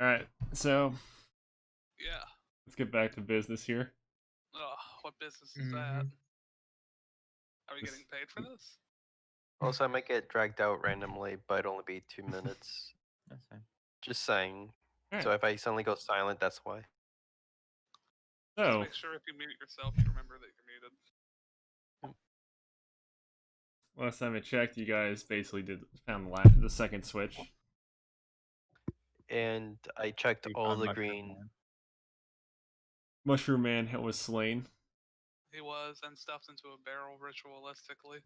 All right, so Yeah. let's get back to business here. Oh, what business is that? Mm-hmm. Are we getting paid for this? Also, I might get dragged out randomly, but it'll only be 2 minutes. That's fine. Just saying. All So right, if I suddenly go silent, that's why. Just so make sure if you mute yourself, you remember that you're muted. last time I checked, you guys basically found the second switch. And I checked We all found the Mushroom green. Man. Mushroom Man was slain. He was and stuffed into a barrel ritualistically.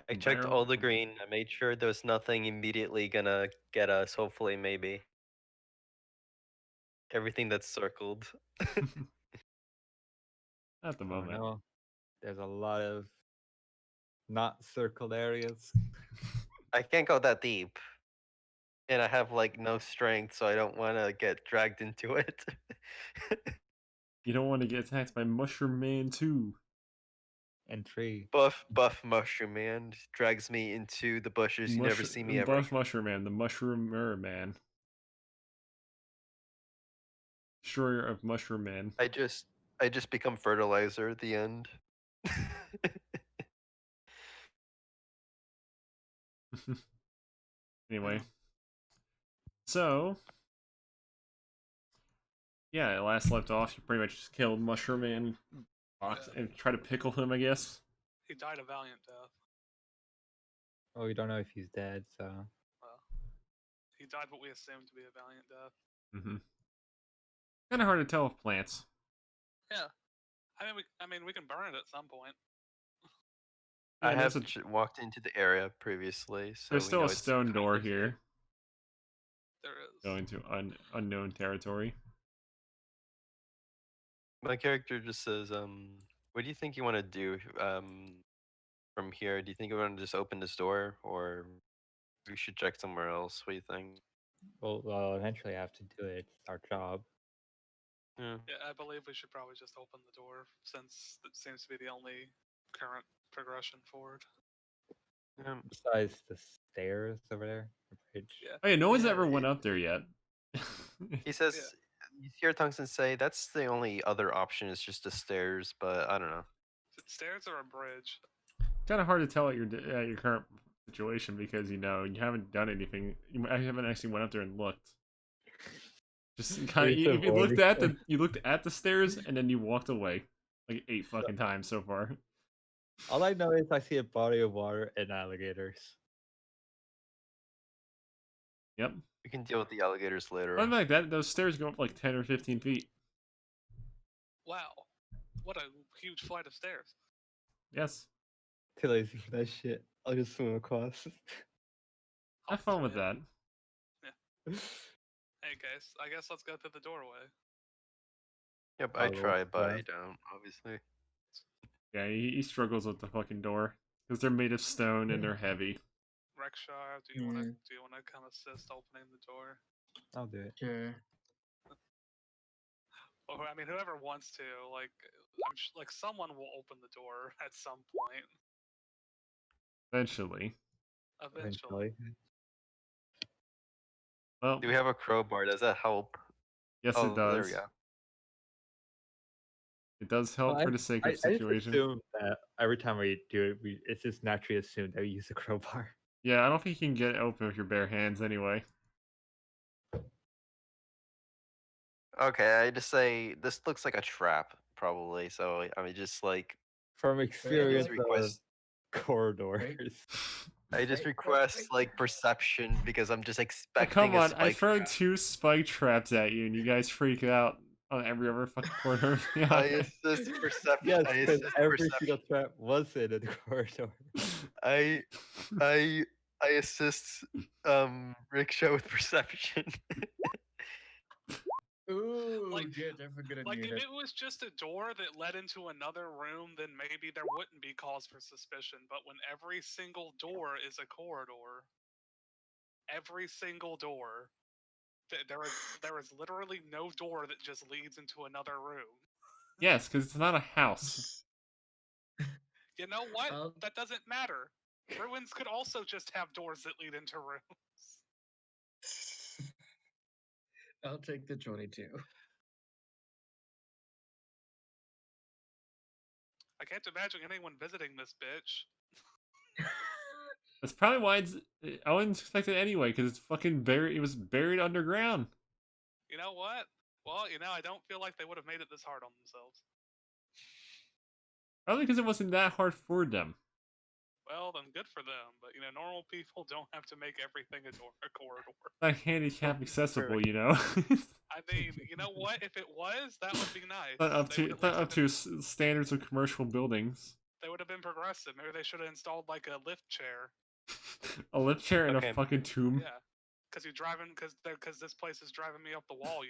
I checked Barrel. all the green. I made sure there was nothing immediately gonna get us. Hopefully, maybe. Everything that's circled. At the Oh moment. no, there's a lot of not circled areas. I can't go that deep. And I have like no strength, so I don't want to get dragged into it. You don't want to get attacked by Mushroom Man too. And tree. buff mushroom man just drags me into the bushes. You never see me ever. Buff Mushroom Man, the Mushroomer Man. Destroyer of Mushroom Man. I just become fertilizer at the end. Anyway. So yeah, last left off, you pretty much just killed Mushroom Man and try to pickle him, I guess. He died a valiant death. Well, we don't know if he's dead, so. Well, he died what we assumed to be a valiant death. Mm-hmm. Kind of hard to tell with plants. Yeah. I mean, we can burn it at some point. Yeah, I have walked into the area previously, so there's we still know a it's stone kind door of safe. here. There is. Going to unknown territory. My character just says, what do you think you want to do from here? Do you think you want to just open this door, or we should check somewhere else? What do you think? Well, we'll eventually have to do it. It's our job. Yeah. Yeah, I believe we should probably just open the door since it seems to be the only current progression forward. Yeah. Besides the stairs over there, the bridge. Yeah. Oh yeah, no one's Yeah, ever went up there yet. He says, you hear Tungsten say, that's the only other option is just the stairs, but I don't know. Stairs or a bridge? Kind of hard to tell at your current situation because you haven't done anything. I haven't actually went up there and looked. Just kind of you looked at the stairs and then you walked away like 8 fucking times so far. All I know is I see a body of water and alligators. Yep. We can deal with the alligators later. Like that, those stairs go up like 10 or 15 feet. Wow, what a huge flight of stairs! Yes. Too lazy for that shit. I'll just swim across. Have fun with that. Yeah. Hey guys, I guess let's go through the doorway. Yep, I try, but I don't, obviously. Yeah, he struggles with the fucking door because they're made of stone and they're heavy. Rexshar, do you wanna come assist opening the door? I'll do it. Sure. Or I mean, whoever wants to. Like someone will open the door at some point. Eventually. Well, do we have a crowbar? Does that help? Yes, it does. There we go. It does help for the sake of situation. I just assume that every time we do it, it's just naturally assumed that we use a crowbar. Yeah, I don't think you can get it open with your bare hands anyway. Okay, I just say this looks like a trap, probably. So I mean, just like from experience of corridors. I just request like perception because I'm just expecting. Come on, I throw 2 spike traps at you, and you guys freak out on every other fucking corner. I assist perception. Yes, because every single trap was in the corridor. I assist Rickshaw with perception. Ooh, like, like if it was just a door that led into another room, then maybe there wouldn't be cause for suspicion. But when every single door is a corridor, every single door, there is literally no door that just leads into another room. Yes, because it's not a house. You know what? That doesn't matter. Ruins could also just have doors that lead into rooms. I'll take the 22. I can't imagine anyone visiting this bitch. That's probably why I wouldn't expect it anyway, because it's fucking buried. It was buried underground. You know what? Well, I don't feel like they would have made it this hard on themselves. Probably because it wasn't that hard for them. Well, then good for them. But normal people don't have to make everything a corridor. Like handicap accessible, you know. I mean, you know what? If it was, that would be nice. Not up They to would at not least up have to been- standards of commercial buildings. They would have been progressive. Maybe they should have installed like a lift chair. A lift chair in Okay. a fucking tomb. Yeah, because you're driving. Because this place is driving me up the wall.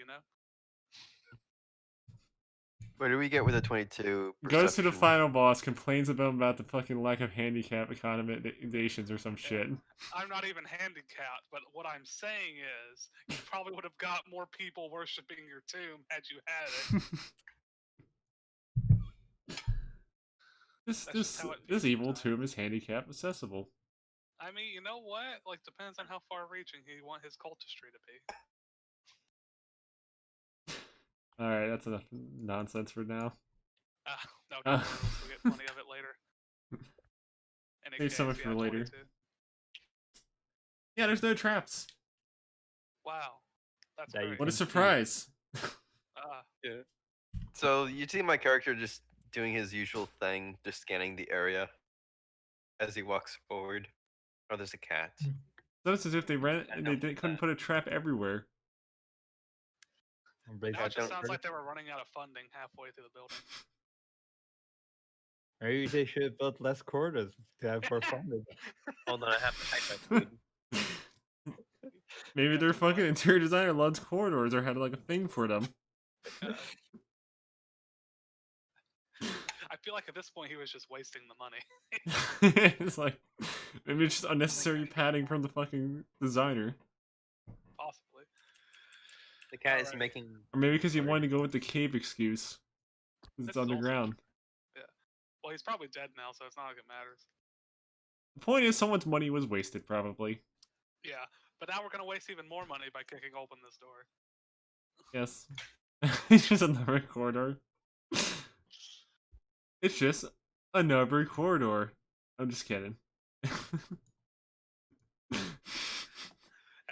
What do we get with a 22? Goes to the perception? final boss, complains about the fucking lack of handicap accommodations or some shit. I'm not even handicapped, but what I'm saying is, you probably would have got more people worshiping your tomb had you had it. This evil tomb is handicap accessible. I mean, you know what? Like, depends on how far-reaching he want his cultistry to be. All right, that's enough nonsense for now. No, don't worry, we'll get plenty of it later. Save some of it for later. 22. Yeah, there's no traps. Wow, that's That you great. What a can see. surprise! Yeah. So you see my character just doing his usual thing, just scanning the area as he walks forward. Oh, there's a cat. So it's as if they ran I and know they couldn't that. put a trap everywhere. And break Now it that just down sounds like first. they were running out of funding halfway through the building. Maybe they should have built less corridors to have more funding. Hold on, I have to hide my food. Maybe Yeah, their good point. fucking interior designer loves corridors or had like a thing for them. I feel like at this point he was just wasting the money. It's like maybe it's just unnecessary padding from the fucking designer, Possibly. The cat is Alright. making. or maybe because he wanted to go with the cave excuse. 'Cause This it's is also underground. Well, he's probably dead now, so it's not like it matters. The point is, someone's money was wasted, probably. Yeah, but now we're gonna waste even more money by kicking open this door. Yes. It's just another corridor. It's just another corridor. I'm just kidding. As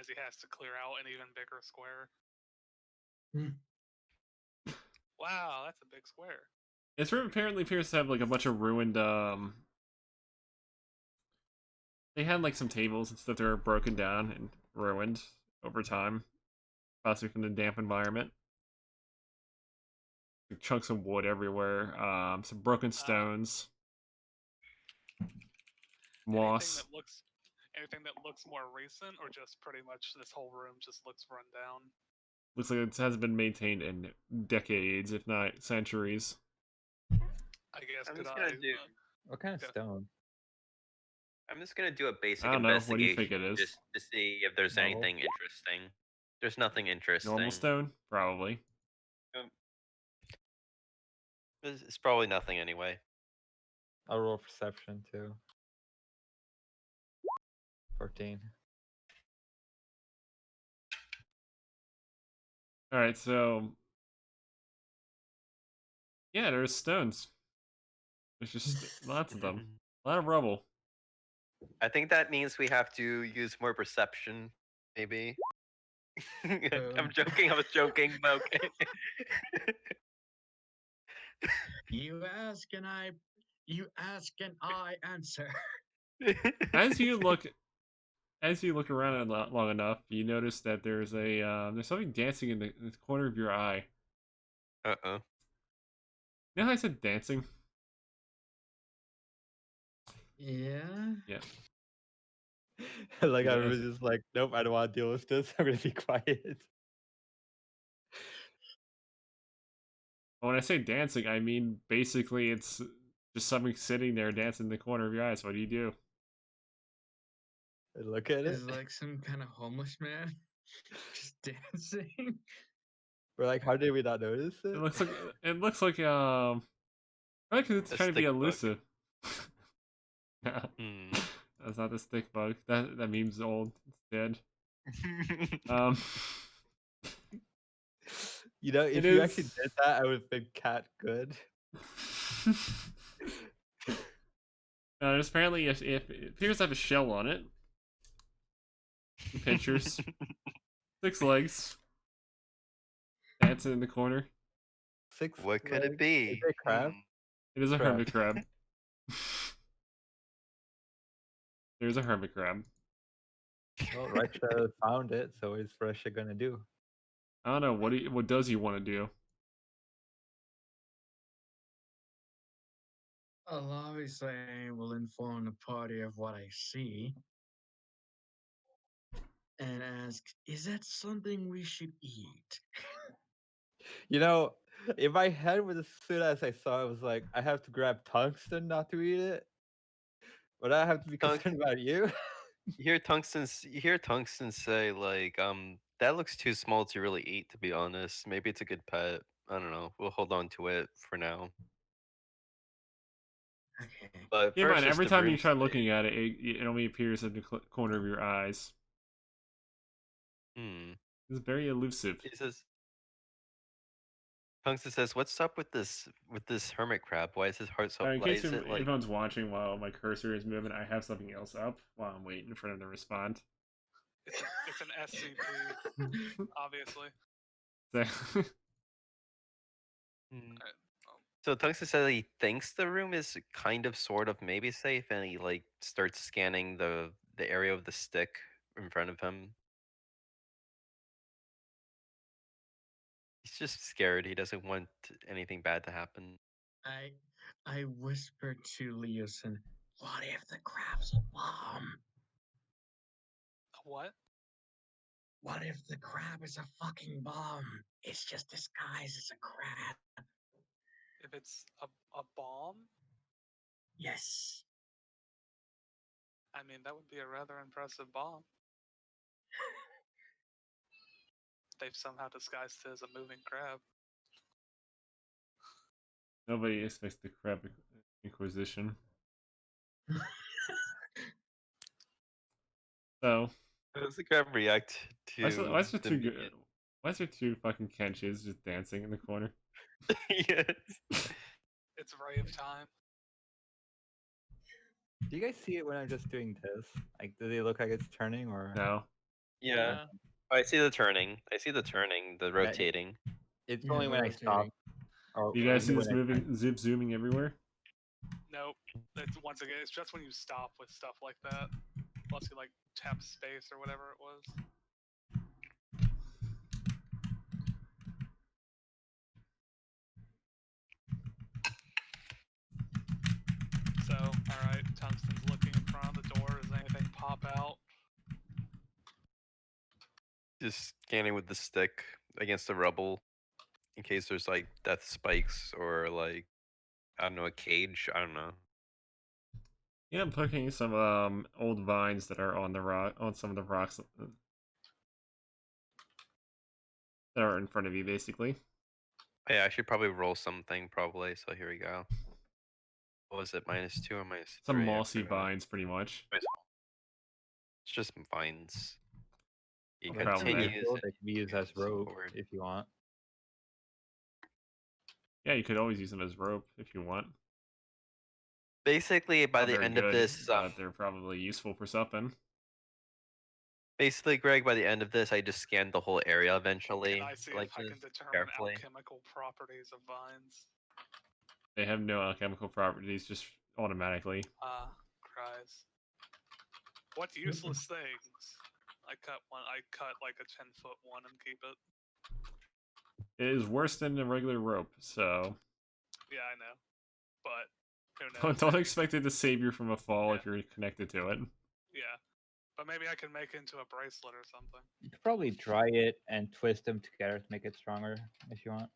he has to clear out an even bigger square. Wow, that's a big square. This room apparently appears to have like a bunch of ruined. They had like some tables and stuff that were broken down and ruined over time, possibly from the damp environment. Chunks of wood everywhere. Some broken stones. Moss. Anything that looks more recent, or just pretty much this whole room just looks run down. Looks like it hasn't been maintained in decades, if not centuries. I guess. I'm Could just I? gonna do. What kind of Yeah. stone? I'm just gonna do a basic I don't know. What do investigation you think it is? just to see if there's Normal? anything interesting. There's nothing interesting. Normal stone? Probably. It's probably nothing anyway. I'll roll perception too. 14. Alright, so. Yeah, there's stones. There's just lots of them. A lot of rubble. I think that means we have to use more perception, maybe. I'm joking. I was joking, but okay. You ask and I answer. As you look around it long enough, you notice that there's there's something dancing in the corner of your eye. Uh-oh. You know how I said dancing? Yeah. Yeah. Like I Yes. was just like, nope, I don't want to deal with this. I'm gonna be quiet. When I say dancing, I mean basically it's just something sitting there dancing in the corner of your eyes. What do you do? I look at it. Is like some kind of homeless man just dancing. We're like, how did we not notice it? It looks like probably because it's A trying to be stick bug. elusive. No, Hmm. that's not the stick bug. That meme's old. It's dead. Um, You know, if you actually did that, I would have been cat good. There's apparently if it appears to have a shell on it. Pictures. 6 legs. Dancing in the corner. 6 What could it legs? be? Is it a crab? It is a Crab. hermit crab. There's a hermit crab. Well, Reksha found it, so what's Reksha gonna do? I don't know, what does he want to do? Well, obviously, I will inform the party of what I see and ask, is that something we should eat? You know, in my head, as soon as I saw it, I was like, I have to grab tungsten not to eat it. But I have to be Tung- concerned about you. You hear tungsten say like, that looks too small to really eat, to be honest. Maybe it's a good pet. I don't know. We'll hold on to it for now. Okay. But Keep in mind, versus every the time you room try space- looking at it, it only appears in the corner of your eyes. Hmm. It's very elusive. He says, Tungsten says, "What's up with this hermit crab? Why is his heart so? In Why case is it like?" everyone's watching while my cursor is moving, I have something else up while I'm waiting for them to respond. It's an SCP, obviously. So, Hmm. Alright, So Tungsten said he thinks the room is kind of, sort of, maybe safe, and he like starts scanning the area of the stick in front of him. He's just scared. He doesn't want anything bad to happen. I whispered to Leosin, what if the crab's a bomb? what? What if the crab is a fucking bomb? It's just disguised as a crab. If it's a bomb? Yes. I mean, that would be a rather impressive bomb. They've somehow disguised it as a moving crab. nobody expects the crab inquisition. So, How does the crab react why to is there the two minion? why is there two fucking Kenshis just dancing in the corner? Yes. It's Ray of Time. Do you guys see it when I'm just doing this? Like, do they look like it's turning or? No. Yeah. I see the turning. I see the turning, the rotating. It's Yeah, only when I stop. rotating. Or Do you guys see only this when I turn. moving, zip zooming everywhere? Nope. It's once again, it's just when you stop with stuff like that. Plus you like tap space or whatever it was. So, alright, Tungsten's looking in front of the door. Does anything pop out? Just scanning with the stick against the rubble in case there's like death spikes or like, I don't know, a cage. I don't know. Yeah, I'm poking some old vines that are on the rock on some of the rocks that are in front of you, basically. Yeah, I should probably roll something probably. So here we go. What was it? -2 or -3? Some I mossy forgot. vines, pretty much. It's just vines. He No problem there. continues. That can be used as rope forward. if you want. Yeah, you could always use them as rope if you want. Basically, by Not the very end good, of this, but they're probably useful for something. basically, Greg, by the end of this, I just scanned the whole area eventually. Can I see like if I can just determine carefully. alchemical properties of vines? They have no alchemical properties, just automatically. Cries. What useless things? I cut like a 10-foot one and keep it. It is worse than a regular rope, so Yeah, I know. But who knows? don't maybe- expect it to save you from a fall Yeah. if you're connected to it. Yeah. But maybe I can make it into a bracelet or something. You could probably dry it and twist them together to make it stronger if you want.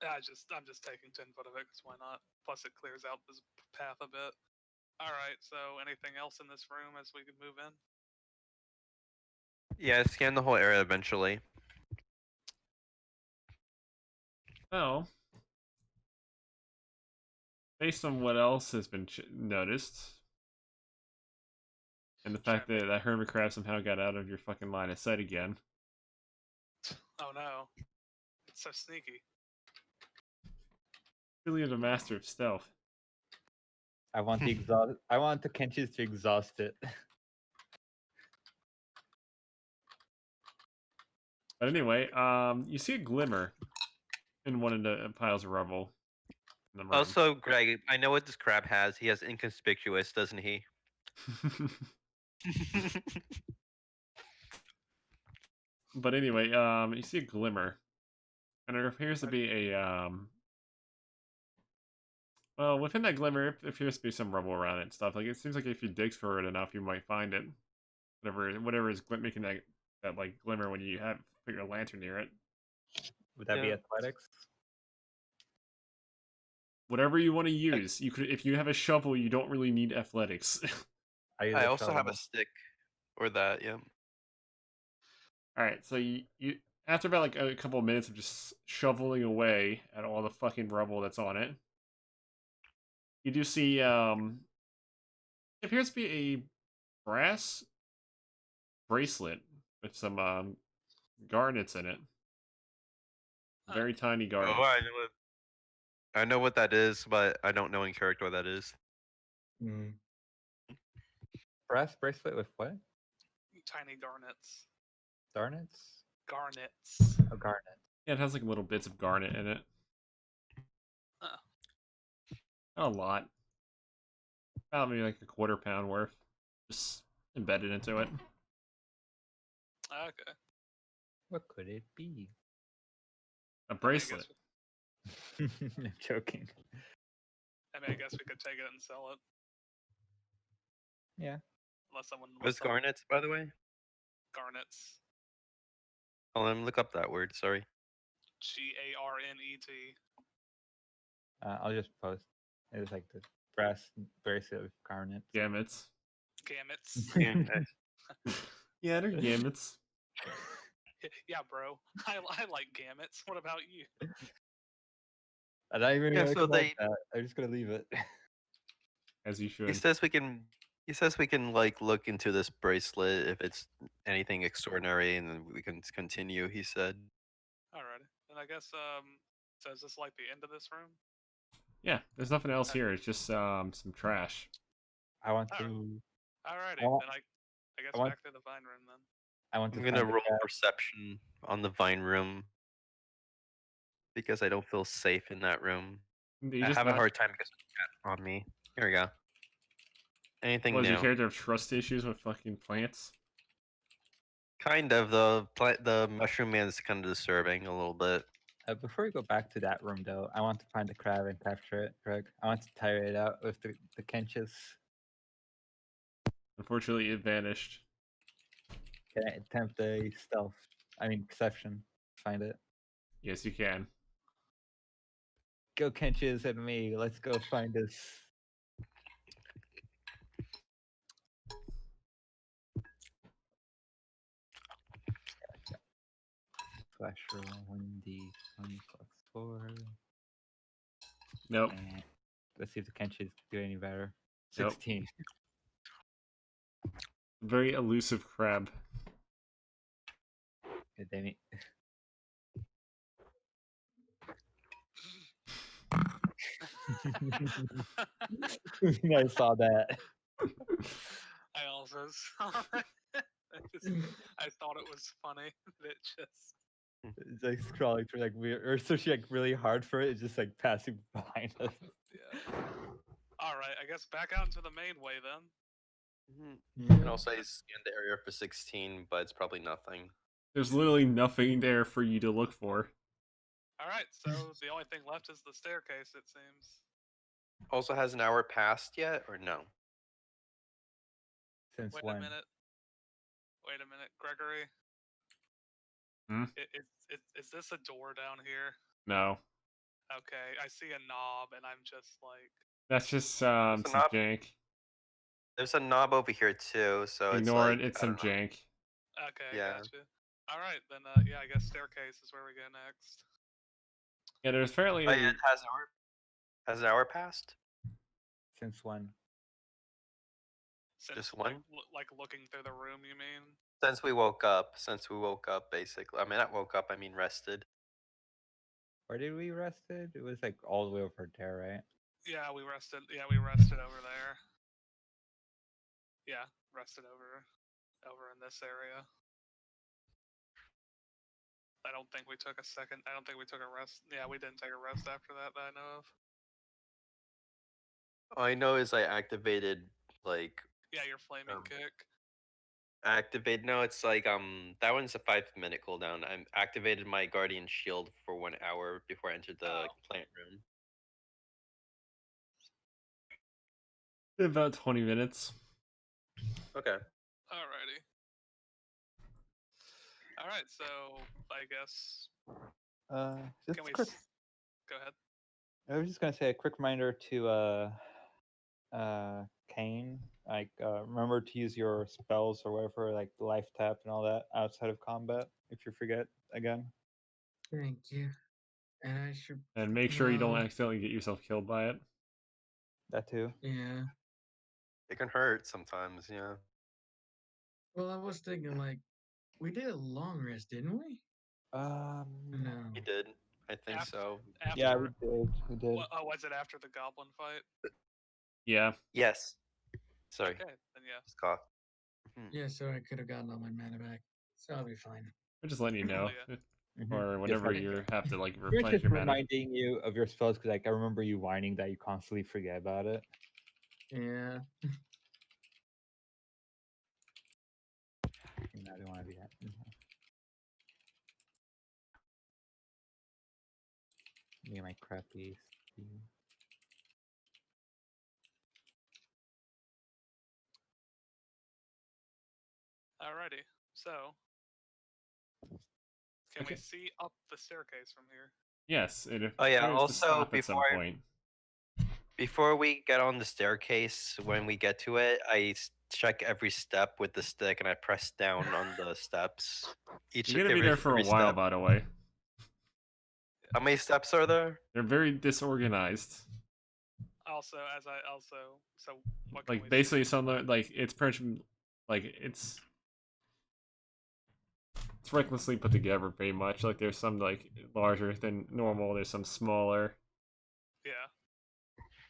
Yeah, I'm just taking 10 foot of it because why not? Plus it clears out this path a bit. Alright, so anything else in this room as we could move in? Yeah, scan the whole area eventually. Well, based on what else has been noticed, and the fact that that hermit crab somehow got out of your fucking line of sight again, Oh no. It's so sneaky. Really the master of stealth. I want the exhaust. I want the Kenchis to exhaust it. But anyway, you see a glimmer in one of the piles of rubble in the room. Also, Greg, I know what this crab has. He has inconspicuous, doesn't he? But anyway, you see a glimmer, and there appears to be a well, within that glimmer, it appears to be some rubble around it and stuff. Like it seems like if you dig for it enough, you might find it. Whatever is making that like glimmer when you have put your lantern near it. Would that be Yeah. athletics? Whatever you want to use, you could. If you have a shovel, you don't really need athletics. use I a also have a shovel. stick, or that. Yeah. All right, so you after about like a couple of minutes of just shoveling away at all the fucking rubble that's on it, you do see it appears to be a brass bracelet with some garnets in it. Very tiny Oh, garnets. I know what that is, but I don't know in character what that is. Brass bracelet with what? Tiny garnets. Garnets? Garnets. Oh, garnet. Yeah, it has like little bits of garnet in it. Huh. Not a lot. About maybe like a quarter pound worth. Just embedded into it. Okay. What could it be? A I mean, bracelet. I'm joking. I guess we could take it and sell it. Yeah. Unless someone What's wants some garnets, by the way? garnets. Oh, let me look up that word. Sorry. GARNET. I'll just post. It's like the brass bracelet with garnet. Gamuts. Gamuts. Yeah, they're gamuts. Yeah, bro. I like gamuts. What about you? I'm not even Yeah, gonna so come up they- with that. I'm just gonna leave it. As you should. He says we can. He says we can like look into this bracelet if it's anything extraordinary, and then we can continue. He said. Alrighty. Then I guess so is this like the end of this room? Yeah, there's nothing else here. It's just some trash. I want Alright. to. Alrighty. I want- Then I guess I want- back to the vine room then. I want to I'm find gonna the roll crab. perception on the vine room because I don't feel safe in that room. You I just have a not, hard time because of the cat on me. Here we go. Anything was new? your character have trust issues with fucking plants? Kind of. The mushroom man is kind of disturbing a little bit. Before we go back to that room, though, I want to find the crab and capture it, Greg. I want to tire it out with the Kenchis. Unfortunately, it vanished. Can I attempt a stealth? I mean, perception. Find it. Yes, you can. Go Kenchis and me. Let's go find this. Flash roll 1d20 plus 4. Nope. And let's see if the Kenchis do any better. Nope. 16. Very elusive crab. Yeah, Danny. I saw that. I also saw it. I thought it was funny. It just It's like scrolling through like weird, or searching like really hard for it. It's just like passing behind us. yeah. Alright, I guess back out into the main way then. And also, I scanned the area for 16, but it's probably nothing. There's literally nothing there for you to look for. Alright, so the only thing left is the staircase, it seems. Also, has an hour passed yet, or no? Since Wait when? a minute. Wait a minute, Gregory. Hmm? Is this a door down here? No. Okay, I see a knob and I'm just like, That's just It's some a knob. jank. There's a knob over here too, so Ignore it's like, it, it's I some don't know. jank. okay, Yeah. gotcha. Alright, then yeah, I guess staircase is where we go next. Yeah, there's fairly. Oh, yeah, it has an hour passed? Since when? Since Just like, one? like looking through the room, you mean? Since we woke up, basically. I mean, not woke up. I mean, rested. Where did we rested? It was like all the way over there, right? Yeah, we rested. Yeah, we rested over there. Yeah, rested over in this area. I don't think we took a second. I don't think we took a rest. Yeah, we didn't take a rest after that I know of. All I know is I activated like Yeah, your flaming kick. No, it's like that one's a 5-minute cooldown. I activated my guardian shield for 1 hour before I entered the plant room. About 20 minutes. Okay. Alrighty. Alright, so I guess Just can we quick. Go ahead. I was just gonna say a quick reminder to Kane. Like, remember to use your spells or whatever, like life tap and all that, outside of combat. If you forget again. Thank you. And I should. And make sure you don't accidentally get yourself killed by it. That too. Yeah. It can hurt sometimes, yeah. Well, I was thinking like, we did a long rest, didn't we? No. You did. I think so. After, Yeah, we did. We did. was it after the goblin fight? Yeah. Yes. Sorry. Okay, then yeah. Just cough. Yeah, so I could have gotten all my mana back. So I'll be fine. I'm just letting you know. Yeah. Or whenever you have to like We're replenish just your mana. reminding you of your spells because, like, I remember you whining that you constantly forget about it. Yeah. I don't want to do that. Me and my crappy. Alrighty. So can we see up the staircase from here? Yes. It Oh yeah. appears to Also, stop at some point. before we get on the staircase, when we get to it, I check every step with the stick and I press down on the steps. You're gonna be there for a while, by the way. How many steps are there? They're very disorganized. Also, so what can Like we basically, see? some like it's pretty much like it's recklessly put together, pretty much. Like there's some like larger than normal. There's some smaller. Yeah.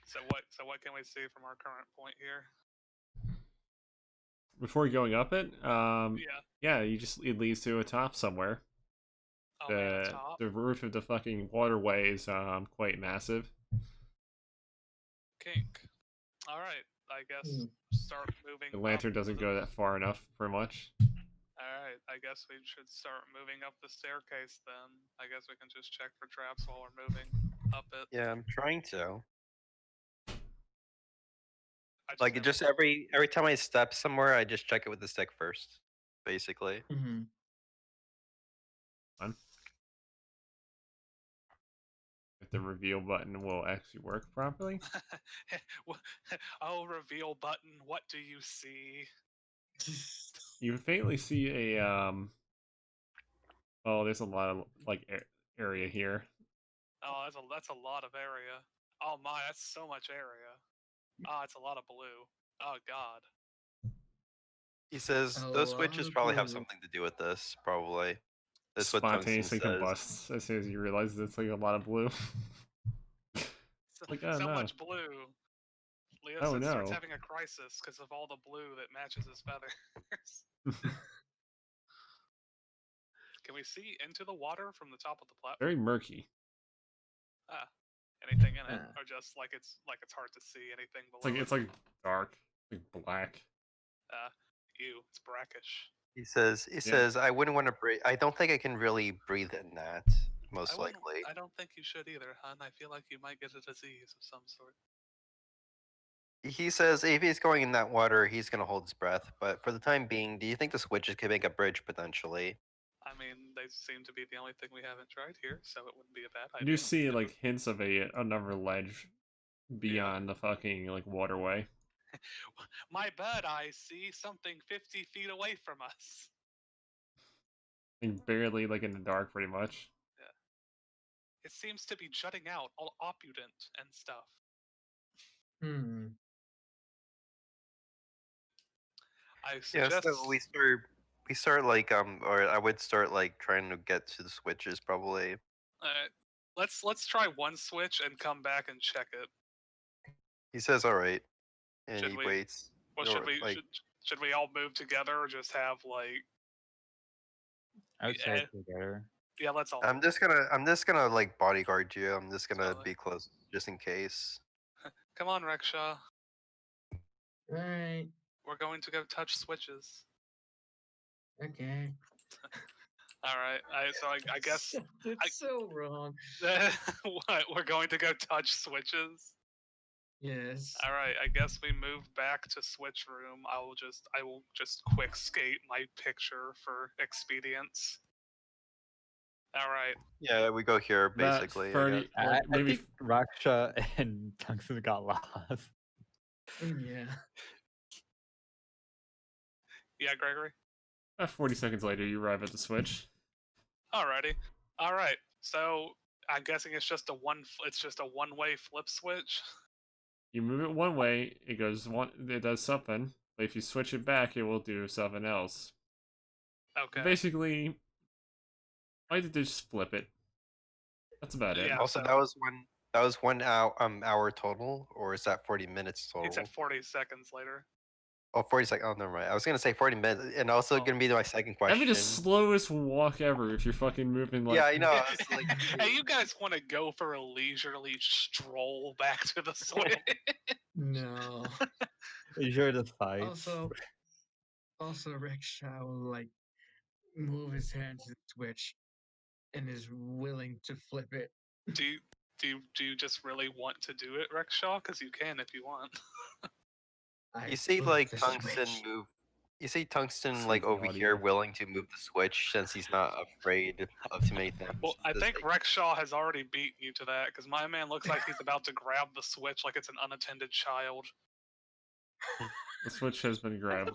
So what can we see from our current point here? Before going up it, yeah, it leads to a top somewhere. Oh man, a top. The roof of the fucking waterway is quite massive. Kink. All right, I guess start moving. The lantern doesn't go that far enough, pretty much. All right, I guess we should start moving up the staircase then. I guess we can just check for traps while we're moving up it. Yeah, I'm trying to. Like just every time I step somewhere, I just check it with the stick first, basically. Fun. If the reveal button will actually work properly. Oh, reveal button! What do you see? You faintly see a Oh, there's a lot of like area here. Oh, that's a lot of area. Oh my, that's so much area. Ah, it's a lot of blue. Oh god. He says those switches probably have something to do with this. Probably. That's what Tungsten Spontaneously says. combusts as soon as you realize it's like a lot of blue. Like, oh, so no. much blue. Leo starts having a crisis because of all the blue that matches his feathers. Can we see into the water from the top of the platform? Very murky. Anything in it, or just like it's hard to see anything below? It's like dark, like black. Ew, it's brackish. He says I wouldn't want to breathe. I don't think I can really breathe in that. Most likely. I don't think you should either, hon. I feel like you might get a disease of some sort. He says if he's going in that water, he's gonna hold his breath. But for the time being, do you think the switches could make a bridge potentially? I mean, they seem to be the only thing we haven't tried here, so it wouldn't be a bad idea. You do see like hints of another ledge beyond the fucking like waterway. My bird eyes see something 50 feet away from us. And barely like in the dark, pretty much. Yeah. It seems to be jutting out, all opulent and stuff. I suggest. Yeah, so we we start like or I would start like trying to get to the switches probably. Alright. Let's try one switch and come back and check it. He says all right, and Should he we? waits. Well, or, like, should we all move together or just have like? I would say Yeah, together. yeah, let's all. I'm just gonna like bodyguard you. I'm just gonna Solid. be close just in case. Come on, Rexhaw. Alright. We're going to go touch switches. Okay. All right. I guess It's so wrong. what we're going to go touch switches. Yes. All right. I guess we move back to switch room. I will just quick skate my picture for expedience. All right. Yeah, we go here About basically. I 30, guess. or I maybe think Raksha and Tungsten got lost. Yeah. Yeah, Gregory. about 40 seconds later, you arrive at the switch. Alrighty. All right. So I'm guessing it's just a one-way flip switch. You move it one way, it does something. But if you switch it back, it will do something else. Okay. Basically, I did just flip it. That's about it. Yeah. Also, so- that was 1 hour total, or is that 40 minutes total? It's at 40 seconds later. Oh, 40 seconds. Oh, never mind. I was gonna say 40 minutes, and also Oh. gonna be my second That'd question. be the slowest walk ever if you're fucking moving like. Yeah, I know. It's like, Hey, you guys want to go for a leisurely stroll back to the switch? No. You sure this fight? Also, Rickshaw will like move his hand to the switch and is willing to flip it. do you just really want to do it, Rexhaw? Because you can if you want. I you see, flip like the Tungsten switch. move. You see Tungsten Save like the over audio. here, willing to move the switch since he's not afraid of too many things. Well, I Just, think like, Rexhaw has already beaten you to that because my man looks like he's about to grab the switch like it's an unattended child. The switch has been grabbed.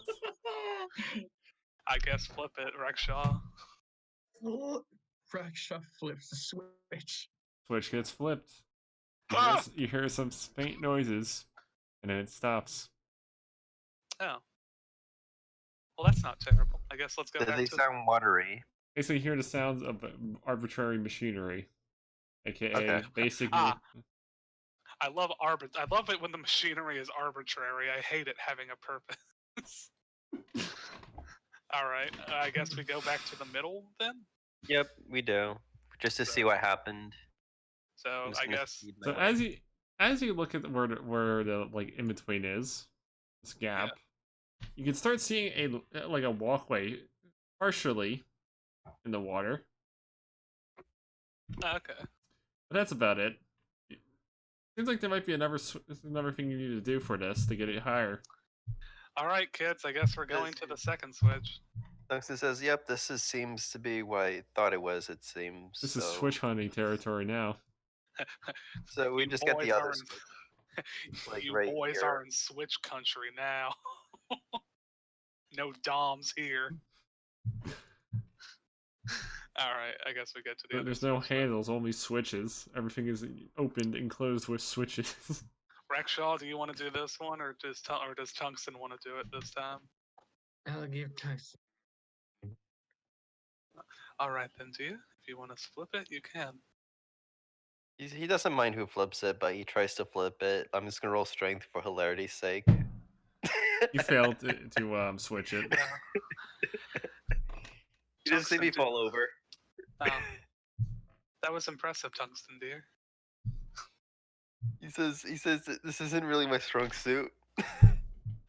I guess flip it, Rexhaw. Rickshaw flips the switch. Switch gets flipped. Ah! You hear some faint noises, and then it stops. Oh. Well, that's not terrible. I guess let's go they back to. sound watery. Basically, you hear the sounds of arbitrary machinery, aka Okay. basically. I love it when the machinery is arbitrary. I hate it having a purpose. All right. I guess we go back to the middle then. Yep, we do. Just to see what happened. So I'm just I gonna guess. speed my So way. as you look at where the like in between is, this gap, you can start seeing a walkway, partially in the water. Okay. But that's about it. Seems like there might be another thing you need to do for this to get it higher. All right, kids. I guess we're going to the second switch. Tungsten says, "Yep, seems to be what I thought it was. It seems." This is switch hunting territory now. So we You just get boys the other are in- switch. Like you right boys here. are in switch country now. No DOMs here. All right, I guess we get to the other There's no switch then. handles, only switches. Everything is opened and closed with switches. Rexhaw, do you want to do this one, or does Tungsten want to do it this time? I'll give Tungsten. All right, then, do you? If you want to flip it, you can. He doesn't mind who flips it, but he tries to flip it. I'm just gonna roll strength for hilarity's sake. You failed to switch it. You just see me Tungsten, fall over. Oh, that was impressive, Tungsten dear. He says this isn't really my strong suit.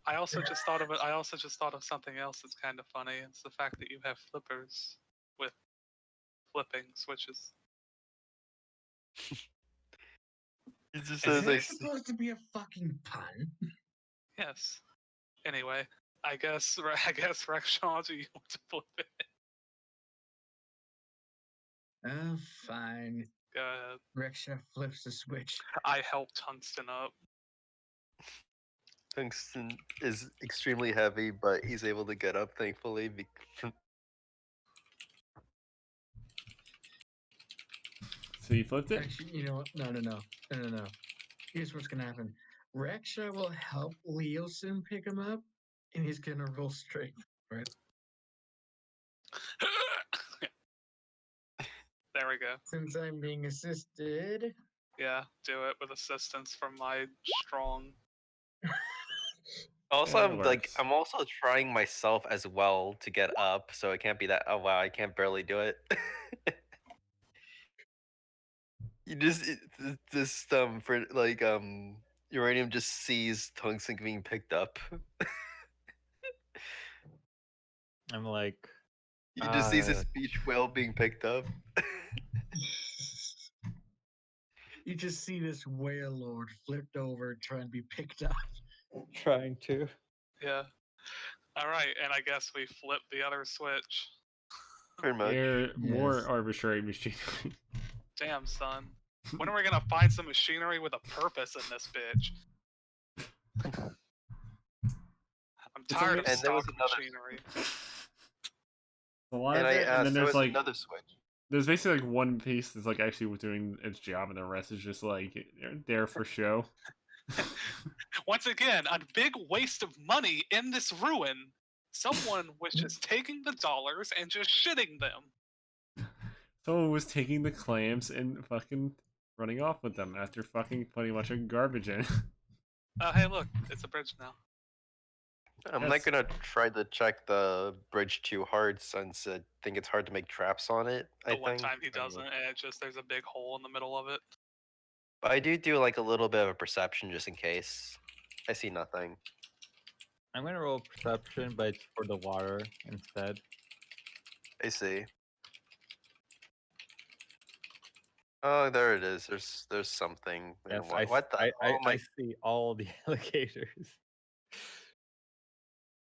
I also just thought of it. I also just thought of something else that's kind of funny. It's the fact that you have flippers with flipping switches. He just Is says this supposed to be a fucking pun? Yes. Anyway, I guess Rexhaw, do you want to flip it? Oh, fine. Go ahead. Rickshaw flips the switch. I helped Tungsten up. Tungsten is extremely heavy, but he's able to get up, thankfully. So you flipped it? Actually, you know what? No. Here's what's gonna happen. Rickshaw will help Leosin pick him up, and he's gonna roll straight for it. There we go. Since I'm being assisted. Yeah, do it with assistance from my strong. Also, Yeah, it I'm works. I'm also trying myself as well to get up, so it can't be that. Oh wow, I can't barely do it. You just for like uranium just sees tungsten being picked up. I'm like, You just sees Ah. his beach whale being picked up. You just see this whale lord flipped over trying to be picked up. trying to. Yeah. All right, and I guess we flip the other switch. Pretty much. They're more Yes. arbitrary machinery. Damn, son. When are we gonna find some machinery with a purpose in this bitch? I'm tired of And there was stock another- machinery. A lot And of it, and then so there's was like another switch. there's basically like one piece that's like actually doing its job, and the rest is just like there for show. Once again, a big waste of money in this ruin. Someone was just taking the dollars and just shitting them. Someone was taking the clams and fucking running off with them after fucking putting a bunch of garbage in. Oh, hey, look, it's a bridge now. I'm Yes. not gonna try to check the bridge too hard since I think it's hard to make traps on it. The I one think. time he doesn't, and it just there's a big hole in the middle of it. But I do like a little bit of a perception just in case. I see nothing. I'm gonna roll perception, but it's for the water instead. I see. Oh, there it is. There's something. in Yes, the water. What the? I Oh my! see all the alligators.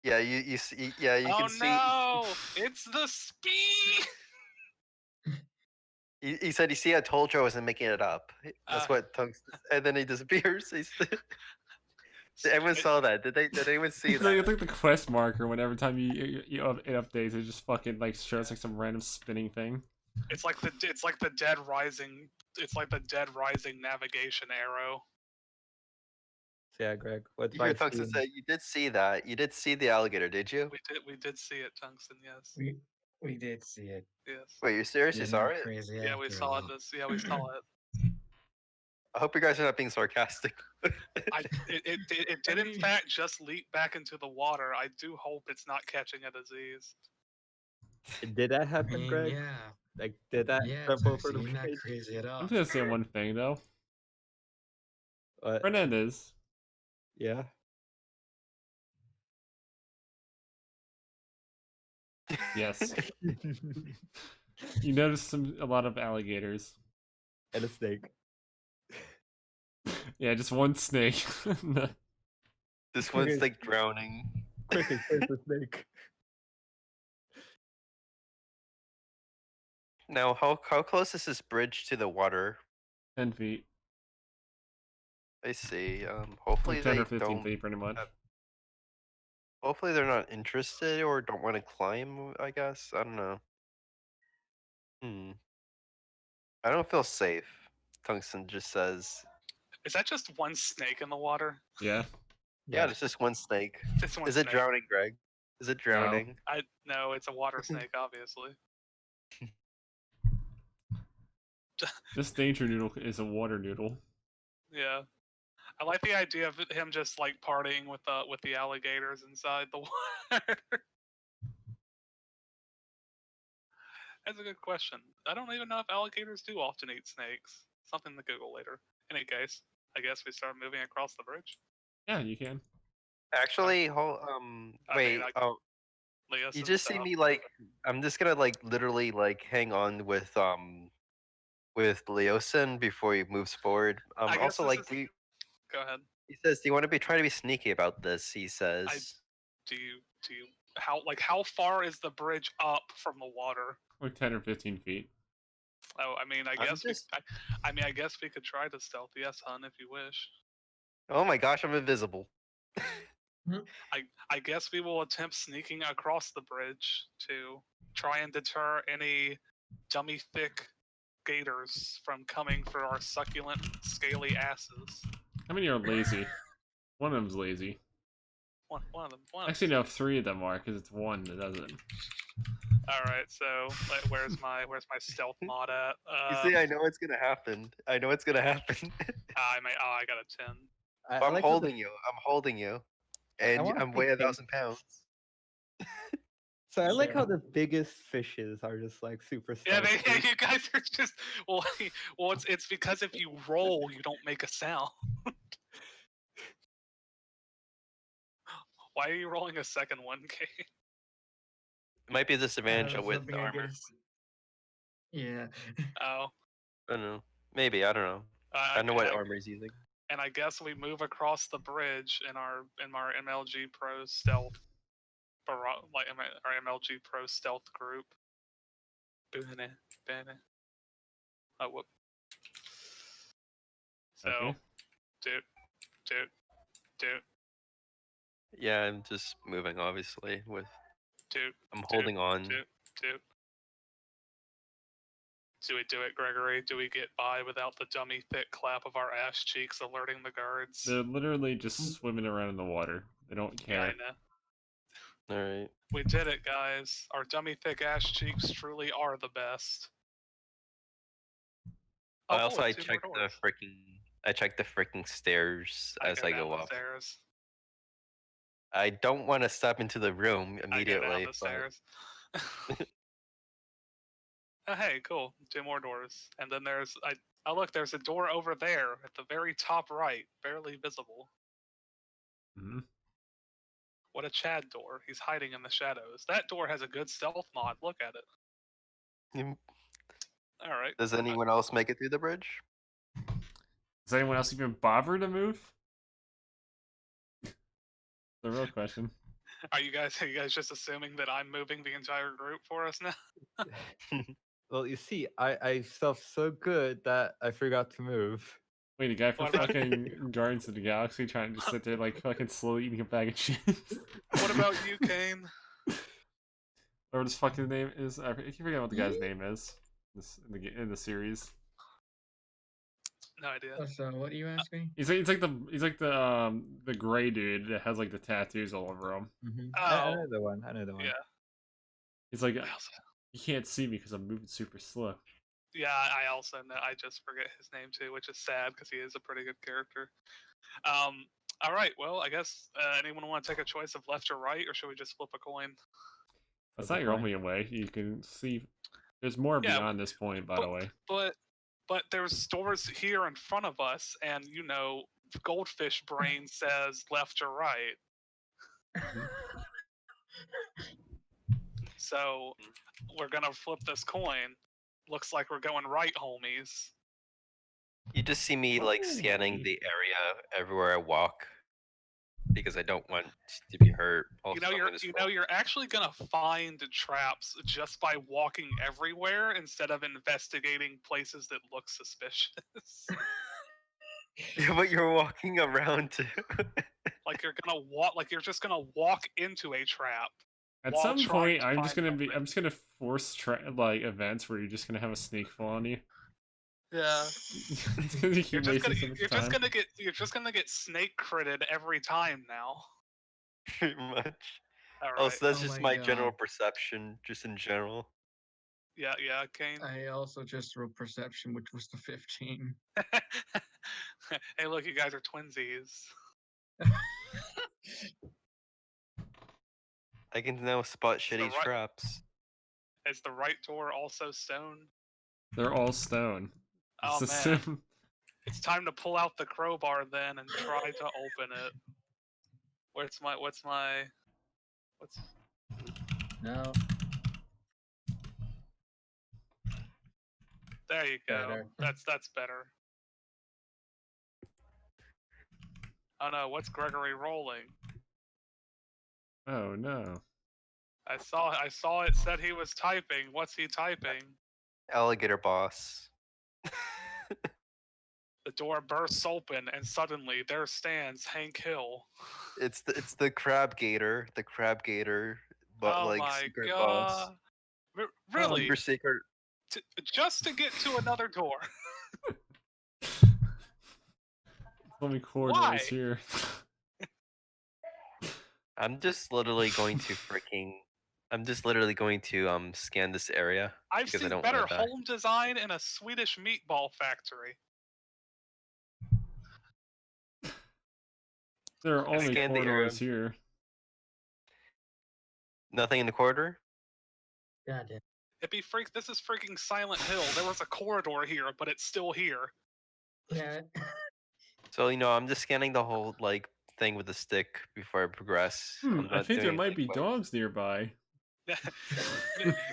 Yeah, you see. Yeah, you Oh can see. no! It's the speed. He said, "You see, I told you I wasn't making it up." That's what Tungsten. And then he disappears. Everyone saw that. Did anyone see It's that? like, it's like the quest marker. Whenever time it updates, it just fucking like shows like some random spinning thing. It's like the Dead Rising. It's like the Dead Rising navigation arrow. So yeah, Greg. What You hear Tungsten say, "You did see that. You did see the alligator, did you?" We did see it, Tungsten. Yes. We did see it. Yes. Wait, you're serious? You You're saw not it? crazy Yeah, we after saw all. it. We saw it. I hope you guys are not being sarcastic. It did in fact just leap back into the water. I do hope it's not catching a disease. Did that I happen, mean, Greg? yeah. Like, did that Yeah, jump over Tungsten, the you're not bridge? crazy at all. I'm gonna say one thing though. What? Fernandez, Yeah. yes, you noticed a lot of alligators. And a snake. Yeah, just one snake. This one's Okay. like drowning. Quickly, where's the snake? Now, how close is this bridge to the water? 10 feet, I see. Hopefully like 10 they or 15 don't. feet, pretty much. Hopefully they're not interested or don't want to climb. I guess I don't know. I don't feel safe. Tungsten just says, Is that just one snake in the water? Yeah. "Yeah, there's just one snake." It's one Is it snake. drowning, Greg? Is it drowning? No, it's a water snake, obviously. This danger noodle is a water noodle. Yeah. I like the idea of him just like partying with the alligators inside the water. That's a good question. I don't even know if alligators do often eat snakes. Something to Google later. In any case, I guess we start moving across the bridge. Yeah, you can. Actually, wait. Leah You says just see stop. me like I'm just gonna like literally like hang on with Leosin before he moves forward. I guess Also this like is- Go ahead. he says, "Do you want to be trying to be sneaky about this?" He says. Do you how far is the bridge up from the water? Like 10 or 15 feet. Oh, I mean, I I'm guess just- I guess we could try to stealth. Yes, hun, if you wish. Oh my gosh, I'm invisible. I guess we will attempt sneaking across the bridge to try and deter any dummy thick gators from coming for our succulent, scaly asses. How many are lazy? One of them's lazy. One of them. Actually, no, 3 of them are, because it's one that doesn't. All right, so where's my stealth mod at? You see, I know it's gonna happen. I know it's gonna happen. I got a 10. I I'm like how holding you. I'm holding you. And wanna I'm say weigh King- 1,000 pounds. So I like Sure. how the biggest fishes are just like super Yeah, stealthy. you guys are just well, it's because if you roll, you don't make a sound. Why are you rolling a second one, Kate? It might be a disadvantage That's with something the I armor. guess. Yeah. Oh, I don't know. Maybe, I don't know. I don't know what armor he's using. and I guess we move across the bridge in our MLG Pro stealth, our MLG Pro stealth group. Oh, whoop. So, Okay. dude, Yeah, I'm just moving, obviously. I'm dude, holding on. dude. Do we do it, Gregory? Do we get by without the dummy thick clap of our ass cheeks alerting the guards? They're literally just swimming around in the water. They don't Yeah, I care. know. Alright. We did it, guys. Our dummy thick ass cheeks truly are the best. I also cool, two more doors. I checked the freaking stairs as I go down the up. stairs. I don't want to step into the room I go immediately, down the but stairs. Oh, hey, cool. Two more doors. And then oh look, there's a door over there at the very top right, barely visible. Mhm. What a Chad door. He's hiding in the shadows. That door has a good stealth mod. Look at it. All right. Does anyone else make it through the bridge? Does anyone else even bother to move? The real question. Are you guys just assuming that I'm moving the entire group for us now? Well, you see, I felt so good that I forgot to move. Wait, the guy from What about- fucking Guardians of the Galaxy trying to just sit there like fucking slowly eating a bag of chips. What about you, Kane? Whatever his fucking name is. I keep forgetting what the guy's name is. In the series. No idea. So what are you asking? He's like the gray dude that has like the tattoos all over him. I Oh. know the one. I know the one. Yeah. He's like, I also, you can't see me because I'm moving super slow. yeah, I also know. I just forget his name too, which is sad because he is a pretty good character. All right. Well, I guess anyone want to take a choice of left or right, or should we just flip a coin? That's Flip not a your coin. only way. You can see. There's more Yeah, beyond this point, by the way. But there's doors here in front of us, and Goldfish Brain says left or right. So we're gonna flip this coin. Looks like we're going right, homies. You just see me like scanning the area everywhere I walk because I don't want to be hurt. Also, You're actually gonna find traps just by walking everywhere instead of investigating places that look suspicious. Yeah, but you're walking around too. Like you're just gonna walk into a trap. At while some trying point, to I'm find just gonna something. I'm just gonna force like events where you're just gonna have a snake fall on you. Yeah. It's gonna keep You're just wasting so much you're time. just gonna get snake critted every time now. Pretty much. All Oh, right. so that's Oh just my my general God. perception, just in general. Yeah, Kane. I also just rolled perception, which was the 15. Hey, look, you guys are twinsies. I can now spot shitty right- traps. Is the right door also stone? They're all stone. Oh It's man, the it's time to pull out the crowbar then and try to open it. What's No. There you go. Better. That's better. Oh no, what's Gregory rolling? Oh no. I saw it said he was typing. What's he typing? Alligator boss. The door bursts open and suddenly there stands Hank Hill. It's the crab gator, but Oh like my secret god. boss. Really? Super secret. Just to get to another door. Let me corridors Why? here. I'm just literally going to freaking I'm just literally going to scan this area I've because I seen don't better want to die. home design in a Swedish meatball factory. There are I only scanned the area. corridors here. Nothing in the corridor? God damn. This is freaking Silent Hill. There was a corridor here, but it's still here. Yeah. So I'm just scanning the whole thing with the stick before I progress. I'm I not think there doing might be quick. dogs nearby.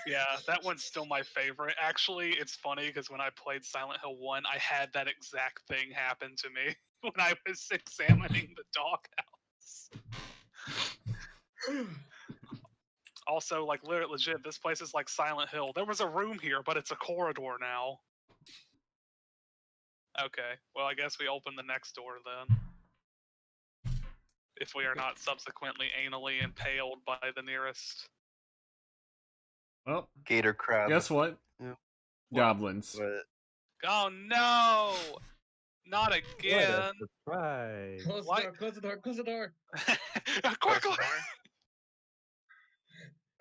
Yeah, that one's still my favorite. Actually, it's funny because when I played Silent Hill 1, I had that exact thing happen to me when I was examining the doghouse. Also, like legit, this place is like Silent Hill. There was a room here, but it's a corridor now. Okay, well, I guess we open the next door then. If we are not subsequently anally impaled by the nearest. Well, Gator crab. guess what? Yeah. Goblins. What? Oh no! Not What again! a surprise. Close the door, close the door, close the door. Quickly!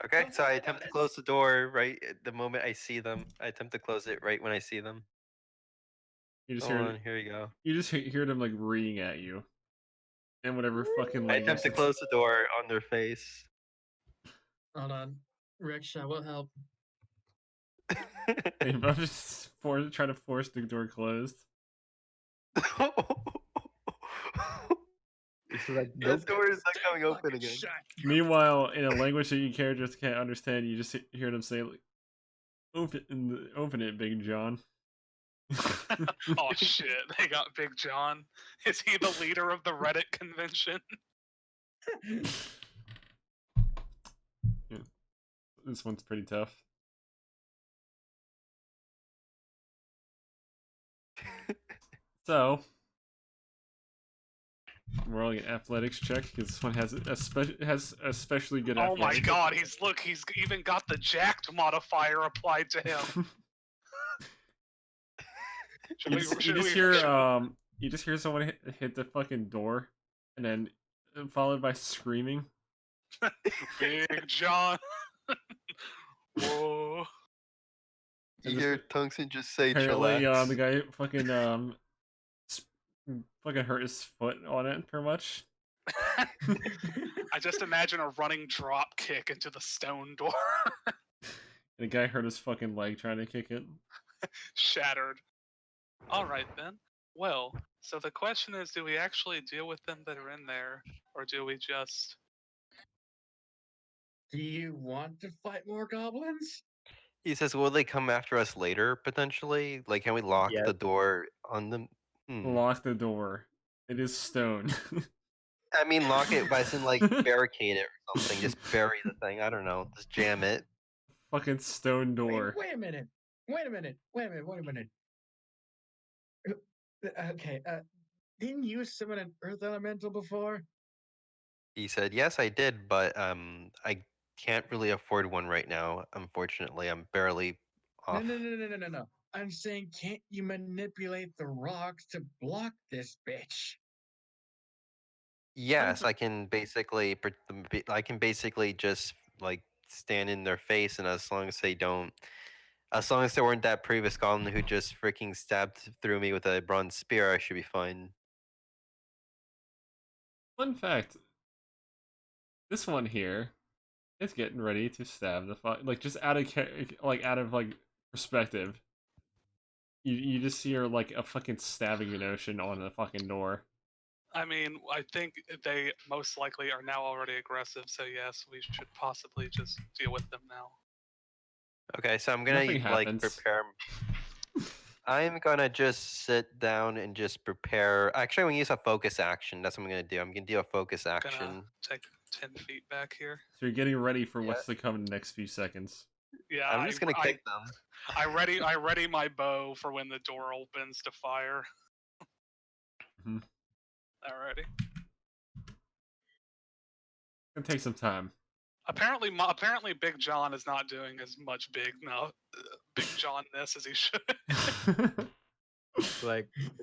Okay, so I attempt to close the door right at the moment I see them. I attempt to close it right when I see them. You just Hold hear on, here you go. you just hear them like reeing at you, and whatever fucking I language. attempt to close the door on their face. Hold on. Rickshaw will help. I'm just trying to force the door closed. That door is not coming open again. Shut. Meanwhile, in a language that you characters can't understand, you just hear them say, like, "Open it, Big John." Oh shit, they got Big John. Is he the leader of the Reddit convention? Yeah. This one's pretty tough. So, we're rolling an athletics check because this one has especially good Oh my athletics. god, he's even got the jacked modifier applied to him. You just hear someone hit the fucking door, and then followed by screaming. Big John. Whoa. You hear Tungsten just say Apparently, chillax. the guy fucking fucking hurt his foot on it, pretty much. I just imagine a running drop kick into the stone door. The guy hurt his fucking leg trying to kick it. Shattered. Alright then. Well, so the question is, do we actually deal with them that are in there? Or do we just... Do you want to fight more goblins? He says, will they come after us later, potentially? Like, can we lock Yes. the door on them? Lock the door. It is stone. I mean, lock it by saying, like, barricade it or something. Just bury the thing. I don't know. Just jam it. Fucking stone door. Wait a minute. Wait a minute. Okay, didn't you summon an earth elemental before? He said, yes, I did, but I can't really afford one right now. Unfortunately, I'm barely off. No. I'm saying, can't you manipulate the rocks to block this bitch? Yes, I can basically just like stand in their face, and as long as they weren't that previous goblin who just freaking stabbed through me with a bronze spear, I should be fine. Fun fact. This one here is getting ready to stab the fuck. Like, just out of perspective. You just see her like a fucking stabbing motion on the fucking door. I mean, I think they most likely are now already aggressive, so yes, we should possibly just deal with them now. Okay, so I'm gonna Nothing happens. prepare. I'm gonna just sit down and just prepare. Actually, I'm gonna use a focus action. That's what I'm gonna do. I'm gonna do a focus action. Gonna take 10 feet back here. So you're getting ready for what's to come in the next few seconds. Yeah, I'm just gonna kick them. I ready my bow for when the door opens to fire. Mhm. Alrighty. It's gonna take some time. Apparently, Big John is not doing as much Big John-ness as he should. It's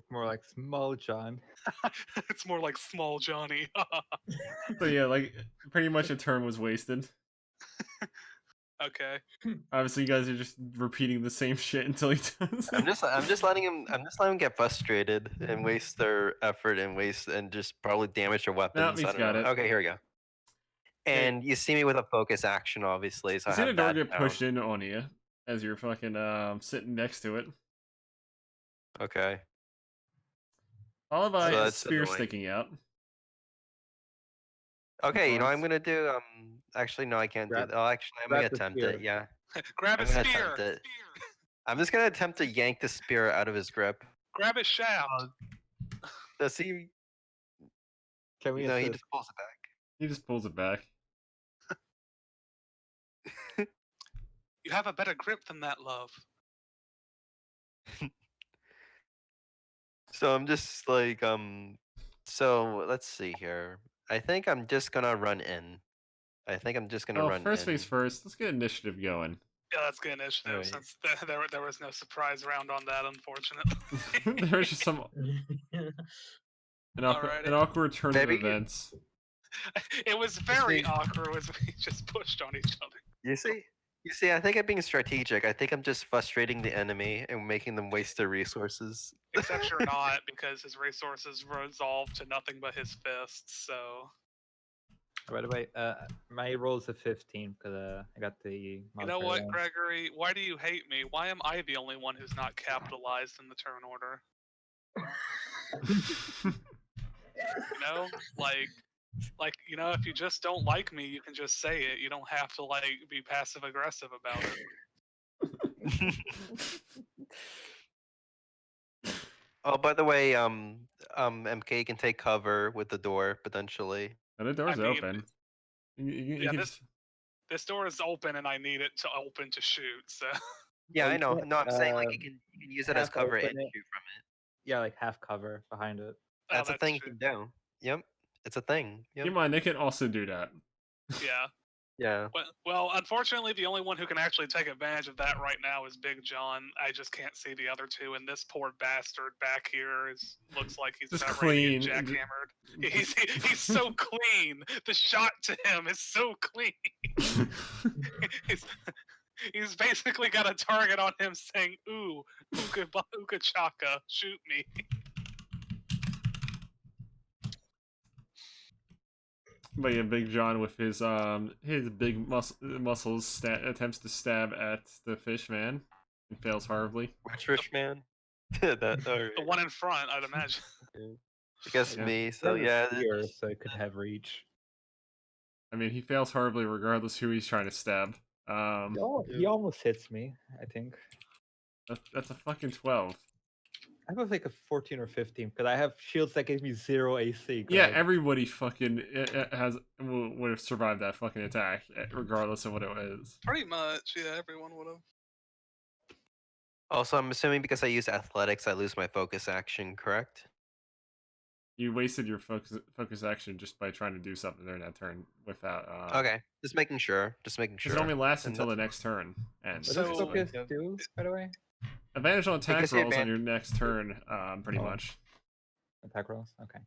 more like small John. It's more like Small Johnny. So yeah, like pretty much a turn was wasted. Okay. Obviously, you guys are just repeating the same shit until he does. I'm just letting him get frustrated and waste their effort and just probably damage their weapons. he's I don't got know. it. Okay, here we go. And you see me with a focus action, obviously, so You I see the have door that get down. pushed in on you as you're fucking sitting next to it. Okay. Followed by So a that's spear annoying. sticking out. Okay, you know, Bronze. I'm gonna do actually no, I can't do Grab- that. Oh, actually I'm grab gonna the attempt spear. it, yeah. Grab I'm his gonna spear. attempt it. I'm just gonna attempt to yank the spear out of his grip. Grab his shaft. Does he Can we No, he assist? just pulls it back. He just pulls it back. You have a better grip than that, love. So I'm just like so let's see here. I think I'm just gonna run in. I think I'm just gonna Oh, run first in. things first. Let's get initiative going. Yeah, that's good initiative Alright. since there was no surprise round on that, unfortunately. There's just an Alrighty. awkward turn Maybe of events. It was very See- awkward as we just pushed on each other. You see, I think I'm being strategic. I think I'm just frustrating the enemy and making them waste their resources. Except you're not, because his resources resolved to nothing but his fists, so... By the way, my roll's a 15 because I got the. You know military what, one. Gregory? Why do you hate me? Why am I the only one who's not capitalized in the turn order? You know? Like, you know, if you just don't like me, you can just say it. You don't have to, like, be passive-aggressive about it. Oh, by the way, MK can take cover with the door potentially. And the door's I mean, open. yeah, this door is open and I need it to open to shoot, so... Yeah, Well, I you know. can't, No, I'm saying like you can use it as half cover and open it. shoot from it. Yeah, like half cover behind it. Oh, That's a thing you true. can do. Yep, it's a thing. Yep. Keep in mind, they can also do that. Yeah. Yeah. Well, unfortunately, the only one who can actually take advantage of that right now is Big John. I just can't see the other two, and this poor bastard back here looks like he's Just about ready to clean. get jackhammered. He's so clean. The shot to him is so clean. He's basically got a target on him saying, "Ooh, Uka Chaka, shoot me." But yeah, Big John with his big muscles attempts to stab at the fish man and fails horribly. Which fish man? That. Alright. The one in front, I'd imagine. I guess Yeah. me. He So has a yeah. spear, so it could have reach. I mean, he fails horribly regardless who he's trying to stab. He almost hits me, I think. That's a fucking 12. I was like a 14 or 15 because I have shields that give me 0 AC. Yeah, Greg. everybody fucking would have survived that fucking attack, regardless of what it was. Pretty much, yeah. Everyone would have. Also, I'm assuming because I use athletics, I lose my focus action. Correct? You wasted your focus action just by trying to do something during that turn without. Okay, just making sure. Just making sure. It only lasts And until the that's- next turn. And What So- does focus do, by the way? advantage on attack gives you rolls on your next turn, pretty Oh. much. Attack rolls? Okay.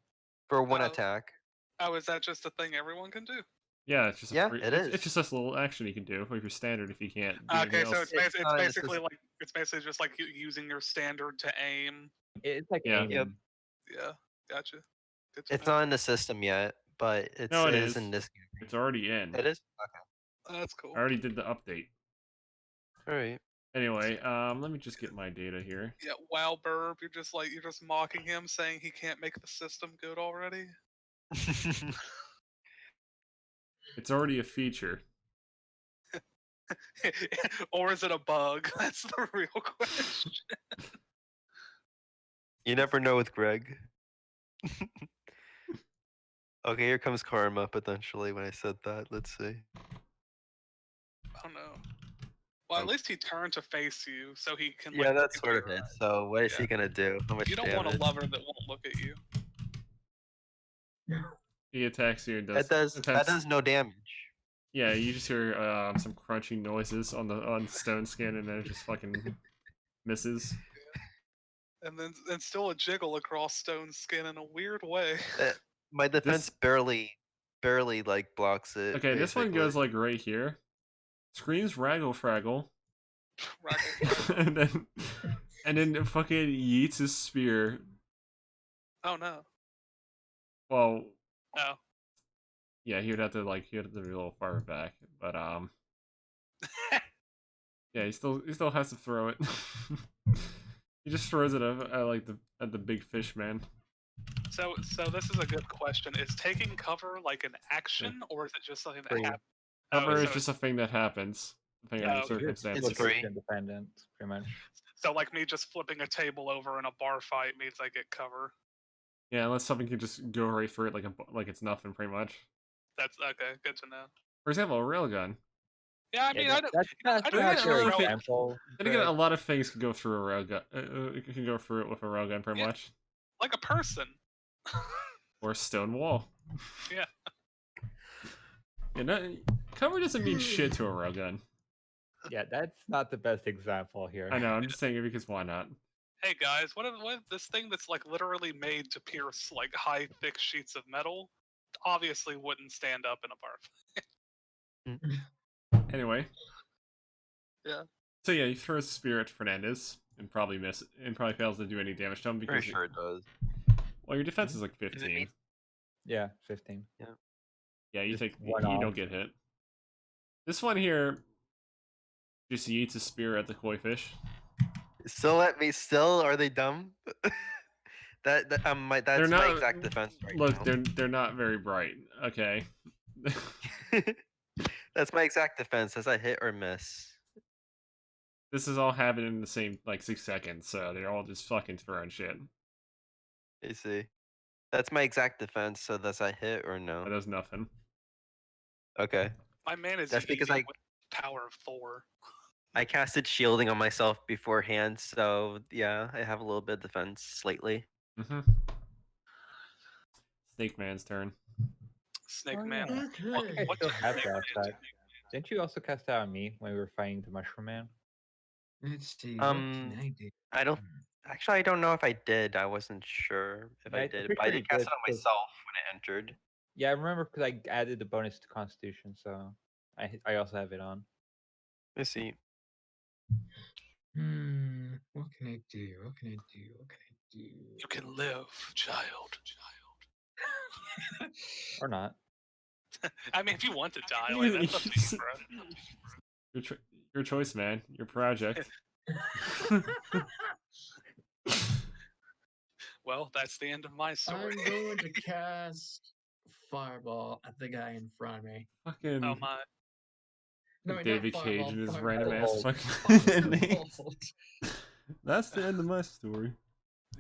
For one Oh. attack. Oh, is that just a thing everyone can do? Yeah, it's just Yeah, free, it it's is. just this little action you can do with your standard if you can't do Okay, anything so else. it's It's basically just- like it's basically just like using your standard to aim. It's like Yeah. aiming. Yep. Yeah, gotcha. Good to It's know. not in the system yet, but No, it it is is. in this game. It's already in. It is? Okay. That's cool. I already did the update. Alright. Anyway, let me just get my data here. Yeah, wow, Burb, you're just mocking him, saying he can't make the system good already. It's already a feature. Or is it a bug? That's the real question. You never know with Greg. Okay, here comes karma potentially when I said that. Let's see. Oh no. Well, at Oh. least he turned to face you, so he can. Yeah, like, that's look sort at of your it. eyes. So what is Yeah. he gonna do? How much You don't damage? want a lover that won't look at you. He attacks you and That does attempts- no damage. Yeah, you just hear some crunching noises on stone skin, and then it just fucking misses. And then still a jiggle across stone skin in a weird way. My defense barely like blocks it. Okay, this one goes basically. like right here. screams Raggle Fraggle, Raggle. and then fucking yeets his spear. Oh no. Well, No. yeah, he would have to be a little far back, but yeah, he still has to throw it. He just throws it at the big fish man. So this is a good question. Is taking cover like an action, or is it just something that Free. happens? Cover is so just a thing that happens, depending on the Oh, okay. circumstances. It's free. Independent, pretty much. So like me just flipping a table over in a bar fight means I get cover. Yeah, unless something can just go right through it like it's nothing, pretty much. That's okay. Good to know. For example, a railgun. Yeah, I mean, Yeah, I don't. that's I don't not think your a lot of example. Then again, a lot of things can go through a railgun. It can go through it with a railgun, pretty Yeah. much, Like a person. or a stone wall. Yeah. Cover doesn't mean shit to a railgun. Yeah, that's not the best example here. I know. I'm just saying it because why not? Hey guys, what if this thing that's like literally made to pierce like high thick sheets of metal obviously wouldn't stand up in a bar fight. Anyway. Yeah. So yeah, he throws spear at Fernandez and probably fails to do any damage to him because Pretty sure it does. well, your defense is like 15. Yeah, 15. Yeah, you Just you one don't off. get hit. This one here just yeets a spear at the koi fish. Still are they dumb? That's They're my not, exact defense right look, now. they're not very bright. Okay. That's my exact defense. Does I hit or miss? This is all happening in the same 6 seconds, so they're all just fucking throwing shit. You see. That's my exact defense, so does I hit or That no? does nothing. Okay. My man is That's because eating with the power of Thor. I casted shielding on myself beforehand, so yeah, I have a little bit of defense slightly. Mm-hmm. Snake Man's turn. Snake Oh, Man. yeah. What, I what still did have Snake that Man do? effect. Didn't you also cast that on me when we were fighting the Mushroom Man? Let's see. What can I do? I don't. Actually, I don't know if I did. I wasn't sure if Yeah, I I'm did, pretty but I sure did you cast did, it on 'cause- myself when it entered. Yeah, I remember because I added the bonus to Constitution, so I also have it on. Let's see. What can I do? What can I do? What can I do? You can live, child. Or not. I mean, if you want to die, like that's up to you, bro. Your choice, man. Your project. Well, that's the end of my story. I'm going to cast Fireball at the guy in front of me. Fucking Oh my. No, wait, David not Cage Fireball, and his Fireball. random ass Firebolt. fucking names. Firebolt. That's the end of my story.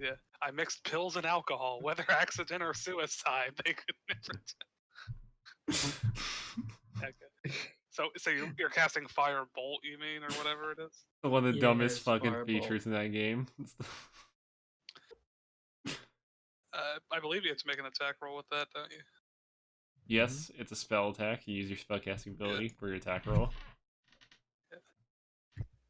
Yeah, I mixed pills and alcohol. Whether accident or suicide, they could never tell. Okay. So you're casting Firebolt, you mean, or whatever it is? One of the Yeah, dumbest it's fucking Firebolt. features in that game. I believe you have to make an attack roll with that, don't you? Yes, it's a spell attack. You use your spellcasting ability for your attack roll.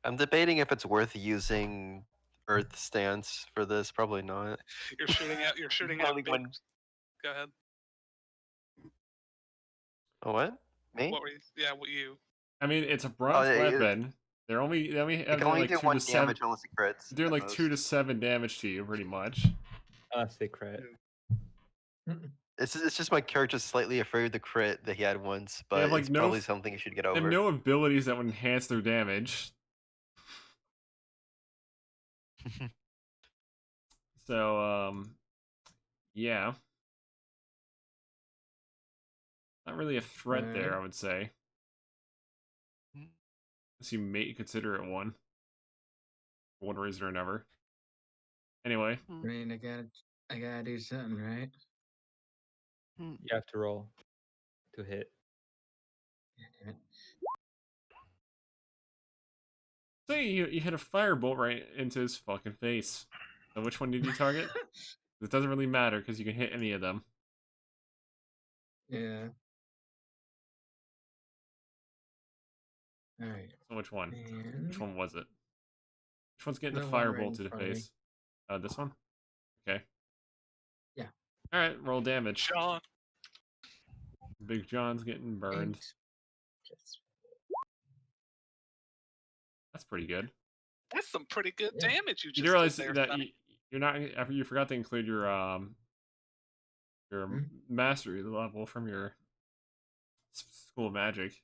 I'm debating if it's worth using Earth Stance for this. Probably not. You're shooting at. You're shooting at. Only Big... one- Go ahead. Oh, what? Me? What were you? Yeah, what you? I mean, it's a bronze yeah, weapon. They only It have can only like do 2 1 to 7. damage unless it crits. They're doing at like 2 to most. 7 damage to you, pretty much. Unless they crit. It's just my character's slightly afraid of the crit that he had once, but have, like, it's no probably f- something you should get They have over. no abilities that would enhance their damage. So, yeah. Not really a threat there, I would say. Unless you may consider it one. For one reason or another. Anyway. I mean, I gotta do something, right? You have to roll to hit. Damn it. So you hit a firebolt right into his fucking face. So which one did you target? It doesn't really matter because you can hit any of them. Yeah. All right. So which one? And Which one was it? Which one's getting the The one right firebolt in to the front of me. face? This one? Okay. Yeah. Alright, roll damage. Sean. Big John's getting burned. 8 plus That's pretty good. That's some pretty good Yeah. damage you You just do realize did there, that Sonny. you're not after you forgot to include your Hmm? mastery level from your school of magic.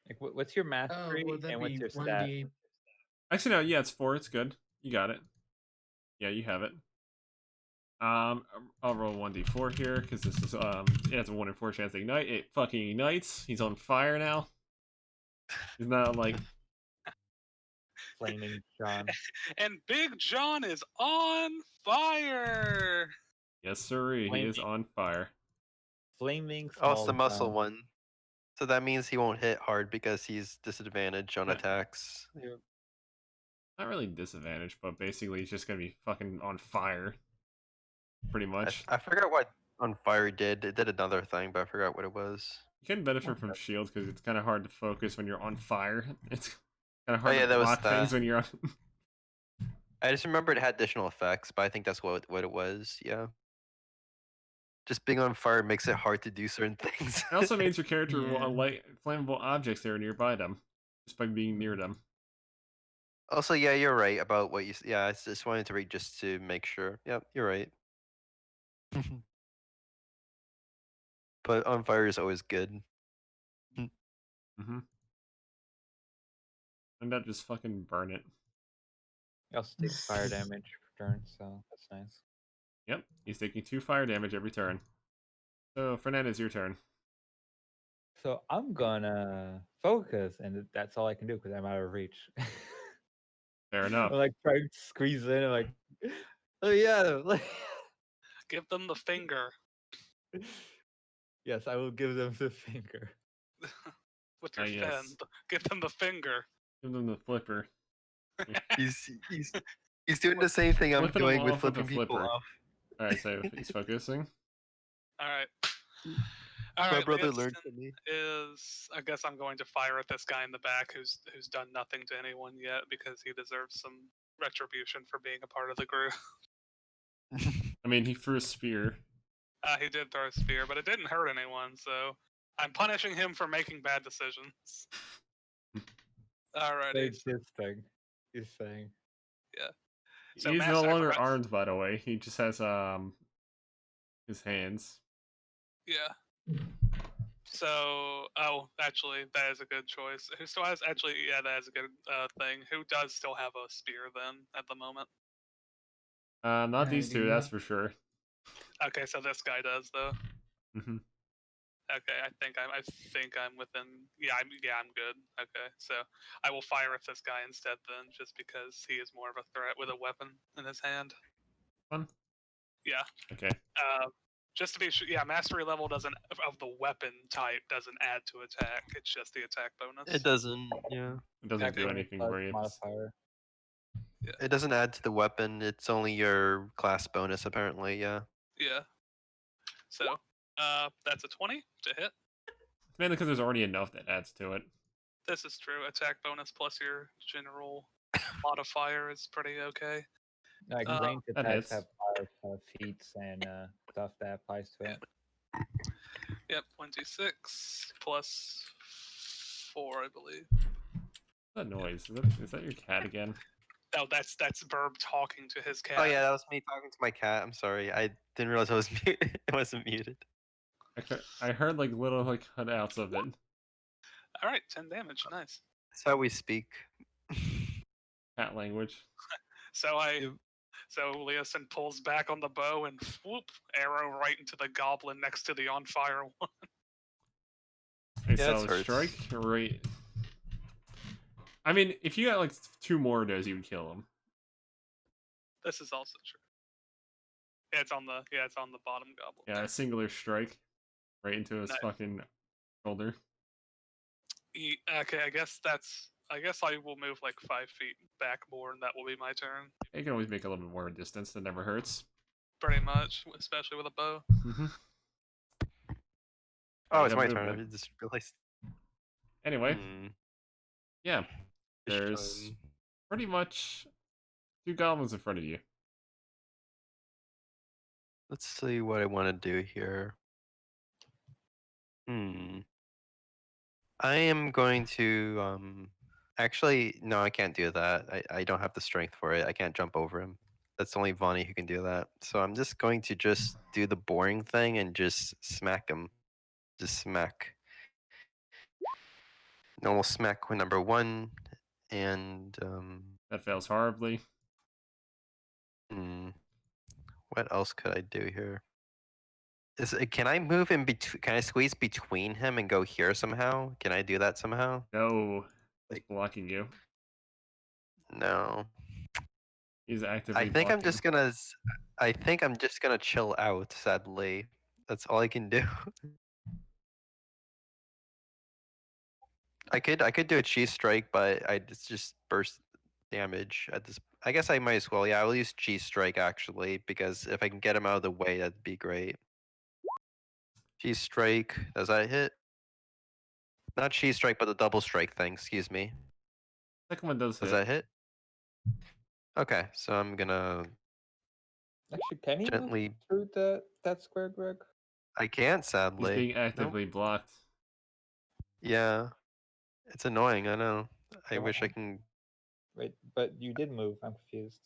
Like, what's your Oh, mastery would that and what's be your one stat? d8? Actually, no. Yeah, it's 4. It's good. You got it. Yeah, you have it. I'll roll 1d4 here because this is it has a 1 in 4 chance to ignite. It fucking ignites. He's on fire now. He's not like Flaming John. And Big John is on fire. yes, sirree. He is on fire. Flaming Oh, it's the small muscle John. one. So that means he won't hit hard because he's disadvantaged on Yeah. attacks. Not really disadvantage, but basically he's just gonna be fucking on fire. Pretty much. I forgot what on fire did. It did another thing, but I forgot what it was. You can benefit from shields because it's kind of hard to focus when you're on fire. It's kind of Oh hard yeah, to that was block things that. when you're on. I just remember it had additional effects, but I think that's what it was. Yeah. Just being on fire makes it hard to do certain things. It also means your character will Yeah. light flammable objects that are nearby them just by being near them. Also, yeah, you're right about what you. Yeah, I just wanted to read just to make sure. Yep, you're right. But on fire is always good. Mm-hmm. And that just fucking burn it. He also takes fire damage per turn, so that's nice. Yep, he's taking 2 fire damage every turn. So Fernandez, your turn. So I'm gonna focus, and that's all I can do because I'm out of reach. Fair enough. I'm like trying to squeeze in, and like, oh yeah, like, Give them the finger yes, I will give them the finger. with your yes. fin. Give them the finger. Give them the flipper. He's doing the same thing I'm Flipping them doing with off with a flipping people flipper. off. Alright, so he's focusing. All right. All My right. brother Leoston learned from me. is. I guess I'm going to fire at this guy in the back who's done nothing to anyone yet because he deserves some retribution for being a part of the group. I mean, he threw a spear. He did throw a spear, but it didn't hurt anyone, so I'm punishing him for making bad decisions. Alrighty. It's his thing. His thing. So He's no Master longer Efferent- armed, by the way. He just has his hands. Yeah. So, actually, that is a good choice. Who still has? Actually, yeah, that is a good thing. Who does still have a spear then at the moment? Not I these do two, that's not. for sure. Okay, so this guy does though. Mm-hmm. Okay, I think I'm within. Yeah, I'm good. Okay, so I will fire at this guy instead then, just because he is more of a threat with a weapon in his hand. Fun. Yeah. Okay. Just to be sure, yeah, mastery level doesn't of the weapon type doesn't add to attack. It's just the attack bonus. It doesn't. Yeah. It doesn't Okay. do anything Plus for you. modifier. It doesn't add to the weapon. It's only your class bonus, apparently. Yeah. Yeah. So, that's a 20 to hit. Mainly because there's already enough that adds to it. This is true. Attack bonus plus your general modifier is pretty okay. Like Uh, ranged that attacks hits. have feats and stuff that applies to it. Yep, 26 plus 4, I believe. What's that noise? Is that your cat again? Oh, that's Burb talking to his cat. Oh yeah, that was me talking to my cat. I'm sorry. I didn't realize I was muted. It wasn't muted. I heard like little like cutouts of it. All right, 10 damage. Nice. That's how we speak. Cat language. So Leosin pulls back on the bow and whoop, arrow right into the goblin next to the on fire one. I Yeah, saw that a hurts. strike right. I mean, if you got like 2 more of those, you would kill him. This is also true. Yeah, it's on the bottom goblin. Yeah, a singular strike right into his Nice. fucking shoulder. Okay, I guess I will move like 5 feet back more, and that will be my turn. You can always make a little bit more distance. That never hurts. Pretty much, especially with a bow. Mm-hmm. Oh, You it's have my turn. movement. I just realized. Anyway, yeah, This there's time. pretty much 2 goblins in front of you. Let's see what I want to do here. I am going to Actually, no, I can't do that. I don't have the strength for it. I can't jump over him. That's only Vonnie who can do that. So I'm just going to just do the boring thing and just smack him. Just smack. Normal smack with number 1. And That fails horribly. what else could I do here? Can I move in between? Can I squeeze between him and go here somehow? Can I do that somehow? No, he's blocking you. No. He's actively I think I'm blocking. just gonna. I think I'm just gonna chill out. Sadly, that's all I can do. I could do a cheese strike, but it's just burst damage at this. I guess I might as well. Yeah, I'll use cheese strike actually because if I can get him out of the way, that'd be great. Cheese strike. Does that hit? Not cheese strike, but the double strike thing. Excuse me. Second one does Does hit. that hit? Okay, so I'm gonna Actually, can he gently. move through that square, Greg? I can't, He's sadly. being Nope. actively blocked. Yeah, it's annoying. I know. I Come wish I on. can. Wait, but you did move. I'm confused.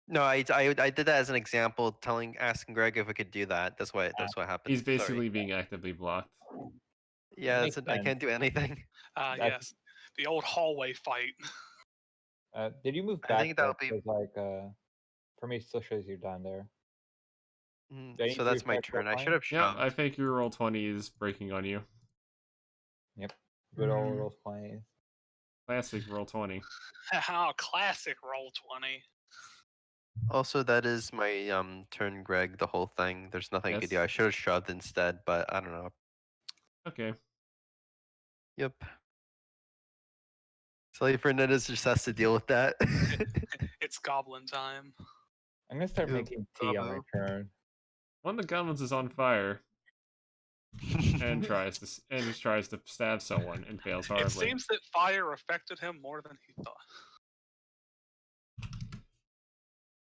No, I did that as an example, asking Greg if we could do that. That's what happened. He's Sorry. basically being actively blocked. Yeah, Makes I can't do anything. Yes, the old hallway fight. Did you move I back? think that'll be. Like, for me, it still shows you down there. Do I need So to that's my refresh turn. I roll should have Yeah, shoved. I think your roll 20 is breaking on you. Yep. Good old roll 20. Classic roll 20. How classic roll 20. Also, that is my turn, Greg. The whole thing. There's nothing I could do. Yes. I should have shoved instead, but I don't know. Okay. Yep. Sally Fernandez just has to deal with that. It's goblin time. I'm gonna start Yep. making tea on my turn. One of the goblins is on fire and just tries to stab someone and fails It horribly. seems that fire affected him more than he thought.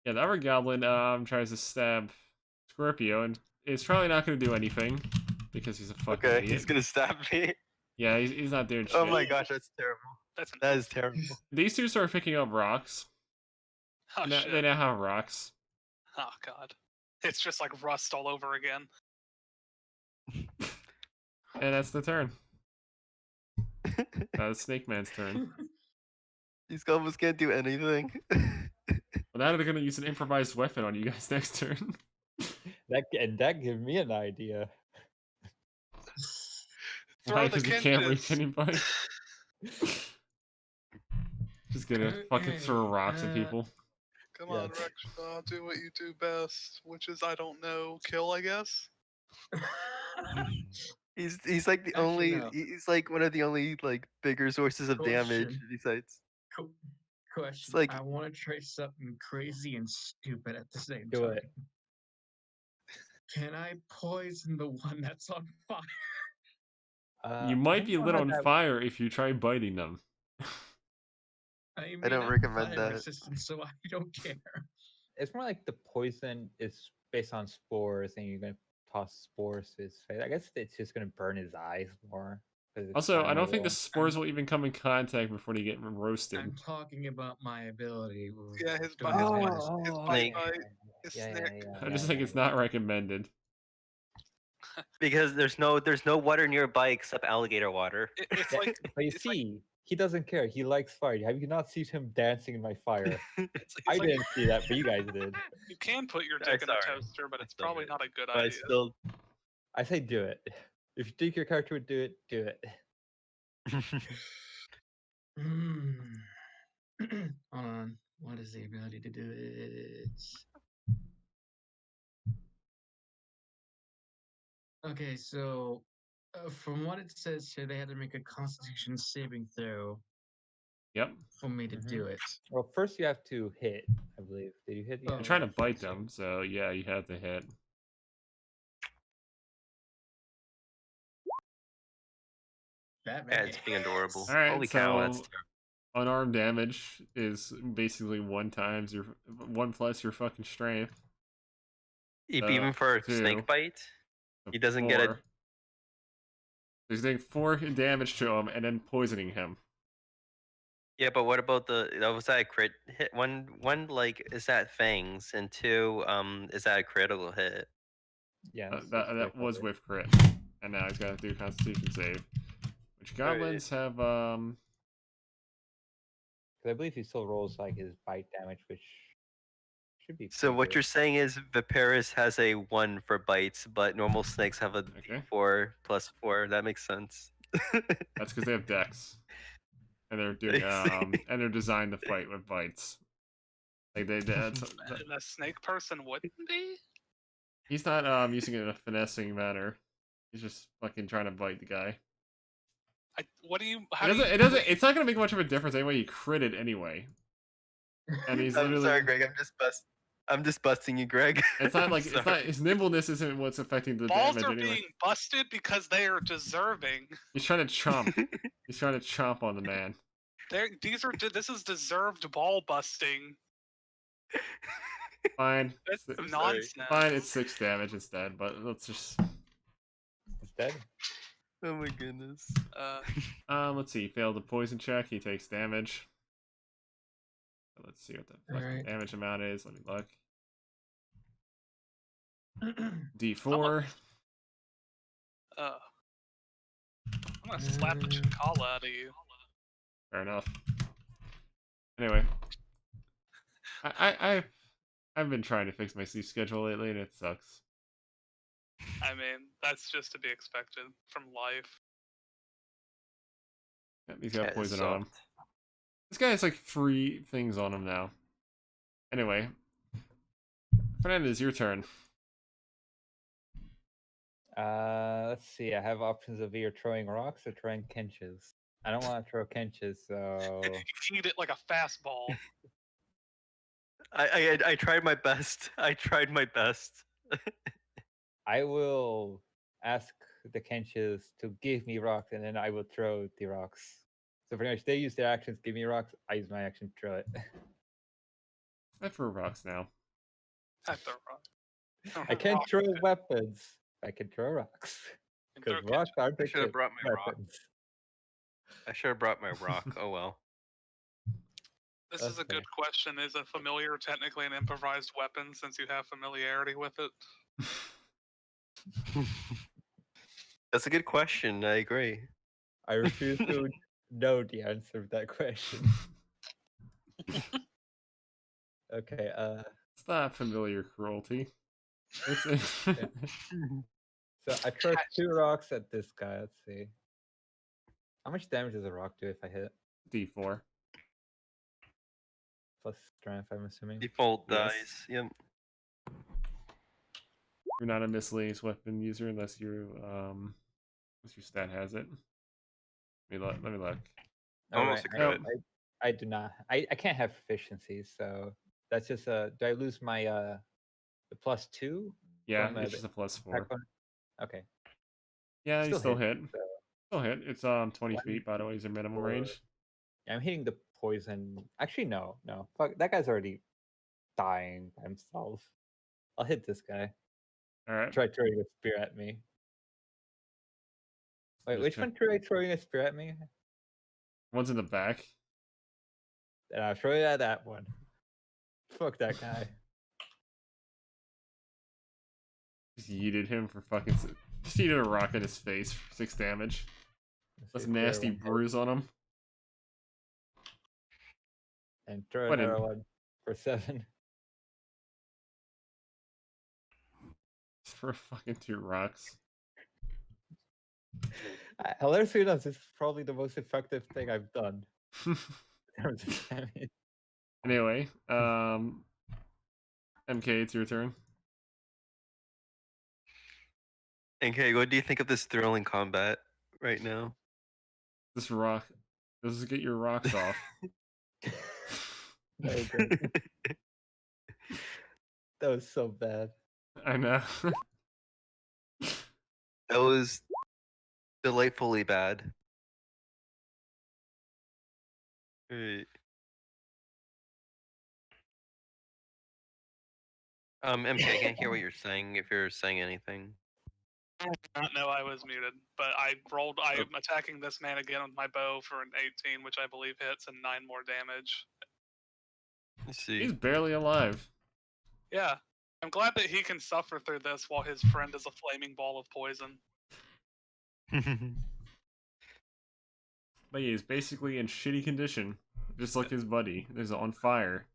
Yeah, the other goblin tries to stab Scorpio and is probably not going to do anything because he's a fucking Okay, idiot. he's gonna stab me. Yeah, he's not doing shit. Oh my gosh, that's terrible. That is terrible. These two start picking up rocks. Oh, shit. They now have rocks. Oh, God. It's just like rust all over again. And that's the turn. It's Snake Man's turn. These goblins can't do anything. Well, now they're going to use an improvised weapon on you guys next turn. That gave me an idea. Throw the Because you can't Kinkus. reach anybody. Just gonna fucking throw rocks at people. Come on, Rex. Do what you do best, which is, I don't know, kill, I guess? He's like the Actually, only. no. He's like one of the only like bigger sources of damage Question. besides. Question. like- I want to try something crazy and stupid at the same Do time. it. Can I poison the one that's on fire? You might be lit on fire if you try biting them. I mean, don't I'm recommend fire that. resistant, so I don't care. It's more like the poison is based on spores, and you're gonna toss spores to his face. I guess it's just gonna burn his eyes more. Also, I don't think the spores will even come in contact before they get roasted. I'm talking about my ability. Yeah, his doing bite. this. His Snake. bite. His snake. I just think it's not recommended. Because there's no water nearby except alligator water. It's like But you it's like- see, he doesn't care. He likes fire. Have you not seen him dancing in my fire? it's I like didn't see that, but you guys did. you can put your dick in a Sorry. toaster, but it's still probably did. not a good But I idea. still. I say do it. If you think your character would do it, do it. Hold on. What is the ability to do it? Okay, so from what it says here, they had to make a Constitution saving throw Yep. for me to do it. Well, first you have to hit, I believe. Did you hit? I'm trying to bite them, so yeah, you have to hit. That Yeah, it's being adorable. All right, Holy cow, that's so terrible. unarmed damage is basically 1 plus your fucking strength. Even for a 2, snake bite, so he doesn't get it. 4. He's doing 4 damage to him and then poisoning him. Yeah, but what about was that a crit hit? One like is that fangs, and two is that a critical hit? Yes, it's That was critical. with crit, and now he's got to do a Constitution save, which goblins have. 'Cause I believe he still rolls like his bite damage, which should be So pretty what good. you're saying is Viperys has a 1 for bites, but normal snakes have a Okay. D4 plus 4. That makes sense. That's because they have dex, and they're doing and they're designed to fight with bites. Like that's, And a snake person wouldn't be. he's not using it in a finessing manner. He's just fucking trying to bite the guy. What do you? It How do doesn't. you? It doesn't. It's not gonna make much of a difference anyway. He crit it anyway, and he's I'm literally. sorry, Greg. I'm just busting you, Greg. It's not I'm like it's sorry. not his nimbleness isn't what's affecting the Balls damage are anyway. being busted because they are deserving. He's trying to chomp. He's trying to chomp on the man. This is deserved ball busting. Fine. That's I'm sorry. nonsense. Fine. It's 6 damage instead, but let's just. It's dead. Oh my goodness. Let's see. He failed the poison check. He takes damage. So let's see what the fucking Alright. damage amount is. Let me look. D4. I'm gonna slap the chakala out of you. Fair enough. Anyway, I've been trying to fix my sleep schedule lately, and it sucks. I mean, that's just to be expected from life. Yep, he's got Cat is poison on him. soft. This guy has like 3 things on him now. Anyway, Fernandez, your turn. Let's see. I have options of either throwing rocks or throwing kenches. I don't want to throw kenches, so You eat it like a fastball. I tried my best. I tried my best. I will ask the kenches to give me rocks, and then I will throw the rocks. So pretty much, they use their actions, give me rocks. I use my action to throw it. I throw rocks now. I throw rock. I can't Rock throw with it. weapons. I can throw rocks And throw because rocks aren't I should have good brought my rock. weapons. I should have brought my rock. Oh well. This is a Okay. good question. Is a familiar technically an improvised weapon since you have familiarity with it? That's a good question. I agree. I refuse to know the answer to that question. Okay. It's not familiar cruelty. It's Yeah. So I throw 2 rocks at this guy. Let's see. How much damage does a rock do if I hit? D4. Plus strength, I'm assuming. Default Yes. dies. Yep. You're not a miscellaneous weapon user unless your stat has it. Let me look. Almost a Alright, crit. I do not. I can't have proficiency, so that's just do I lose my the +2? Yeah, from, it's the just a plus attack 4. bonus? Okay. Yeah, you still hit. So Still hit. It's 20 One, feet by the way is your minimum 4. range. I'm hitting the poison. Actually, no. Fuck, that guy's already dying by himself. I'll hit this guy. Alright. Try throwing a spear at me. Wait, Just which check. one tried throwing a spear at me? One's in the back. Then I'll throw it at that one. Fuck that guy. Just yeeted him for fucking. Just yeeted a rock in his face for 6 damage. Let's That's see a if the other nasty one hits. bruise on him. And throw What another one for 7. For fucking 2 rocks. Hilariously enough, this is probably the most effective thing I've done. In terms of damage. Anyway, MK, it's your turn. Okay, what do you think of this thrilling combat right now? This rock. This is get your rocks off. That was great. That was so bad. I know. That was delightfully bad. Right. MK, I can't hear what you're saying if you're saying anything. I did not know I was muted, but I rolled. I'm attacking this man again with my bow for an 18, which I believe hits, and 9 more damage. Let's see. He's barely alive. Yeah, I'm glad that he can suffer through this while his friend is a flaming ball of poison. But he's basically in shitty condition, just like his buddy. He's on fire.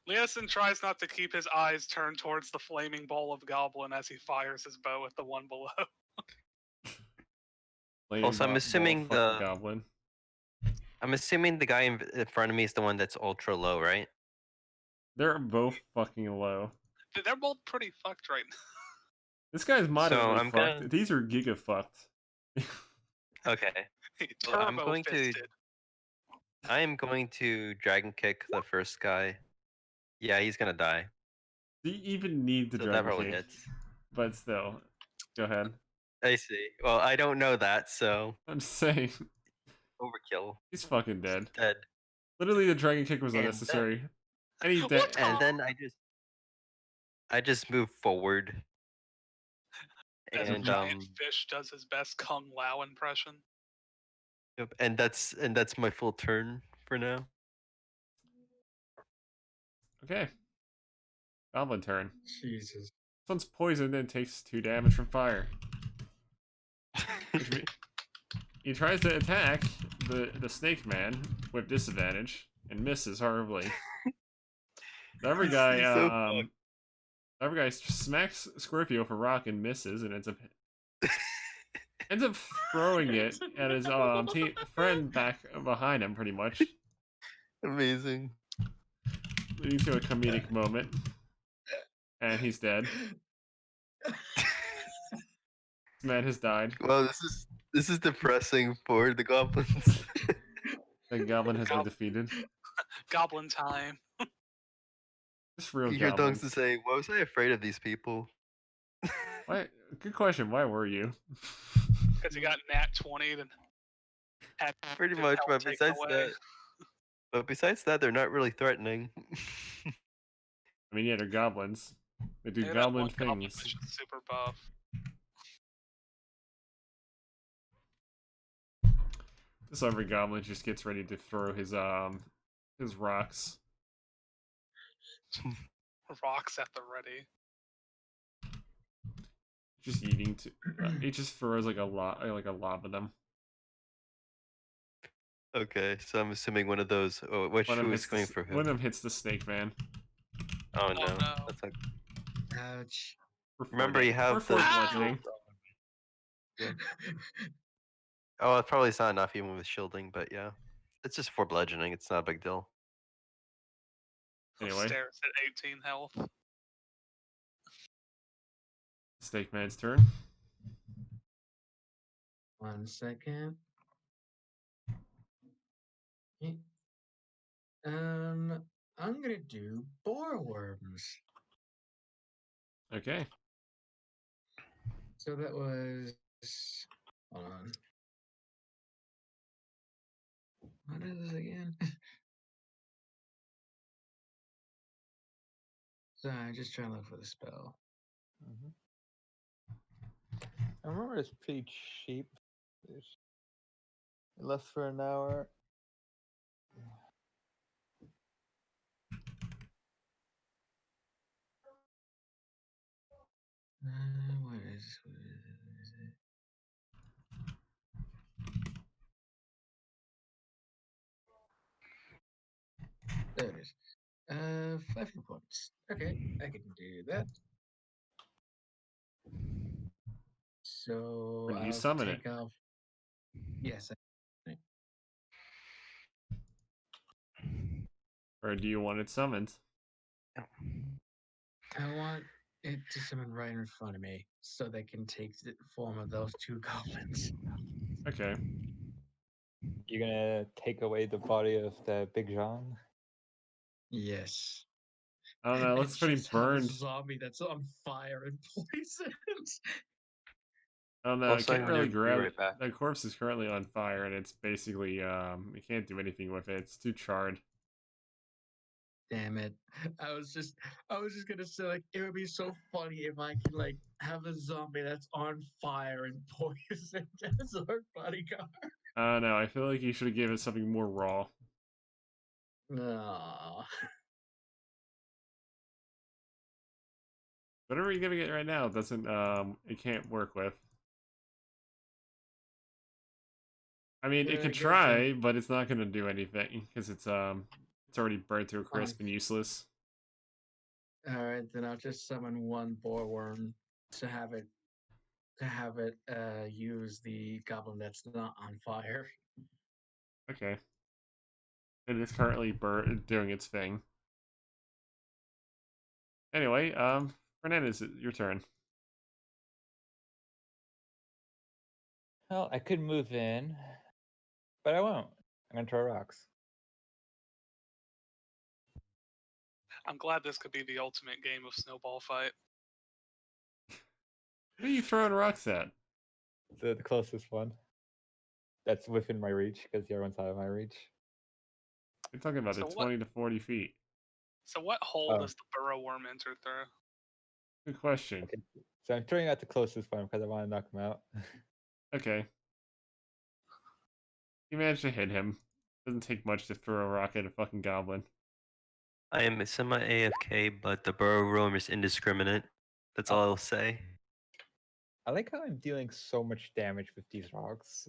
Leosin tries not to keep his eyes turned towards the flaming ball of goblin as he fires his bow at the one below. Also, I'm assuming the goblin. I'm assuming the guy in front of me is the one that's ultra low, right? They're both fucking low. They're both pretty fucked right now. This guy's moderately I'm fucked. gonna- These are giga fucked. Okay. Well, I'm Turbo going to- fisted. I am going to dragon kick the first guy. Yeah, he's gonna die. Do you even need the So that dragon probably kick? hits. But still, go ahead. I see. Well, I don't know that, so I'm just saying, overkill. he's fucking dead. Dead. Literally, the dragon kick was And unnecessary. And he's What dead. the- And then I just move forward. As a And giant fish does his best Kung Lao impression. yep, and that's my full turn for now. Okay. Goblin turn. Jesus. This one's poisoned and takes 2 damage from fire. He tries to attack the snake man with disadvantage and misses horribly. The other guy, He's so fucked. the other guy smacks Scorpio with a rock and misses, and ends up throwing it at his friend back behind him, pretty much, Amazing. leading to a comedic moment. And he's dead. This man has died. Well, this is depressing for the goblins. The goblin has been defeated. Goblin time. Just real You hear goblins. Dunks to say, "Why was I afraid of these people?" Why? Good question. Why were you? Because he got nat 20 and had Pretty his much, health but taken away. besides that, they're not really threatening. I mean, yeah, they're goblins. They do Yeah, that goblin one goblin things. was just super buff. This every goblin just gets ready to throw his rocks. Rocks at the ready. Just eating to. He just throws like a lob of them. Okay, so I'm assuming one of those. Oh, which One of who them is hits going the, for one who? of them hits the snake man. Oh Oh, no, no. that's like. Ouch. For 4 Remember, you da- have for 4 the bludgeoning. Oh, it probably is not enough even with shielding, but yeah, it's just for bludgeoning. It's not a big deal. Anyway, Stairs at 18 health. snake man's turn. 1 second. Okay. I'm gonna do boar worms. Okay. So that was. Hold on. What is this again? Sorry, just trying to look for the spell. I remember it's pretty cheap. It lasts for an hour. What is it? There it is. 5 hit points. Okay, I can do that. So Or do you I'll summon take it? off. Yes. Or do you want it summoned? I want it to summon right in front of me so they can take the form of those 2 goblins. Okay. You're gonna take away the body of the Big Jean? Yes. I don't know. It looks pretty just have a burned. zombie that's on fire and poisoned. I don't know. I Also, can't I'm gonna really be grab right it. back. The corpse is currently on fire, and it's basically you can't do anything with it. It's too charred. Damn it. I was just gonna say like it would be so funny if I could like have a zombie that's on fire and poisoned as our bodyguard. No, I feel like you should have given it something more raw. No. Whatever you're giving it right now doesn't it can't work with. I mean, it I could guess try, but it's not gonna do anything because it's already burnt to a crisp and useless. Alright, then I'll just summon one boar worm to have it use the goblin that's not on fire. Okay. It is currently doing its thing. Anyway, Fernandez, your turn. Well, I could move in, but I won't. I'm gonna throw rocks. I'm glad this could be the ultimate game of snowball fight. Who are you throwing rocks at? The closest one. That's within my reach, because the other one's out of my reach. You're talking about So the 20 to 40 feet. So what hole does the burrow worm enter through? Good question. Okay. So I'm throwing out the closest one because I want to knock him out. Okay. You managed to hit him. Doesn't take much to throw a rock at a fucking goblin. I am semi AFK, but the burrow roam is indiscriminate. That's all I'll say. I like how I'm dealing so much damage with these rocks.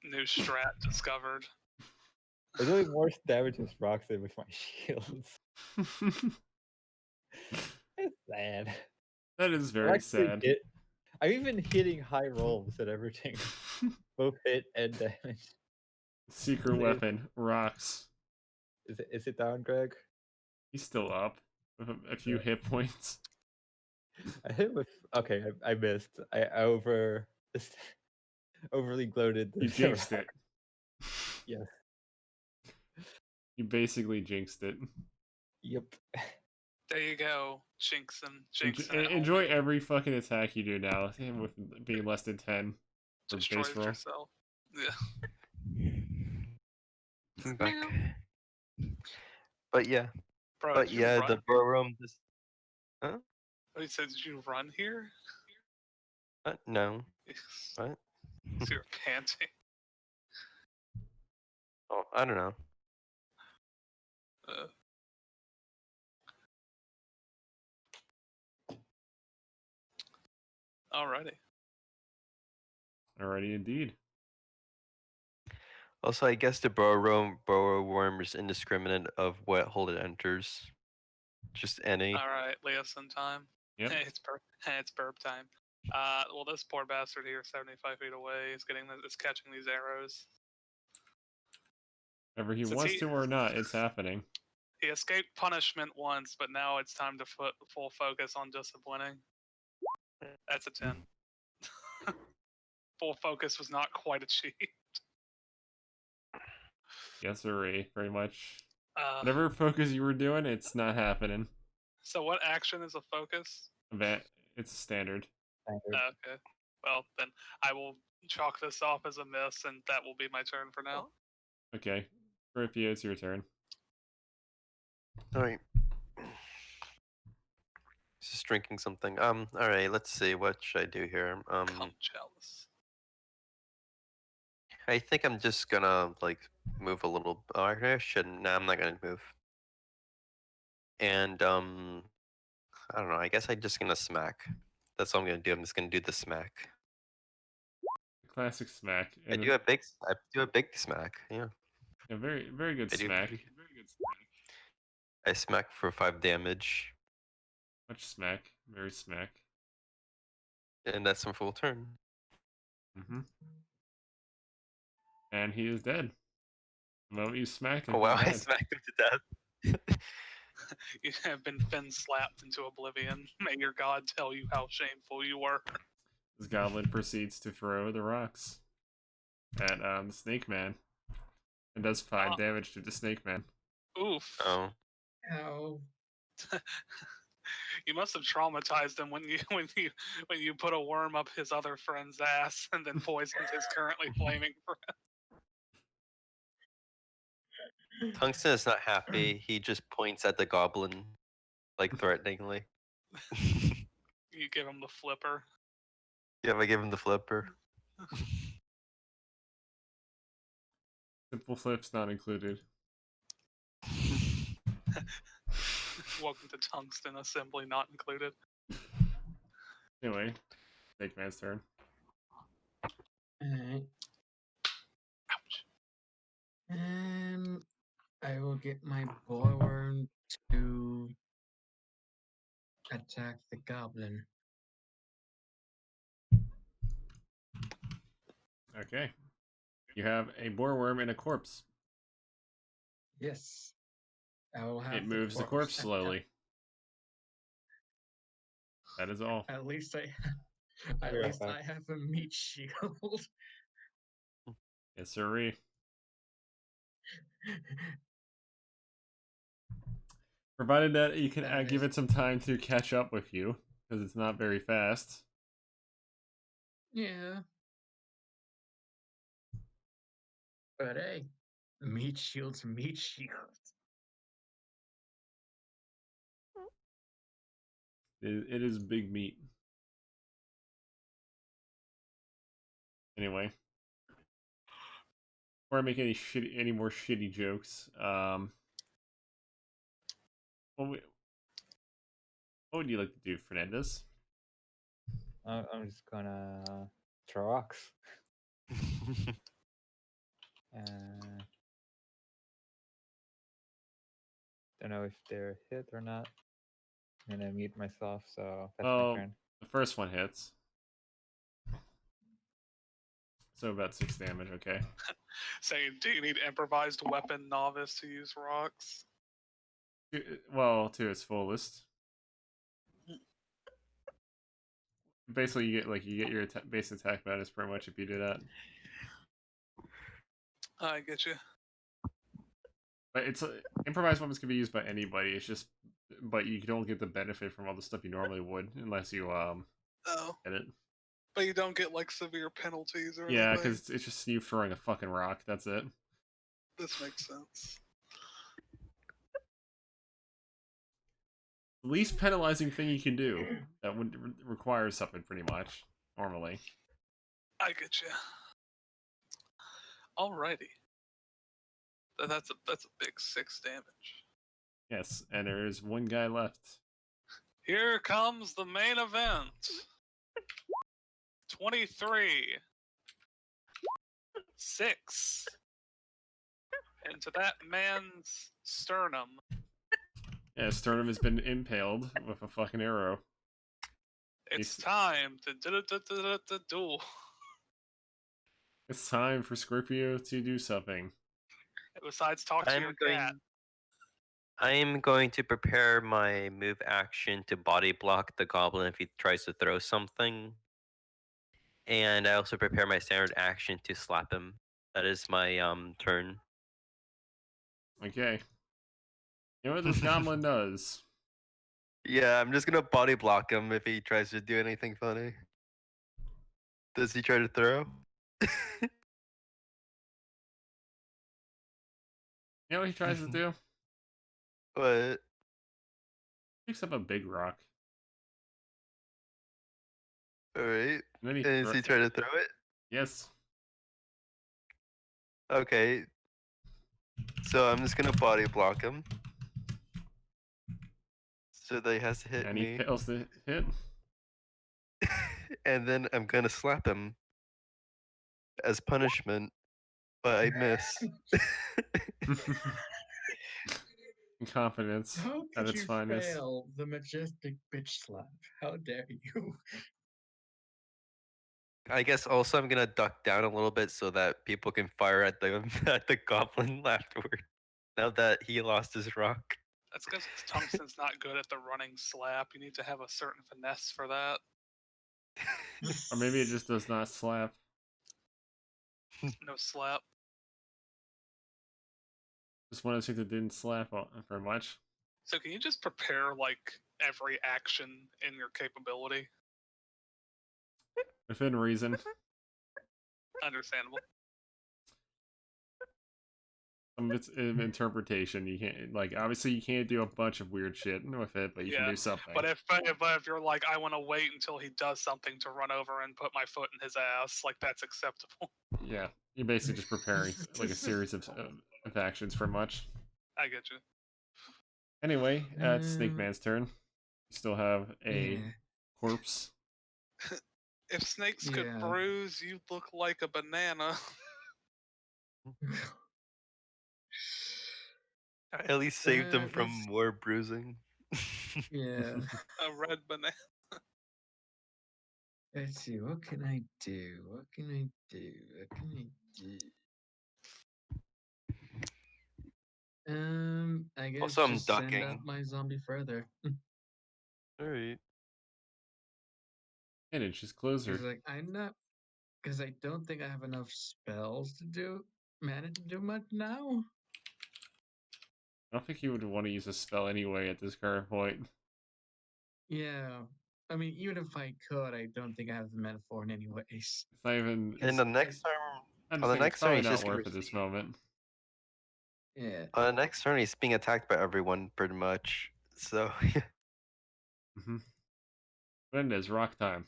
New strat discovered. I'm doing more damage with rocks than with my shields. It's sad. That is I very actually sad. I'm even hitting high rolls and everything. Both hit and damage. Secret weapon, rocks. Is it down, Greg? He's still up with a few hit points. I hit with I missed. I overly gloated. You jinxed it. Yes. You basically jinxed it. Yep. There you go, jinxing. Enjoy every fucking attack you do now, with being less than 10 for Destroys base roll. yourself. Yeah. I'm back. But yeah. Bro, But did you yeah, run? the burrow roam just. Huh? Oh, he said, did you run here? No. What? So you're panting. Oh, I don't know. Alrighty. Alrighty, indeed. Also, I guess the burrow worm is indiscriminate of what hole it enters. Just any. Alright, Leosin time. Yep. It's burp time. Well, this poor bastard here, 75 feet away, is catching these arrows. Whether he Since wants to or not, it's happening. He escaped punishment once, but now it's time to full focus on disciplining. That's a 10. Full focus was not quite achieved. Yes, sir, very much. Whatever focus you were doing, it's not happening. So what action is a focus? It's standard. Okay. Well, then I will chalk this off as a miss, and that will be my turn for now. Okay. Griffio, it's your turn. Alright. Just drinking something. Alright, let's see. What should I do here? I'm jealous. I think I'm just gonna, move a little. Oh, I shouldn't. No, I'm not gonna move. And, I don't know. I guess I'm just gonna smack. That's what I'm gonna do. I'm just gonna do the smack. Classic smack. I do a big smack. Yeah. A very, very good smack. I smack for 5 damage. Much smack. Very smack. And that's my full turn. Mm-hmm. And he is dead. The moment you smacked him, Oh wow, I he's dead. smacked him to death. You have been slapped into oblivion. May your god tell you how shameful you were. This goblin proceeds to throw the rocks at the snake man. And does 5 damage to the snake man. Oof. Oh. Ow. You must have traumatized him when you put a worm up his other friend's ass and then poisoned his currently flaming friend. Tungsten is not happy. He just points at the goblin, like threateningly. You give him the flipper. Yeah, I give him the flipper. Simple flips not included. Welcome to Tungsten Assembly, not included. Anyway, Snake Man's turn. Alright. I will get my boilworm to attack the goblin. Okay. You have a boreworm and a corpse. Yes. I will have It moves the corpse attack. slowly. That is all. At least I You're right. I have a meat shield. Yes, sirree. Provided that you can That give is- it some time to catch up with you, because it's not very fast. Yeah. But hey, meat shield's meat shield. It is big meat. Anyway, before I make any more shitty jokes, what would you like to do, Fernandez? I'm just gonna throw rocks. Don't know if they're hit or not. I'm gonna mute myself, so that's my turn. The first one hits. So about 6 damage, okay. Saying, do you need improvised weapon novice to use rocks? Well, to its fullest. Basically, you get your base attack bonus pretty much if you do that. I get you. But it's improvised weapons can be used by anybody. It's just, but you don't get the benefit from all the stuff you normally would unless you Oh, get it. but you don't get like severe penalties or Yeah, anything. because it's just you throwing a fucking rock. That's it. This makes sense. The least penalizing thing you can do that would require something pretty much normally. I get you. Alrighty. That's a big 6 damage. Yes, and there's one guy left. Here comes the main event. 23. 6. Into that man's sternum. Yeah, Sternum has been impaled with a fucking arrow. It's time to duel. It's time for Scorpio to do something. Besides talk to your cat. I am going to prepare my move action to body block the goblin if he tries to throw something. And I also prepare my standard action to slap him. That is my turn. Okay. You know what this goblin does? Yeah, I'm just gonna body block him if he tries to do anything funny. Does he try to throw? You know what he tries to do? What? Picks up a big rock. Alright. And then And does he try to throw it? Yes. Okay. So I'm just gonna body block him. So that he has to hit And me. he fails to hit. And then I'm gonna slap him as punishment. But I miss. Confidence. How At could its you finest. fail the majestic bitch slap? How dare you? I guess also I'm gonna duck down a little bit so that people can fire at the at the goblin afterward. Now that he lost his rock. That's because Tungsten's not good at the running slap. You need to have a certain finesse for that. Or maybe it just does not slap. No slap. Just one of those things that didn't slap very much. So can you just prepare like every action in your capability? Within reason. Understandable. some of its interpretation. You can't obviously you can't do a bunch of weird shit with it, but you can do something. But if you're like, I want to wait until he does something to run over and put my foot in his ass, like that's acceptable. Yeah, you're basically just preparing like a series of actions for much. I get you. Anyway, it's Snake Man's turn. You still have a Yeah. corpse. If snakes could Yeah. bruise, you look like a banana. I at least saved him from Let's- more bruising. Yeah. A red banana. Let's see. What can I do? What can I do? What can I do? I guess Also, I'm just send ducking. out my zombie further. Alright. And it's just closer. Because because I don't think I have enough spells to do much now. I don't think you would want to use a spell anyway at this current point. Yeah. I mean, even if I could, I don't think I have the mana for it anyways. It's not even. And the next turn, I'm on just the saying, it's next turn, probably he's not just gonna worth it this receive. moment. Yeah. On the next turn, he's being attacked by everyone, pretty much. So, Mm-hmm. When is rock time?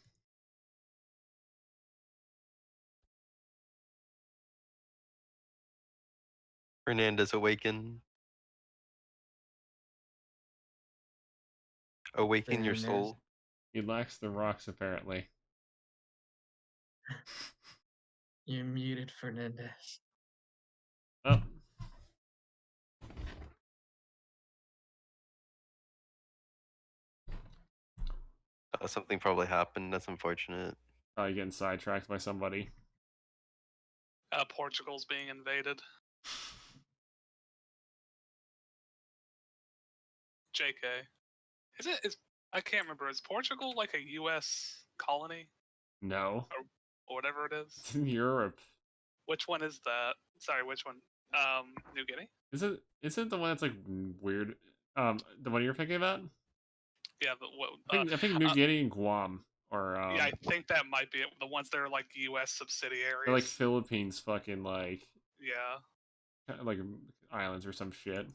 Fernandez awaken. Awaken your Fernandez. soul. He lacks the rocks apparently. You're muted, Fernandez. Oh, Something probably happened. That's unfortunate. probably getting sidetracked by somebody. Portugal's being invaded. JK. Is I can't remember. Is Portugal like a U.S. colony No, or whatever it is? it's in Europe. Which one is that? Sorry, which one? New Guinea. Isn't the one that's like weird? The one you're thinking about? Yeah, but what? I think New Guinea and Guam, or Yeah, I think that might be it. The ones that are like U.S. subsidiaries. they're like Philippines, fucking like Yeah. islands or some shit.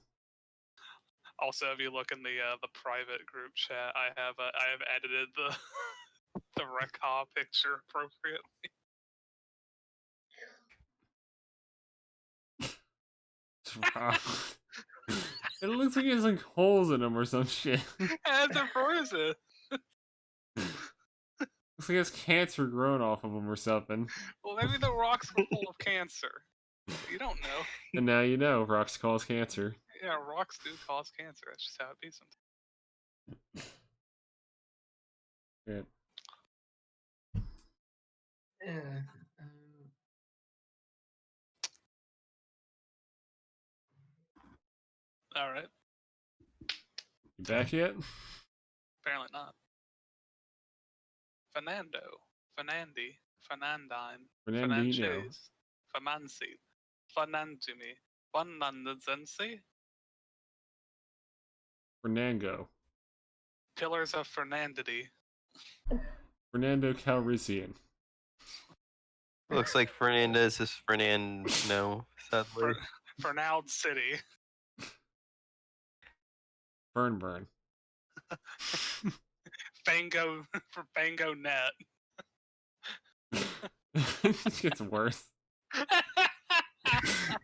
Also, if you look in the private group chat, I have edited the the Rekha picture appropriately. Wow. It looks like it has like holes in them or some shit. As a frozen. Looks like it has cancer growing off of them or something. Well, maybe the rocks were full of cancer. You don't know. And now you know rocks cause cancer. Yeah, rocks do cause cancer. That's just how it be sometimes. Yeah. Yeah. All right. You back yet? Apparently not. Fernando, Fernandi, Fernandine, Fernandino. Fernandes, Fermanci, Fernandumi, Fernandensi, Fernando. Pillars of Fernandity. Fernando Calrissian. Looks like Fernandez is Fernando, sadly. Fernaud City. Fernburn. Fango for Fango Net. It just gets worse.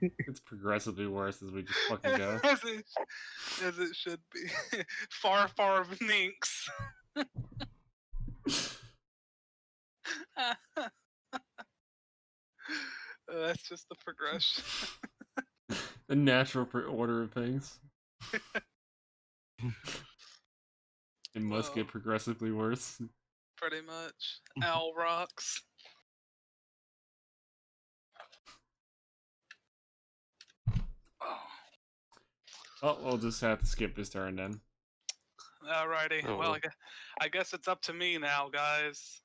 It's progressively worse as we just fucking go. As it should be. Far Far Ninks. That's just the progression. The natural order of things. It must get progressively worse. Pretty much. Owl rocks. Oh, we'll just have to skip his turn then. Alrighty. Oh. Well, I guess it's up to me now, guys.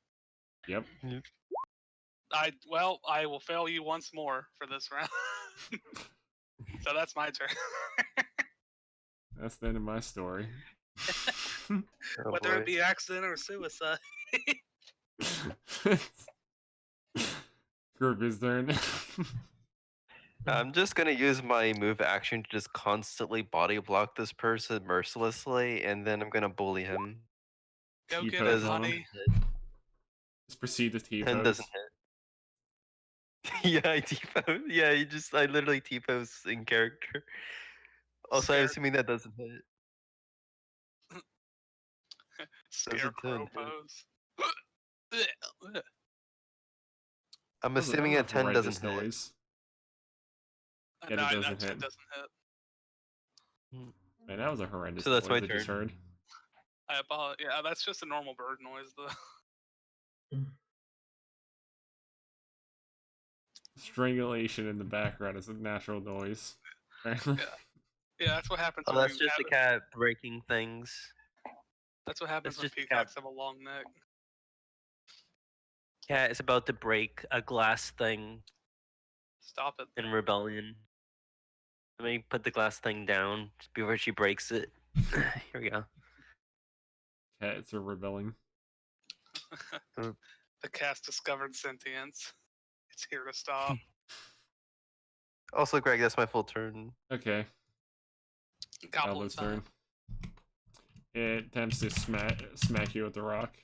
Yep. I will fail you once more for this round. So that's my turn. That's the end of my story. Oh, Whether boy. it be accident or suicide. Group his turn. I'm just gonna use my move action to just constantly body block this person mercilessly, and then I'm gonna bully him. Go get T-pose him, on him. honey. Just proceed to 10 T-pose. doesn't hit. Yeah, I T-pose. Yeah, I literally T-pose in character. Also, I'm assuming that doesn't hit. Scarecrow 10 hit. pose. I'm That was assuming a a 10 horrendous doesn't hit. noise. No, Yeah, it doesn't 10 hit. doesn't hit. Man, that was a horrendous So that's noise my I just turn. heard. I apologize. Yeah, that's just a normal bird noise, though. Strangulation in the background is a natural noise. Apparently. Yeah, that's what happens Oh, when that's you just have a cat breaking things. That's what happens That's when just a cat. peacocks have a long neck. Cat is about to break a glass thing Stop it. in rebellion. Let me put the glass thing down before she breaks it. Here we go. Cats are rebelling. The cat's discovered sentience. It's here to stop. Also, Greg, that's my full turn. Okay, Goblin Aldo's time. turn. It attempts to smack you with the rock.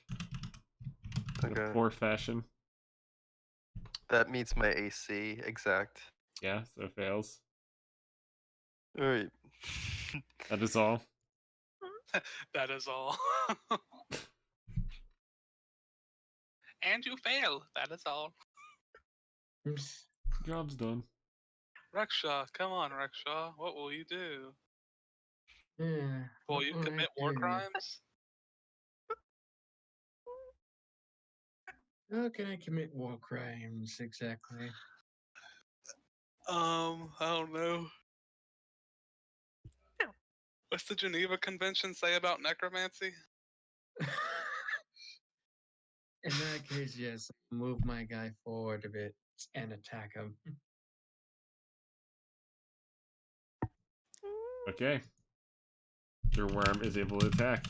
In a Okay. poor fashion. That meets my AC, exact. Yeah, so it fails. Alright. That is all. That is all. And you fail. That is all. Job's done. Rexhaw, come on, Rexhaw. What will you do? Yeah. Will you commit war crimes? How can I commit war crimes exactly? I don't know. What's the Geneva Convention say about necromancy? In that case, yes, move my guy forward a bit and attack him. Okay. Your worm is able to attack.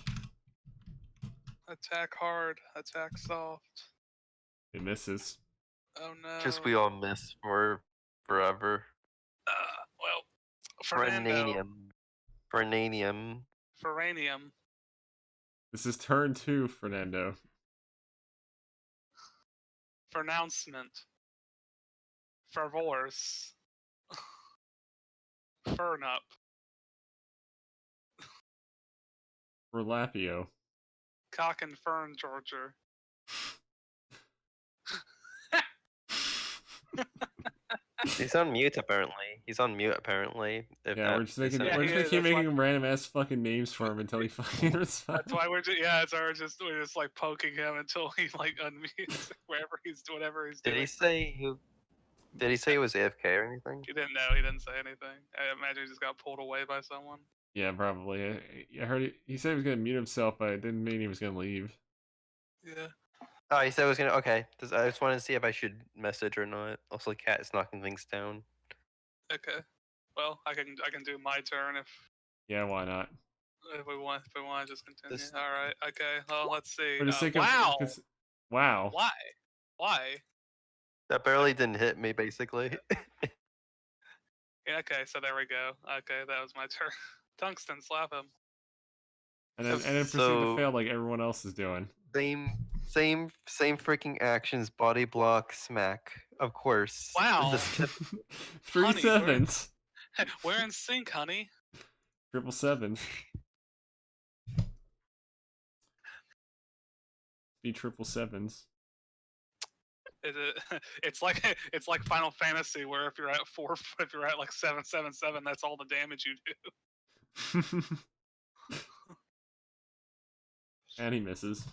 Attack hard, attack soft. It misses. Oh no. Just we all miss for forever. Well, Fernando. Fernanium. Ferranium. This is turn 2, Fernando. Pronouncement. Fervorce. Fernup. Relapio. Cock and Fern Georgia. He's on mute apparently. If Yeah, that we're just is making. Yeah, We're he just gonna is, keep that's why- making random ass fucking names for him until he fucking responds. That's why we're just like poking him until he like unmutes whatever he's doing. Did he say it was AFK or anything? He didn't know. He didn't say anything. I imagine he just got pulled away by someone. Yeah, probably. I heard he said he was gonna mute himself, but it didn't mean he was gonna leave. Yeah. Oh, he said it was gonna. Okay, I just wanted to see if I should message or not. Also, Cat is knocking things down. Okay. Well, I can do my turn if Yeah, why not? we want to just continue. This- All right. Okay. Well, let's see. For the sake Wow. of, wow. Why? That barely didn't hit me, basically. Yeah, okay. So there we go. Okay, that was my turn. Tungsten, slap him. And then proceed to So- fail like everyone else is doing. Same freaking actions. Body block, smack. Of course. Wow. Three Honey, sevens. We're in sync, honey. Triple sevens. Be triple sevens. It's like Final Fantasy, where if you're at like 777, that's all the damage you do. And he misses.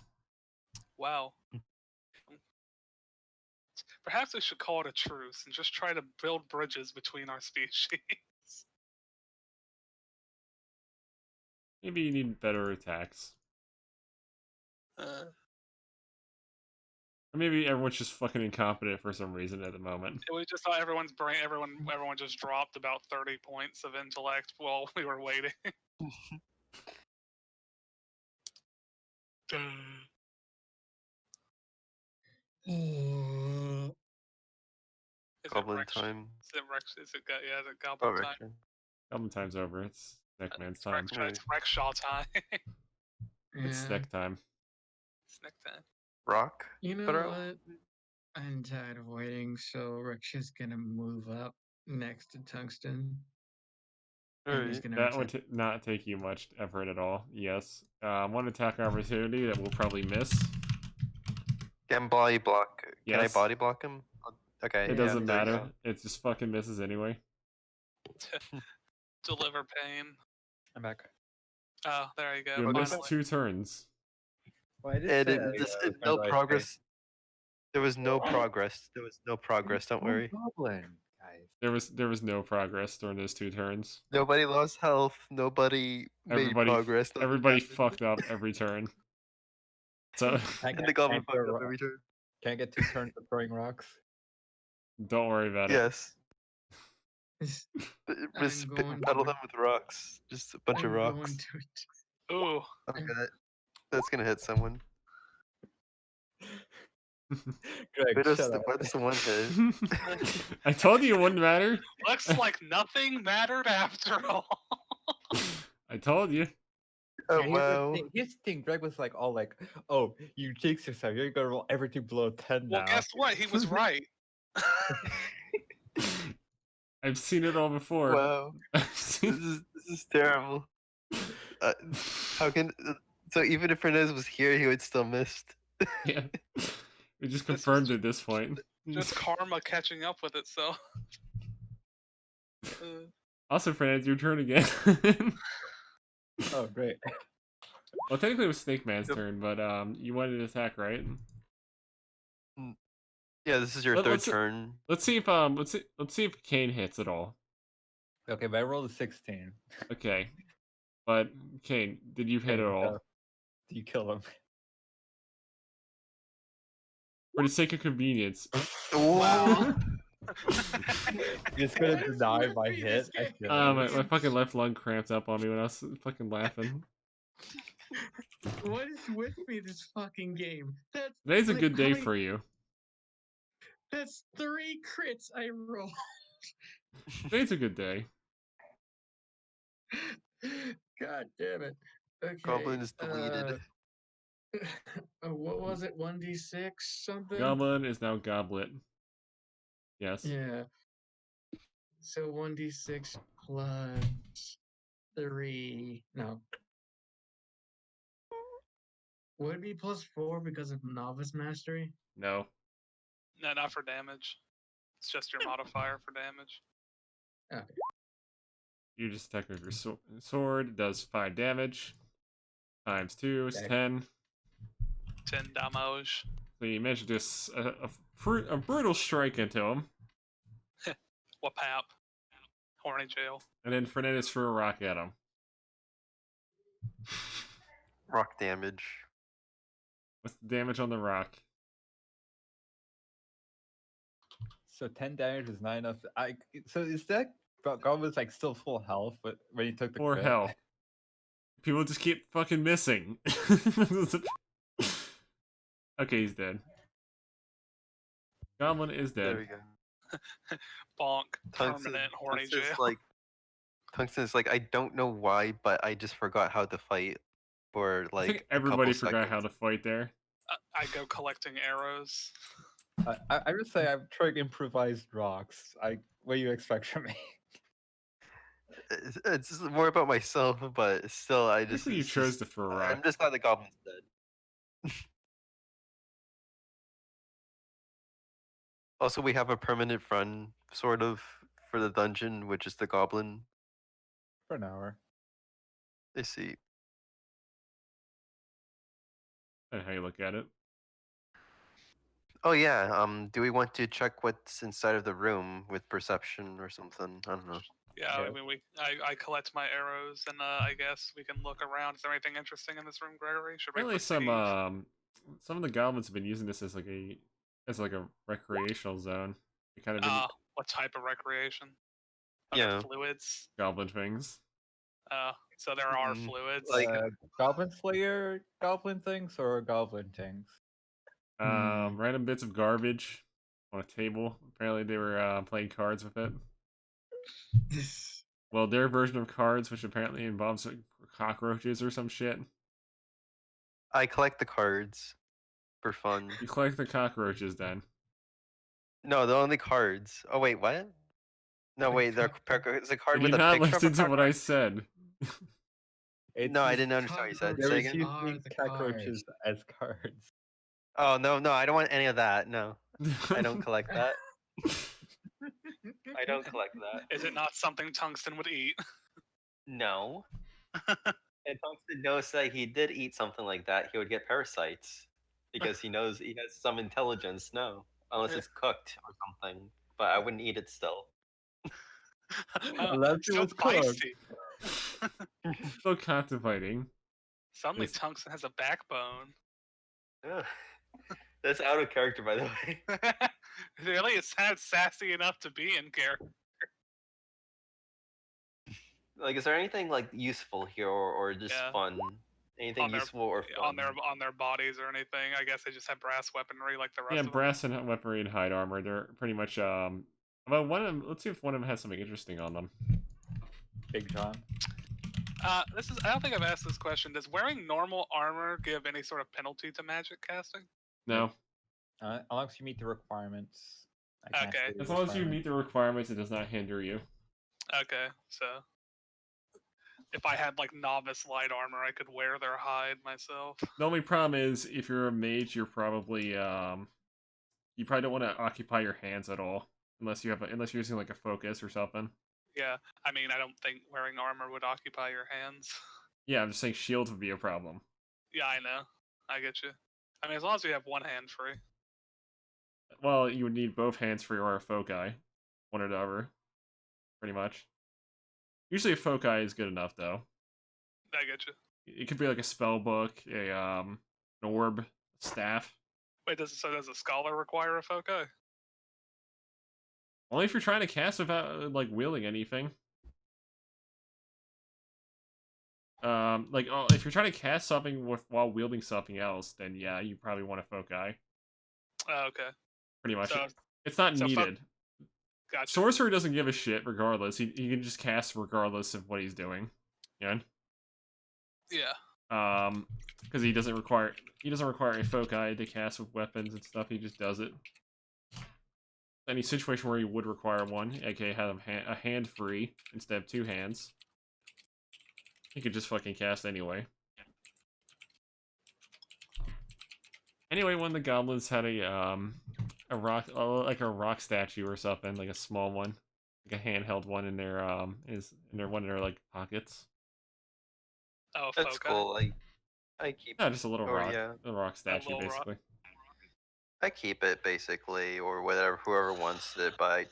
Wow. Perhaps we should call it a truce and just try to build bridges between our species. Maybe you need better attacks. Or maybe everyone's just fucking incompetent for some reason at the moment. We just thought everyone's brain, everyone just dropped about 30 points of intellect while we were waiting. Is Goblin it Rex? time. Is it Rex? Yeah, is it Oh, Goblin Rick. time? Goblin time's over. It's Neckman's It's time. It's Rexshaw time. It's Yeah. Snack time. Snack time. Rock. You know Throw. what? I'm tired of waiting, so Ricksha's gonna move up next to Tungsten. And he's Alright. gonna That would attack. not take you much effort at all. Yes. One attack opportunity that will probably miss. Can body block. Can I Yes. body block him? Okay. It Yeah, doesn't there we matter. go. It just fucking misses anyway. Deliver pain. I'm back. Oh, there you go. You missed Finally. 2 turns. Well, I did And say, no friends, progress. There was no progress. There was no progress. Don't One worry. goblin, guys. There was no progress during those 2 turns. Nobody lost health. Nobody made progress. nothing Everybody happened. fucked up every turn. So And the goblin fucked up every turn. Can't get 2 turns of throwing rocks. don't worry about it. Yes. I'm Just going battle to- them with rocks. Just a bunch of I'm rocks. going to Ooh. Oh my god. That's gonna hit someone. Greg, Why shut does up. the one hit? I told you it wouldn't matter. Looks like nothing mattered after all. I told you. Oh Yeah, wow. Here's the thing. Greg was like, all like, oh, you jinxed yourself. You're gonna roll everything below 10 Well, now. guess what? He was right. I've seen it all before. Wow. I've This seen- is terrible. How can so even if Fernandez was here, he would still missed. yeah. We just This was confirmed at this point. Just karma catching up with itself. Also, Fernandez, your turn again. Oh, great. Well, technically it was Snake Man's Yep. turn, but you wanted to attack, right? Yeah, this is your Let- third let's- turn. Let's see if Kane hits at all. Okay, but I rolled a 16. Okay, but Kane, did you hit Okay, at all? so- Do you kill him? For the sake of convenience. Wow. You're just gonna What is deny with my me hit? this I game? feel My like- fucking left lung cramped up on me when I was fucking laughing. What is with me this fucking game? That's Today's a like, good how day many- for you. That's 3 crits I rolled. Today's a good day. God damn it. Okay. Goblin is deleted. What was it? 1d6 something? Goblin is now Goblet. Yes. Yeah. So 1d6 plus 3. No. Would it be plus 4 because of novice mastery? No. No, not for damage. It's just your modifier for damage. Okay. You just attack with your sword. Does 5 damage. Times 2 is Okay. 10. 10 damage. So you managed to do a brutal strike into him. Wapap. Horny jail. And then Fernandez threw a rock at him. Rock damage. What's the damage on the rock? So 10 damage is not enough. So is that goblin's like still full health, but when you took the Or crit? hell. People just keep fucking missing. Okay, he's dead. Goblin is There dead. we go. Bonk. Tungsten, Permanent horny Tungsten's jail. like Tungsten's like I don't know why, but I just forgot how to fight for I like think a everybody couple forgot how seconds. to fight there. I go collecting arrows. I would say I'm trying improvised rocks. What do you expect from me? It's just more about myself, but still, I just Technically, you it's chose just- to throw a I'm rock. just glad the goblin's dead. Also, we have a permanent friend, sort of, for the dungeon, which is the goblin. For an hour. I see. That's how you look at it. Oh yeah. Do we want to check what's inside of the room with perception or something? I don't know. Yeah, Yeah. I mean, I collect my arrows, and I guess we can look around. Is there anything interesting in this room, Gregory? Should we Apparently, perceive? some of the goblins have been using this as like a recreational zone. They kind of been What type of recreation? Are Yeah. there fluids? goblin things. So there are Mm, fluids. like- Goblin Slayer goblin things or goblin things? Random bits of garbage, on a table. Apparently, they were playing cards with it. Well, their version of cards, which apparently involves cockroaches or some shit. I collect the cards for fun. You collect the cockroaches then. No, the only cards. Oh wait, what? No, The wait. It's a card Did with you a not picture of a listen to what I cockroach. said? It's No, I just, didn't understand what you said. they're Say Cockroaches again. using the cockroaches as cards. Oh no, I don't want any of that. No, I don't collect that. I don't collect that. Is it not something Tungsten would eat? No. And Tungsten knows that he did eat something like that, he would get parasites because he knows he has some intelligence. No, unless it's cooked or something. But I wouldn't eat it still. Unless it So was cooked. feisty. Still contemplating. Suddenly, It's- Tungsten has a backbone. Ugh. That's out of character, by the way. Really, it sounds sassy enough to be in character. Like, is there anything like useful here, or just Yeah. fun? Anything On their- useful or fun? on their bodies or anything. I guess they just have brass weaponry like the rest Yeah, of them. brass and weaponry and hide armor. They're pretty much Well, one of them. Let's see if one of them has something interesting on them. Big John. I don't think I've asked this question. Does wearing normal armor give any sort of penalty to magic casting? No, As long as you meet the requirements. I can't Okay. say the as long as you requirements. meet the requirements, it does not hinder you. Okay, so if I had like novice light armor, I could wear their hide myself. The only problem is if you're a mage, you're probably you probably don't want to occupy your hands at all unless you're using like a focus or something. Yeah, I mean, I don't think wearing armor would occupy your hands. Yeah, I'm just saying shields would be a problem. Yeah, I know. I get you. I mean, as long as you have one hand free. Well, you would need both hands for your foci, one or the other, pretty much. Usually a foci is good enough though. I get you. It could be like a spell book, an orb, staff. Wait, does a scholar require a foci? Only if you're trying to cast without like wielding anything. If you're trying to cast something while wielding something else, then yeah, you probably want a foci. Oh, okay. Pretty much. So, It's not so needed. gotcha. Sorcerer doesn't give a shit regardless. He can just cast regardless of what he's doing. Yeah. Yeah. Because he doesn't require a foci to cast with weapons and stuff. He just does it. Any situation where he would require one, aka have a hand free instead of two hands, he could just fucking cast anyway. Anyway, when the goblins had a rock, like a rock statue or something, like a small one, like a handheld one in their one of their like pockets. Oh, That's foci. cool. I keep. No, just a little Or, rock, yeah. a rock statue little rock. basically. I keep it basically, or whatever, whoever wants it. But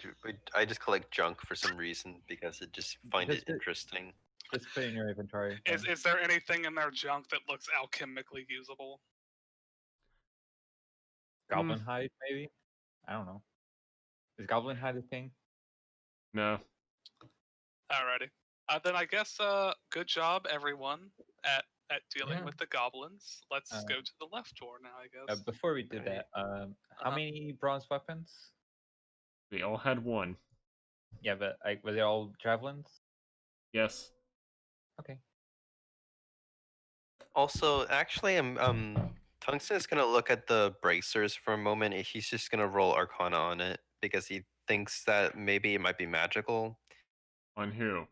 I just collect junk for some reason because it just find it Just it- interesting. Just put it in your inventory. Is there anything in their junk that looks alchemically usable? Goblin hide, maybe? I don't know. Is goblin hide a thing? No. Alrighty. Then I guess good job everyone at dealing Yeah. with the goblins. Let's Uh, go to the left door now, I guess. Before we do Right. that, how Uh-huh. many bronze weapons? They all had one. Yeah, but like, were they all javelins? Yes. Okay. Also, actually, Tungsten is gonna look at the bracers for a moment. And he's just gonna roll Arcana on it because he thinks that maybe it might be magical. On who?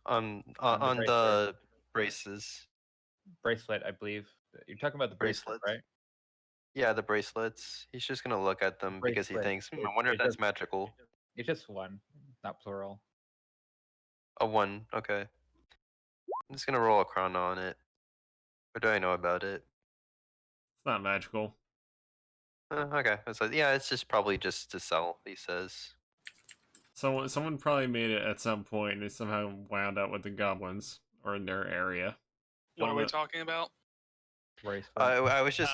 On the the braces. Bracelet, I believe. You're talking about the bracelet, Bracelets. right? Yeah, the bracelets. He's just gonna look at them because he Bracelet. thinks, I wonder if It that's does- magical. It's just one, not plural. A 1, okay. I'm just gonna roll a Arcana on it. What do I know about it? It's not magical. Okay, it's like, yeah, it's just probably just to sell. He says. Someone probably made it at some point and it somehow wound up with the goblins or in their area. What are we Don't know. talking about? Bracelet. I was just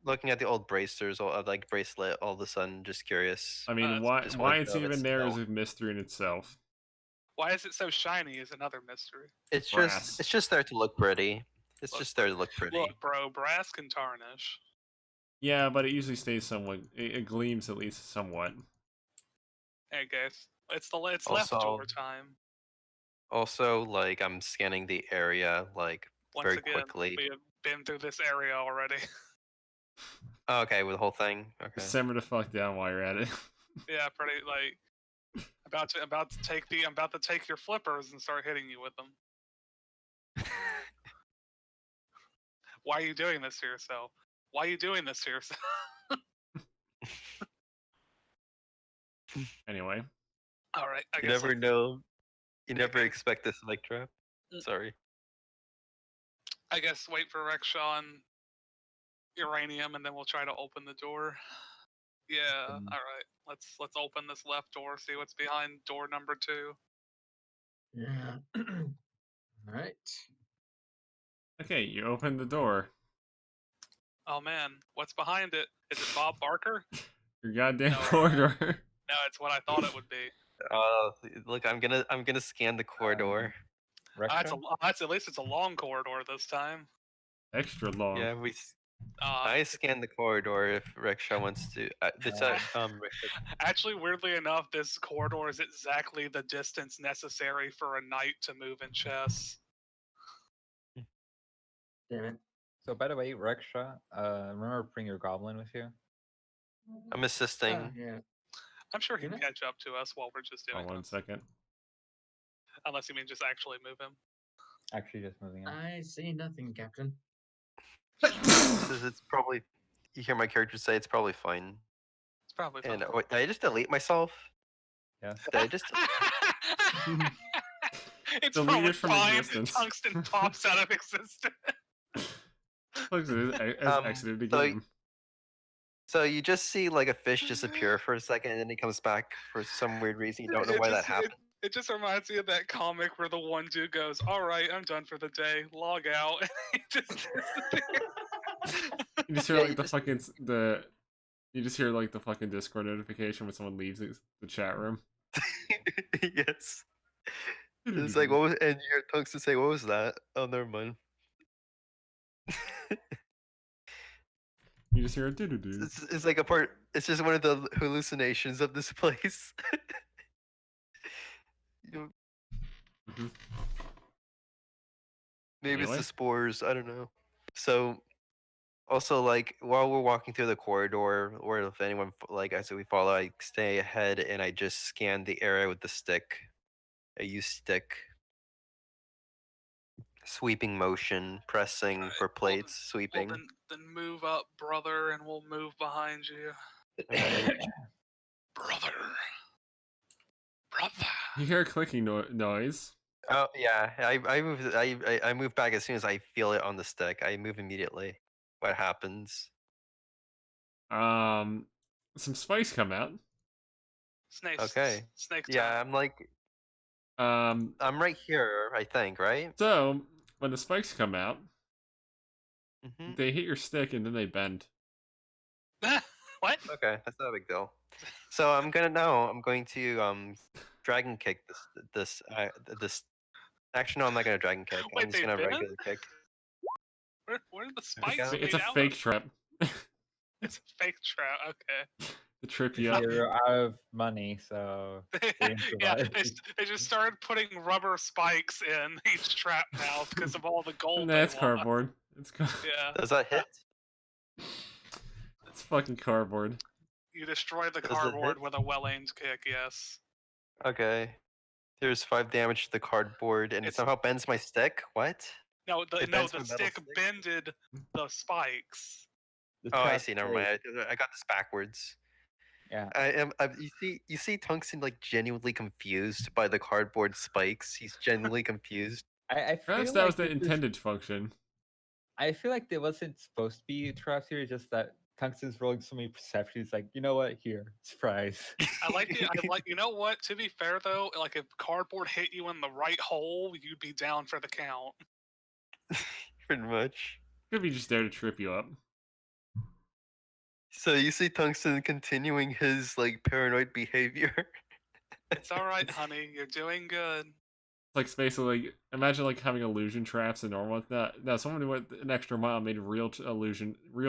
looking at the old bracers, like bracelet. All of a sudden, just curious. I mean, That's why wanted to it's know if even it's there is spelled. a mystery in itself. Why is it so shiny is another mystery. It's brass. just there to look pretty. It's Look just there to look pretty. Look, bro, brass can tarnish. Yeah, but it usually stays somewhat. It gleams at least somewhat. Hey guys, it's left Also, door time. also, like I'm scanning the area like Once very again, quickly. we have been through this area already. Oh, okay, with the whole thing. Okay. Simmer the fuck down while you're at it. Yeah, pretty like about to take your flippers and start hitting you with them. Why are you doing this to yourself? Why are you doing this to yourself? Anyway, All right, I You guess never know. You never Okay. expect this like trap. Mm. Sorry. I guess wait for Rexhaw and Uranium, and then we'll try to open the door. Yeah. All right. Let's open this left door. See what's behind door number 2. Yeah. All right. okay, you open the door. Oh man, what's behind it? Is it Bob Barker? Your goddamn No. corridor. No, it's what I thought it would be. Look, I'm gonna scan the corridor. That's at least it's a long corridor this time. Extra long. Yeah, I scanned the corridor if Rexha wants to. Actually, weirdly enough, this corridor is exactly the distance necessary for a knight to move in chess. Damn it. So by the way, Rexha, remember bring your goblin with you. I'm assisting. Yeah. I'm sure he Can can I? catch up to us while we're just Oh, doing one this. second. Unless you mean just actually move him. Actually, just moving on. I see nothing, Captain. Says it's probably. You hear my character say it's probably fine. It's probably fine. And wait, did I just delete myself? Yeah. Did I just? It's Delete probably it from fine. existence. Tungsten pops out of existence. Looks as exited the so game. So you just see like a fish disappear for a second, and then he comes back for some weird reason. You don't know why that happened. It just reminds me of that comic where the one dude goes, "All right, I'm done for the day. Log out." And he just disappears. You just hear Yeah, like you the just- fucking You just hear like the fucking Discord notification when someone leaves the chat room. yes. It's like what was, and you hear Tungsten say, "What was that?" Oh, never mind. You just hear a doo-doo-doo. It's like a part. It's just one of the hallucinations of this place. You- Mhm. Maybe it's Anyway. the spores. I don't know. So, also like while we're walking through the corridor, or if anyone like as we follow, I stay ahead and I just scan the area with the stick. I use stick. Sweeping motion, pressing Alright, for well plates, Well, sweeping. then move up, brother, and we'll move behind you. Alright. Brother. You hear a clicking noise. Oh yeah, I move back as soon as I feel it on the stick. I move immediately. What happens? Some spikes come out. Snakes. Okay. Snake Yeah, time. I'm like Um, I'm right here, I think, right? so when the spikes come out, Hmm. they hit your stick and then they bend. What? Okay, that's not a big deal. So I'm going to dragon kick this. Actually, no, I'm not gonna dragon kick. Wait, I'm just they gonna bend? regular kick. Where are the spikes go. It's a made out fake of? trap. It's a fake trout. Okay. To trip you up. You're out of money, so they didn't Yeah, survive. they just started putting rubber spikes in each trap mouth because of all the gold. That's they lost. cardboard. Yeah, Does that hit? It's fucking cardboard. you destroyed the Does it cardboard hit? with a well-aimed kick. Yes. Okay. There's 5 damage to the cardboard, and it It's- somehow bends my stick. What? No, It no, bends the my metal stick stick? bended the spikes. The Oh, I trap see. Never is- mind. I got this backwards. Yeah. You see Tungsten like genuinely confused by the cardboard spikes. He's genuinely confused. I Perhaps feel that like was the this is- intended function. I feel like there wasn't supposed to be traps here. Just that Tungsten's rolling so many perceptions. Like, you know what? Here, surprise. I like you know what? To be fair though, like if cardboard hit you in the right hole, you'd be down for the count. Pretty much. Could be just there to trip you up. So you see Tungsten continuing his like paranoid behavior. It's all right, honey. You're doing good. like basically like, imagine like having illusion traps and normal. No, someone who went an extra mile made real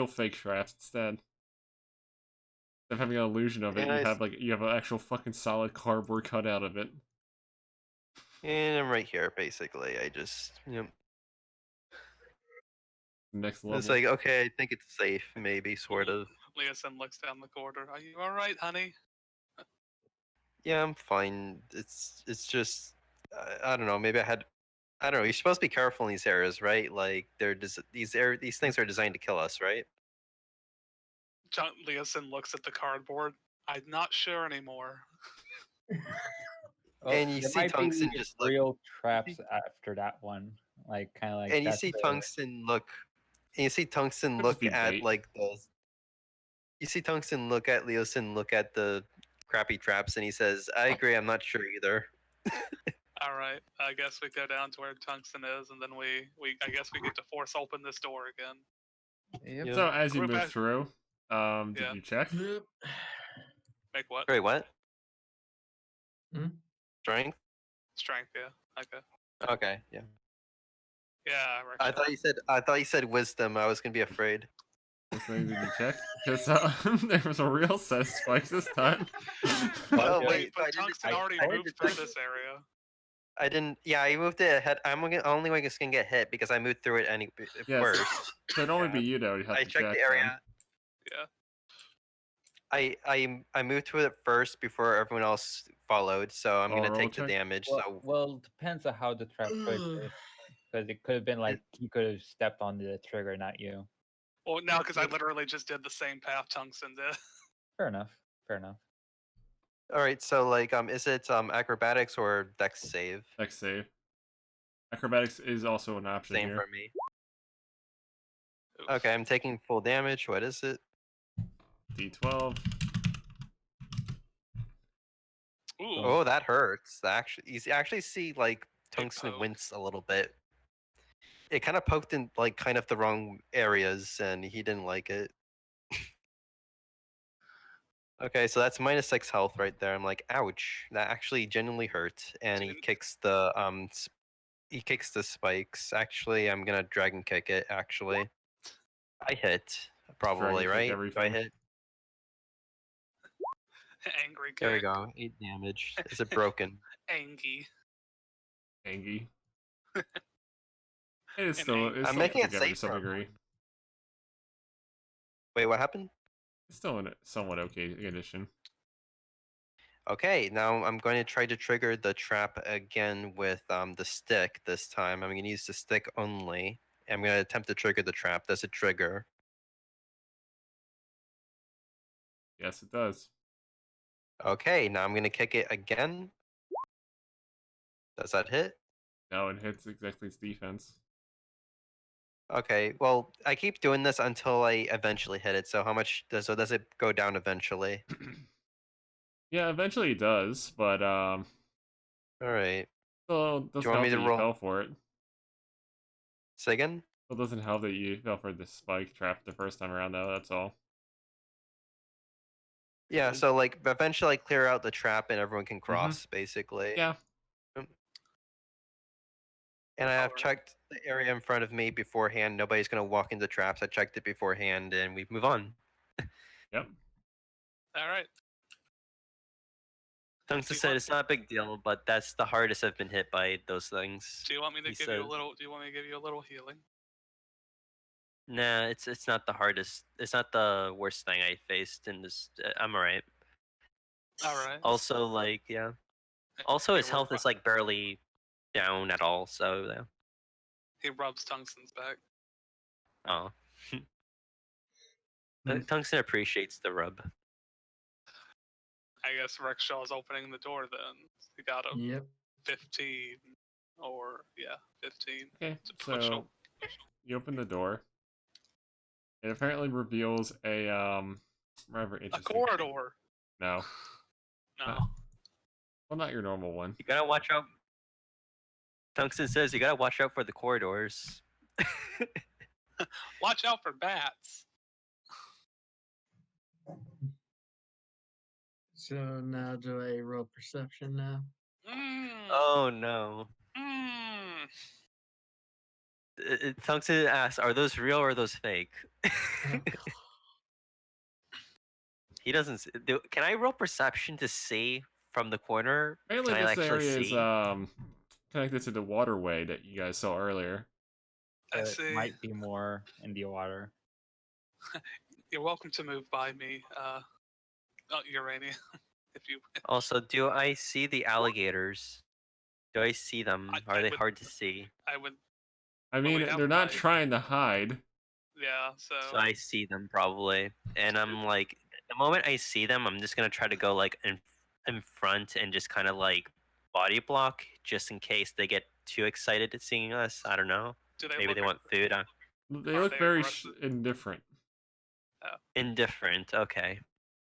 fake traps instead. Instead of having an illusion of it, And you have an actual fucking solid cardboard cutout of it. and I'm right here, basically. I just, Next level. it's like, okay, I think it's safe, maybe, sort of. Leosin looks down the corridor. Are you all right, honey? Yeah, I'm fine. It's just, I don't know. Maybe I don't know. You're supposed to be careful in these areas, right? Like these things are designed to kill us, right? Leosin looks at the cardboard. I'm not sure anymore. Oh, And you there see might Tungsten be just look, real traps after that one, like kind of like and you that's see the Tungsten look, and you see Tungsten Could just look be at bait. like you see Tungsten look at Leosin, look at the crappy traps, and he says, "I agree. I'm not sure either." All right, I guess we go down to where Tungsten is, and then I guess we get to force open this door again. Yep. Yeah. So as you Group move act- through, did Yeah. you check? Yep. Make what? Wait, what? Hmm? Strength? Strength, yeah. Okay. Okay, yeah. Yeah, I thought you said wisdom. I was gonna be afraid. This thing, did you check? Because there was a real set of spikes this time. Oh, Wait, wait, but I didn't- Tungsten I- already I moved didn't through check. this area. I didn't. Yeah, I moved it ahead. Only way it's gonna get hit because I moved through it Yes. first. So it'd only Yeah. be you that would have I to checked check the area. Yeah. I moved through it first before everyone else followed, so I'm Oh, gonna roll take the check? damage. Well, depends on how the trap triggered, because it could have been like he could have stepped on the trigger, not you. Well, no, because I literally just did the same path Tungsten did. Fair enough. Fair enough. All right, so like, is it acrobatics or dex save? Dex save. Acrobatics is also an option Same here. for me. Oof. Okay, I'm taking full damage. What is it? D12. Ooh. Oh, that hurts. You actually see like Big Tungsten poke. wince a little bit. It kind of poked in like kind of the wrong areas, and he didn't like it. Okay, so that's -6 health right there. I'm like, ouch, that actually genuinely hurt. And he Dude. kicks he kicks the spikes. Actually, I'm gonna dragon kick it. Actually, I hit probably, kick right? Do I everything. hit? Angry kick. There we go. 8 damage. Is it broken? Angy. Angie. It's An still ang- it's I'm still making put it together to safe some for degree. Wait, what happened? It's still in a somewhat okay condition. Okay, now I'm going to try to trigger the trap again with the stick this time. I'm going to use the stick only. I'm going to attempt to trigger the trap. Does it trigger? Yes, it does. Okay, now I'm going to kick it again. Does that hit? No, it hits exactly its defense. Okay, well, I keep doing this until I eventually hit it. So does it go down eventually? Yeah, eventually it does, but All right. still Do doesn't you want help me that to you roll? fell for it. Say again? Still doesn't help that you fell for the spike trap the first time around, though. That's all. Yeah, so like eventually I clear out the trap and everyone can cross, basically. Yeah. And I have Alright. checked the area in front of me beforehand. Nobody's gonna walk into traps. I checked it beforehand, and we move on. Yep. All right. Tungsten Do you said want- it's not a big deal, but that's the hardest I've been hit by those things. Do you want me to He give you a says- little? Do you want me to give you a little healing? Nah, it's not the hardest. It's not the worst thing I faced in this. I'm alright. All right. Also, like, yeah. Also, his health is like barely down at all. So yeah. He rubs Tungsten's back. Oh. Hmm. Tungsten appreciates the rub. I guess Rexshaw's opening the door then. He got a Yep. 15, or yeah, 15. Okay, To push so up. you open the door. It apparently reveals a rather A interesting. corridor. No, No. well, not your normal one. You gotta watch out. Tungsten says you gotta watch out for the corridors. Watch out for bats. So now do I roll perception now? Mm. Oh no. Hmm. Tungsten asks, "Are those real or are those fake?" He doesn't. Can I roll perception to see from the corner? Apparently, Can I this actually area is see? connected to the waterway that you guys saw earlier. I It see. might be more in the water. You're welcome to move by me, Urania, if you wish. Also, do I see the alligators? Do I see them? Are I they would- hard to see? I would. I Well, we mean, have they're not light. trying to hide. Yeah. So. So I see them probably, and I'm like, the moment I see them, I'm just gonna try to go like in front and just kind of like body block, just in case they get too excited at seeing us. I don't know. Do they Maybe look they want food. They Are look they very aggressive? indifferent Indifferent. Okay.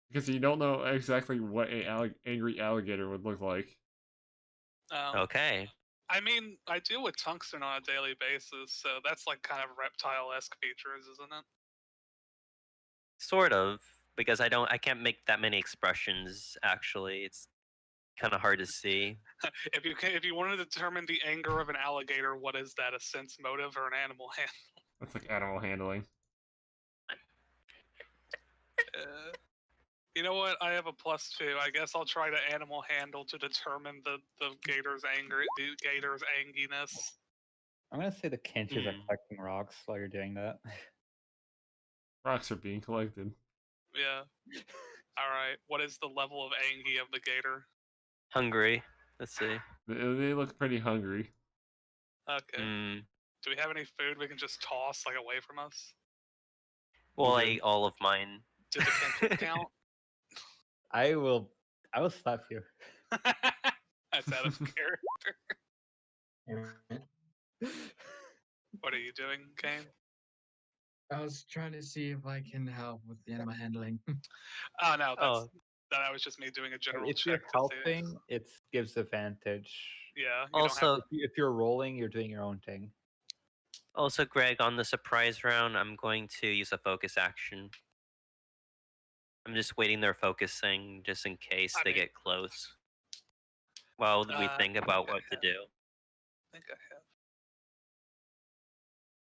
because you don't know exactly what a angry alligator would look like. Okay. I mean, I deal with tungsten on a daily basis, so that's like kind of reptile-esque features, isn't it? Sort of, because I can't make that many expressions. Actually, it's kind of hard to see. If you want to determine the anger of an alligator, what is that? A sense motive or an animal hand? That's like animal handling. You know what? I have a +2. I guess I'll try to animal handle to determine the gator's anger, the gator's anginess. I'm gonna say the Kenches are Hmm. collecting rocks while you're doing that. Rocks are being collected. Yeah. All right. What is the level of angy of the gator? Hungry. Let's see. They look pretty hungry. Okay. Hmm. Do we have any food we can just toss like away from us? Well, I Okay. ate all of mine. Did the Kenches count? I will slap you. That's out of character. What are you doing, Kane? I was trying to see if I can help with the animal handling. Oh no, Oh, that was just me doing a general If check. you're to see. helping, it gives advantage. Yeah. You also, If you're rolling, you're doing your own thing. also, Greg, on the surprise round, I'm going to use a focus action. I'm just waiting their focusing just in case I they mean- get close. While we think about what to do. I think I have.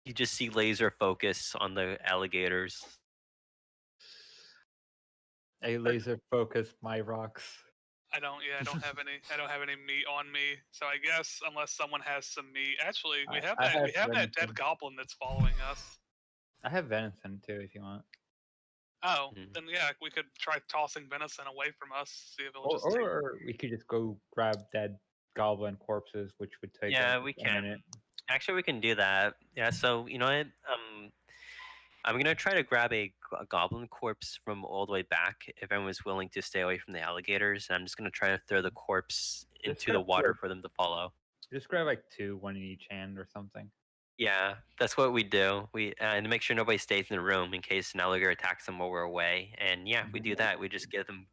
You just see laser focus on the alligators. I laser focus my rocks. I don't. Yeah, I don't have any. I don't have any meat on me. So I guess unless someone has some meat, actually, we have I that. We have have that dead venison. goblin that's following us. I have venison too, if you want. Oh, Mhm. then yeah, we could try tossing venison away from us. See if it'll just. Or we could just go grab dead goblin corpses, which would take Yeah, like we a can. minute. Actually, we can do that. Yeah. So you know what? I'm gonna try to grab a goblin corpse from all the way back. If anyone's willing to stay away from the alligators, and I'm just gonna try to throw the corpse into the grab water two. for them to follow. Just grab like two, one in each hand or something. Yeah, that's what we do. We and to make sure nobody stays in the room in case an alligator attacks them while we're away. And yeah, if we do that, we just give them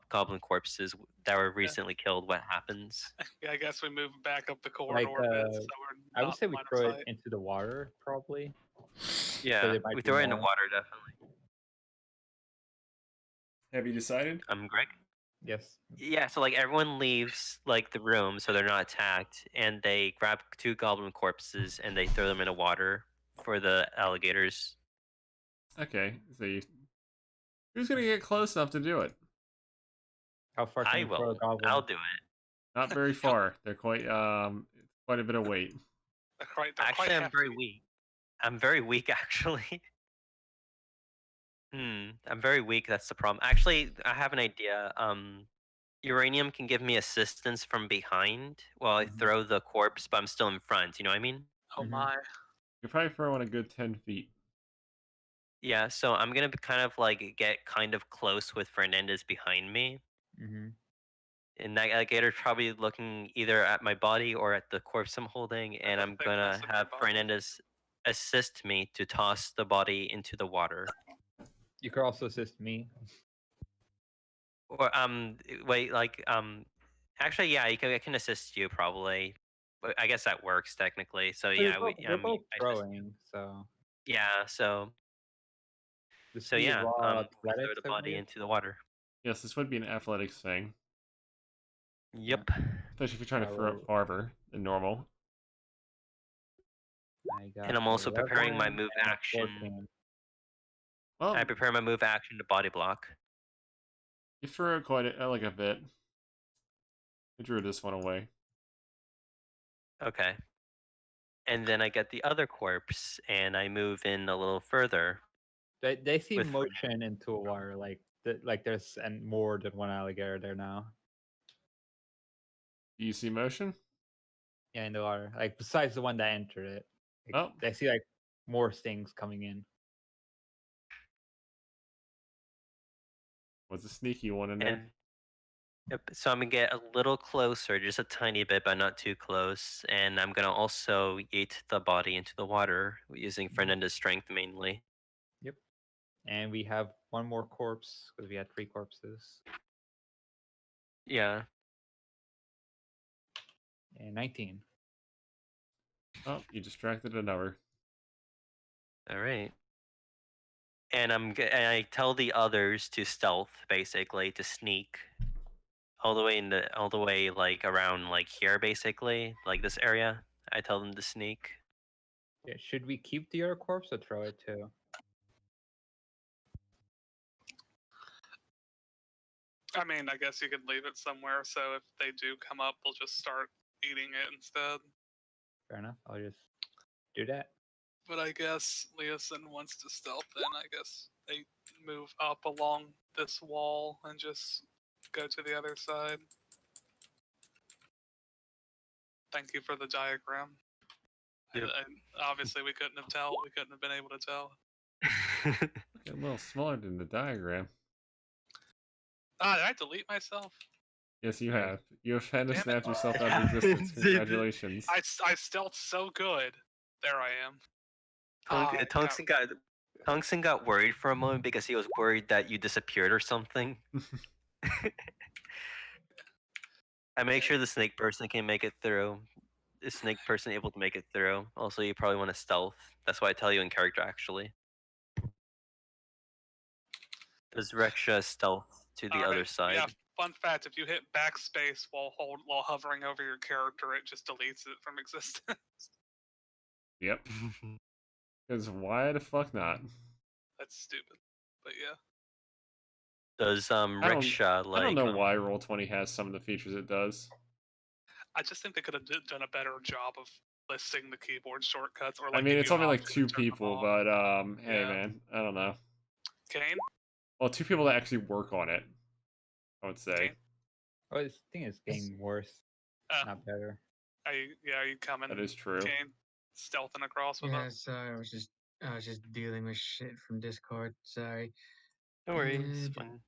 goblin corpses that were recently killed. What happens? Yeah, I guess we move back up the corridor Like, a bit, so we're I would not say we line of throw it sight. into the water, probably. Yeah, there might we be throw it in the more. water definitely. Have you decided? Greg. Yes. Yeah, so like everyone leaves like the room so they're not attacked, and they grab two goblin corpses and they throw them in the water for the alligators. Okay. So who's gonna get close enough to do it? How far can I you throw a will. goblin? I'll do it. Not very far. They're quite quite a bit of weight. They're quite Actually, I'm very hefty. weak. I'm very weak, actually. I'm very weak. That's the problem. Actually, I have an idea. Uranium can give me assistance from behind while I Mhm. throw the corpse, but I'm still in front. You know what I mean? Oh Mhm. my. You're probably throwing a good 10 feet. Yeah. So I'm gonna kind of like get kind of close with Fernandez behind me, Mm-hmm. and that alligator's probably looking either at my body or at the corpse I'm holding, and I'm They gonna must have have been bodies. Fernandez assist me to toss the body into the water. You could also assist me. Or wait, like actually, yeah, I can assist you probably. But I guess that works technically. So yeah, We're both I assist- throwing, so yeah, does so he yeah, raw we throw athletics, the I body believe? into the water. Yes, this would be an athletics thing, Yep. especially if you're trying to I throw will- it farther. than normal. I got And I'm also preparing my 11 move and action. 14. Well, I prepare my move action to body block. you threw it quite like a bit. I drew this one away. Okay. And then I get the other corpse, and I move in a little further. They see With motion into a wire, like there's and more than one alligator there now. Do you see motion? Yeah, in the water. Like besides the one that entered it. Like, Oh. they see like more things coming in. What's a sneaky one in there? And yep, so I'm gonna get a little closer, just a tiny bit, but not too close. And I'm gonna also yeet the body into the water using Fernanda's strength mainly. Yep. And we have one more corpse because we had 3 corpses. Yeah. And 19. Oh, you distracted another. All right. And and I tell the others to stealth, basically, to sneak all the way like around like here, basically, like this area. I tell them to sneak. Yeah, should we keep the other corpse or throw it too? I mean, I guess you could leave it somewhere, so if they do come up, they'll just start eating it instead. Fair enough. I'll just do that. But I guess Leosin wants to stealth in. I guess they move up along this wall and just go to the other side. Thank you for the diagram. Yep. Obviously, we couldn't have been able to tell. A little smaller than the diagram. Ah, did I delete myself? Yes, you have. You have had to Damn it. snap yourself out of existence. Did it. Congratulations. I stealthed so good. There I am. Tungsten got worried for a moment because he was worried that you disappeared or something. I make sure the snake person can make it through. The snake person able to make it through. Also, you probably want to stealth. That's why I tell you in character, actually. There's Rexha stealth to the other side. Yeah, fun fact, if you hit backspace while hovering over your character, it just deletes it from existence. Yep. Because why the fuck not? That's stupid. But yeah. Does Rexha like? I don't know why Roll20 has some of the features it does. I just think they could have done a better job of listing the keyboard shortcuts. Or I mean, it's only like 2 turn them people, off. but hey Yeah. man, I don't know. Kane? Well, 2 people that actually work on it, I would say. Kane? Oh, this thing is getting worse, not better. Are you coming? That is true. Kane? Stealthing across with Yeah, us? sorry, I was just dealing with shit from Discord. Sorry. Don't worry, it's Mm, fine.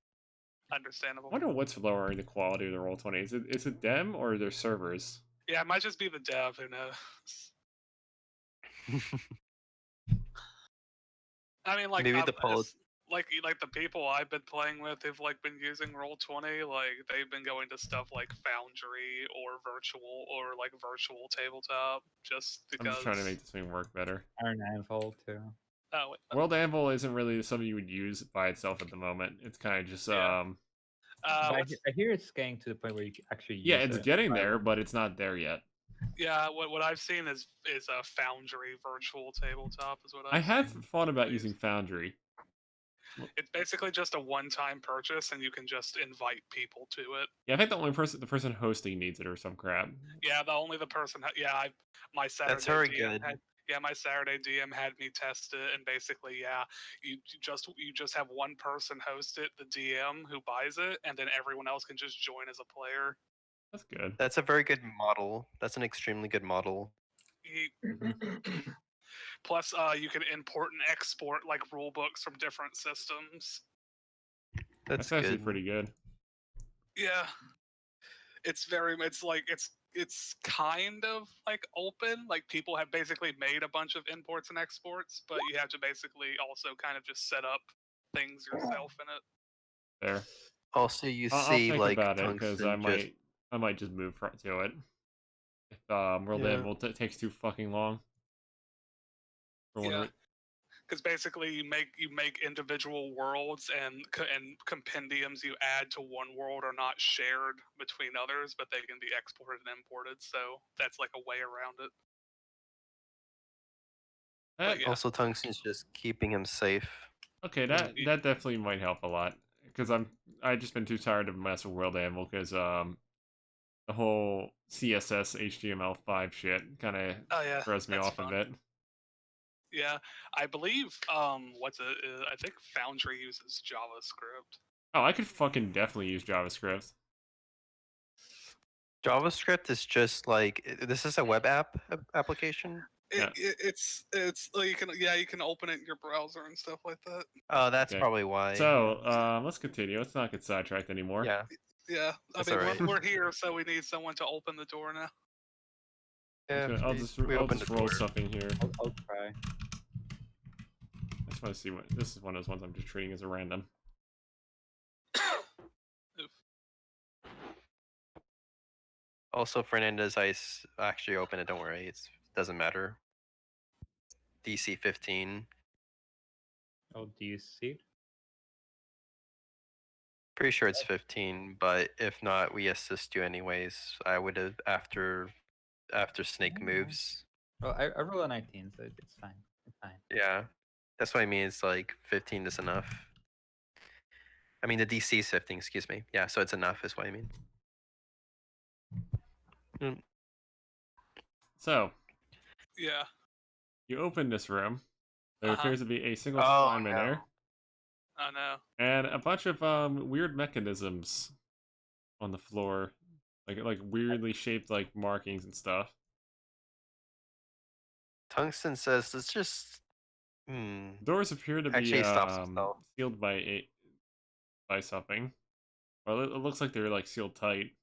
Understandable. I wonder what's lowering the quality of the Roll20. Is it them or their servers? Yeah, it might just be the dev. Who knows? I mean, like Maybe the like the people I've been playing with who've like been using Roll20, like they've been going to stuff like Foundry or virtual tabletop just because. I'm just trying to make this thing work better. Iron Anvil too. Oh, wait, World Anvil isn't really something you would use by itself at the moment. It's kind of just Yeah. But I hear it's getting to the point where you can actually use yeah, it's it. getting there, but it's not there yet. Yeah, what I've seen is a Foundry virtual tabletop is what I have seen. thought about using Foundry. It's basically just a one-time purchase, and you can just invite people to it. Yeah, I think the person hosting needs it or some crap. Yeah, the person. Yeah, my Saturday. That's very DM good. my Saturday DM had me test it, and basically, yeah, you just have one person host it, the DM who buys it, and then everyone else can just join as a player. That's good. That's a very good model. That's an extremely good model. Plus, you can import and export like rule books from different systems. That's good. actually pretty good. Yeah, it's kind of like open. Like people have basically made a bunch of imports and exports, but you have to basically also kind of just set up things yourself in it. There. Also, you I'll see think like about it because Tungsten I might just move to it. If World Yeah. Anvil takes too fucking long. Yeah. Because basically you make individual worlds and compendiums you add to one world are not shared between others, but they can be exported and imported. So that's like a way around it. But yeah. Also, Tungsten's just keeping him safe. Okay, that definitely might help a lot because I just been too tired of Master World Animal because the whole CSS HTML5 shit kind of throws me off a bit. Yeah, I believe I think Foundry uses JavaScript. Oh, I could fucking definitely use JavaScript. JavaScript is just like this is a web application. It's like you can open it in your browser and stuff like that. Oh, that's Okay. probably why. So let's continue. Let's not get sidetracked anymore. Yeah. Yeah, That's I mean alright. we're here, so we need someone to open the door now. Yeah, I'll just we roll opened the door. something here. I'll try. I just want to see what this is. One of those ones I'm just treating as a random. Oof. Also, Fernandez Ice actually open it. Don't worry, it doesn't matter. DC 15. Oh, do you see? Pretty sure it's 15, but if not, we assist you anyways. I would have after Snake moves. Oh, I roll a 19, so it's fine. It's fine. Yeah, that's what I mean. It's like 15 is enough. I mean the DC is 15. Excuse me. Yeah, so it's enough is what I mean. So Yeah. you open this room. There Uh-huh. appears to be a single Oh, slime in no. there, I know. and a bunch of weird mechanisms on the floor, like weirdly shaped like markings and stuff. Tungsten says let's just. Doors appear to Actually, be he stops himself. sealed by something. Well, it looks like they're like sealed tight,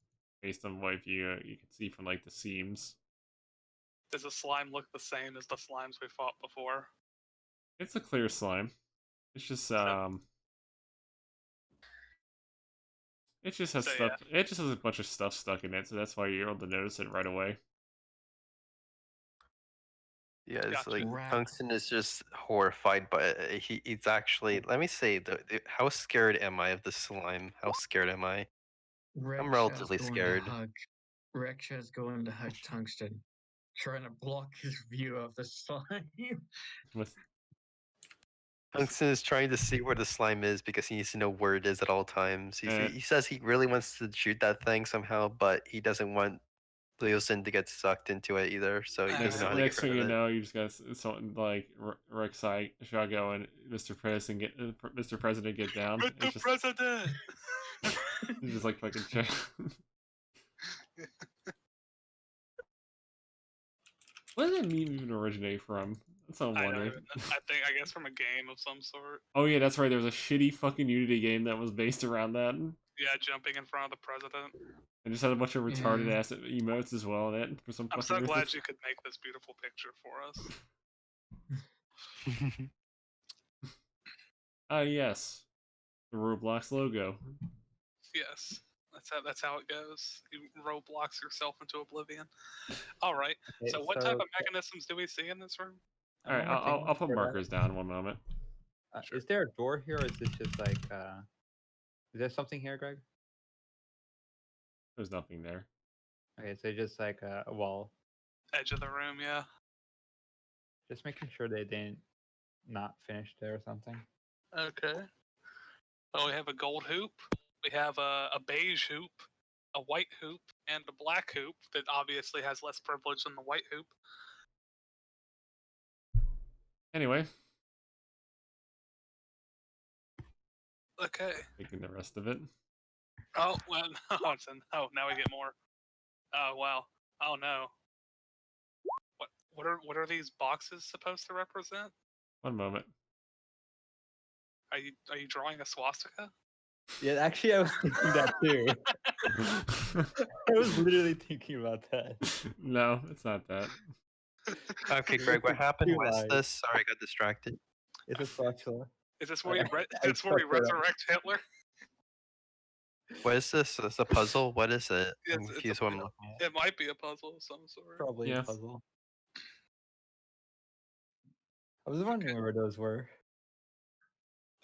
based on what you can see from like the seams. Does the slime look the same as the slimes we fought before? It's a clear slime. It's just it just has So, stuff. It just has a bunch of stuff stuck in it, so that's why you're able to notice it right away. Yeah, it's Gotcha. like Right. Tungsten is just horrified, but he's actually. Let me say, how scared am I of the slime? How scared am I? I'm relatively scared. Reksha is going to hug Tungsten, trying to block his view of the slime. With Tungsten is trying to see where the slime is because he needs to know where it is at all times. Eh. He says he really wants to shoot that thing somehow, but he doesn't want Leosin to get sucked into it either. So he doesn't know how to next get thing rid you of it. know, you just got something like Rex Shago and Mr. President get down. Mr. President! He's just like fucking check. Where did that meme even originate from? That's what I'm wondering. I guess from a game of some sort. Oh yeah, that's right. There was a shitty fucking Unity game that was based around that. Yeah, jumping in front of the president. And just had a bunch of retarded ass emotes as well in it for some. I'm so glad you could make this beautiful picture for us. Yes, the Roblox logo. Yes, that's how it goes. You Roblox yourself into oblivion. All right. Okay, So what type of mechanisms do we see in this room? All right, I'll put markers down. One moment. Sure. Is there a door here, or is this just like? Is there something here, Greg? There's nothing there. Okay, so just like a wall. Edge of the room, yeah. Just making sure they didn't not finish there or something. Okay. Oh, we have a gold hoop. We have a beige hoop, a white hoop, and a black hoop that obviously has less privilege than the white hoop. Anyway. Okay. Taking the rest of it. Oh, well, no, now we get more. Oh, wow. Oh, no. What are these boxes supposed to represent? One moment. Are you drawing a swastika? Yeah, actually, I was thinking that too. I was literally thinking about that. No, it's not that. Okay, Greg, what happened? What is this? Sorry, I got distracted. It's a spatula. Is this where we resurrect Hitler? What is this? Is this a puzzle? What is it? I'm It's confused what I'm looking at. It might be a puzzle of some sort. Probably a Yes. puzzle. I was wondering where those were.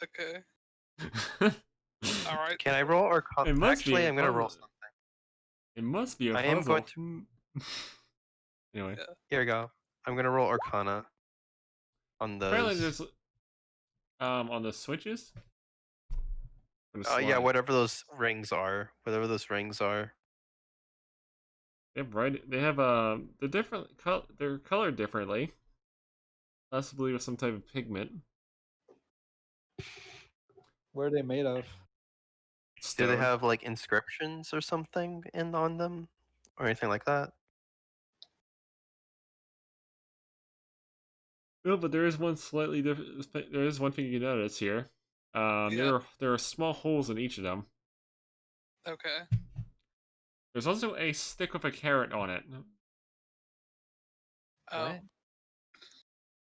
Okay. All right. Can I roll or It must be actually? a I'm gonna roll puzzle. something. It must be a I puzzle. am going Anyway, Here we go. I'm gonna roll Arcana on apparently those. there's on the switches. Or the Yeah, slime. whatever those rings are. Whatever those rings are. They have They have they're different. They're colored differently. Possibly with some type of pigment. Where are they made of? Do they Stone. have like inscriptions or something on them, or anything like that? No, but there is one slightly different. There is one thing you can notice here. Yeah. There are small holes in each of them. Okay. There's also a stick with a carrot on it. Oh. What?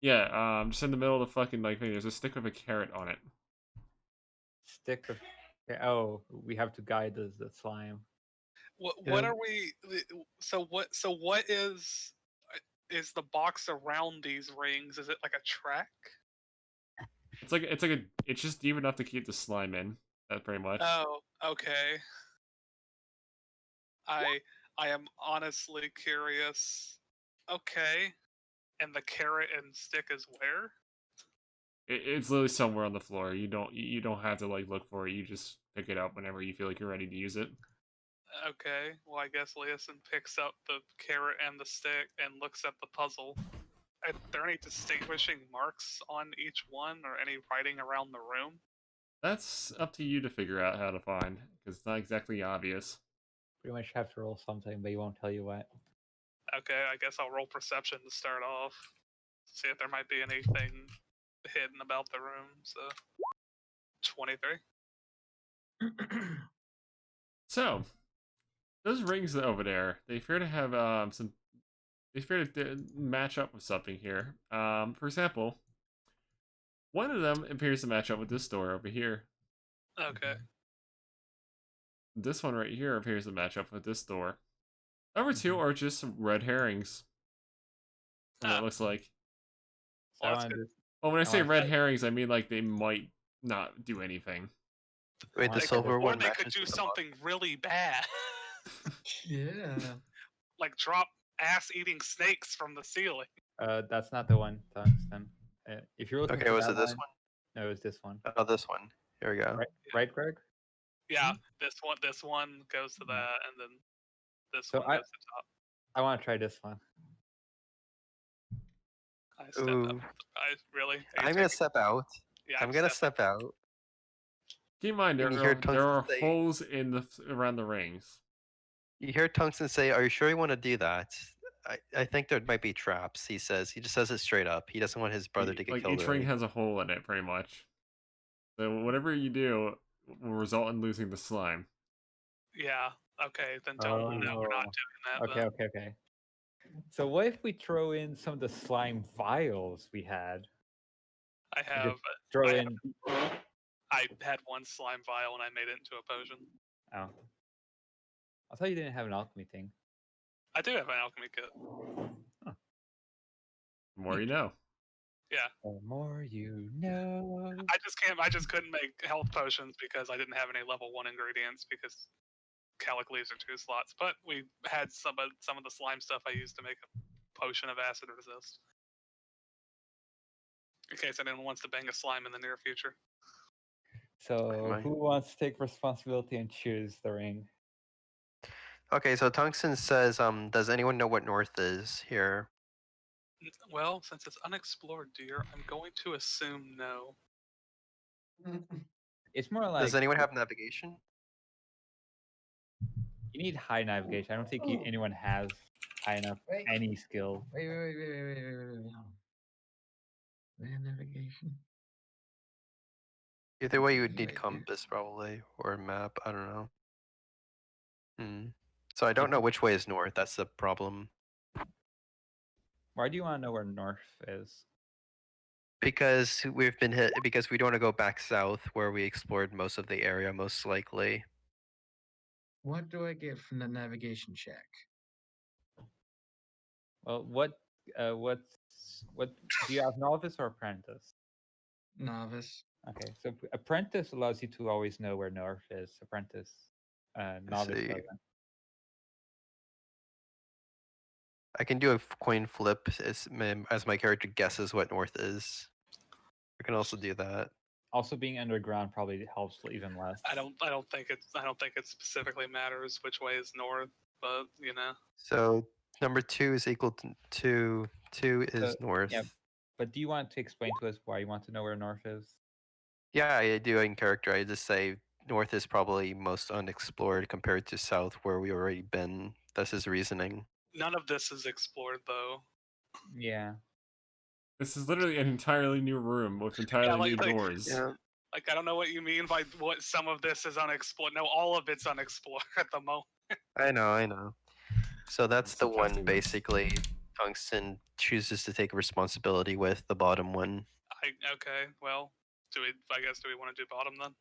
Yeah, just in the middle of the fucking like thing. There's a stick with a carrot on it. Stick of. Okay, oh, we have to guide the slime. What are we? So what is the box around these rings? Is it like a track? It's just deep enough to keep the slime in. That's pretty much. Oh, okay. I am honestly curious. Okay. And the carrot and stick is where? It's literally somewhere on the floor. You don't have to like look for it. You just pick it up whenever you feel like you're ready to use it. Okay. Well, I guess Leeson picks up the carrot and the stick and looks at the puzzle. Are there any distinguishing marks on each one or any writing around the room? That's up to you to figure out how to find, because it's not exactly obvious. Pretty much have to roll something, but he won't tell you what. Okay, I guess I'll roll perception to start off. See if there might be anything hidden about the room. So, 23. So, those rings over there, they appear to have some. They appear to match up with something here. For example, one of them appears to match up with this door over here. Okay. This one right here appears to match up with this door. Number two Mhm. are just some red herrings. What it Oh. looks like. So Well, I that's wanna good. do- Well, when I I say wanna red try- herrings, I mean like they might not do anything. Wait, the They could- silver Or one they could matches do with the bottom. something really bad. Yeah. Like drop ass-eating snakes from the ceiling. That's not the one, Tungsten. If you're looking Okay, for was that it this one, no, it was this one. one? Oh, this one. Here we go. Right, right, Greg? Yeah, this one goes to Yeah. that, and then this So one goes to top. I want to try this one. I stepped Ooh. up. I really. Are you I'm gonna taking- step out. Yeah, I'm gonna step out. Keep in mind, And you hear there are Tungsten say- holes in the around the rings. You hear Tungsten say, "Are you sure you want to do that?" I think there might be traps. He says. He just says it straight up. He doesn't want his brother to get Like killed. each Early. ring has a hole in it, pretty much. So whatever you do will result in losing the slime. Yeah. Okay. Then don't. No, we're not doing that. Okay, then. okay. So what if we throw in some of the slime vials we had? I We have. just throw I in. I had one slime vial and I made it into a potion. Oh. I thought you didn't have an alchemy thing. I do have an alchemy kit. The more you know. Yeah. The more you know. I just couldn't make health potions because I didn't have any level 1 ingredients because Calic leaves are 2 slots. But we had some of the slime stuff I used to make a potion of acid resist. In case anyone wants to bang a slime in the near future. So Right. who wants to take responsibility and choose the ring? Okay, so Tungsten says, does anyone know what north is here? Well, since it's unexplored, dear, I'm going to assume no. It's more like Does anyone have navigation? you need high navigation. I don't think anyone has high enough Wait. any skill. Wait. Land navigation. Either way, you would need Right here. compass probably, or a map. I don't know. So I don't know which way is north. That's the problem. Why do you want to know where north is? Because we've been hit. Because we don't want to go back south, where we explored most of the area, most likely. What do I get from the navigation check? Well, what what do you have, novice or apprentice? Novice. Okay, so apprentice allows you to always know where north is. Apprentice, novice see. doesn't. I can do a coin flip as my character guesses what north is. I can also do that. Also, being underground probably helps even less. I don't think it specifically matters which way is north, but you know. So number 2 is equal to 2 is north. Yeah, but do you want to explain to us why you want to know where north is? Yeah, I do in character. I just say north is probably most unexplored compared to south, where we already been. That's his reasoning. None of this is explored though. Yeah. This is literally an entirely new room with entirely new doors. Yeah. Like I don't know what you mean by what some of this is unexplored. No, all of it's unexplored at the moment. I know. So that's the one Surprising. basically Tungsten chooses to take responsibility with, the bottom one. Okay, well, do we want to do bottom then?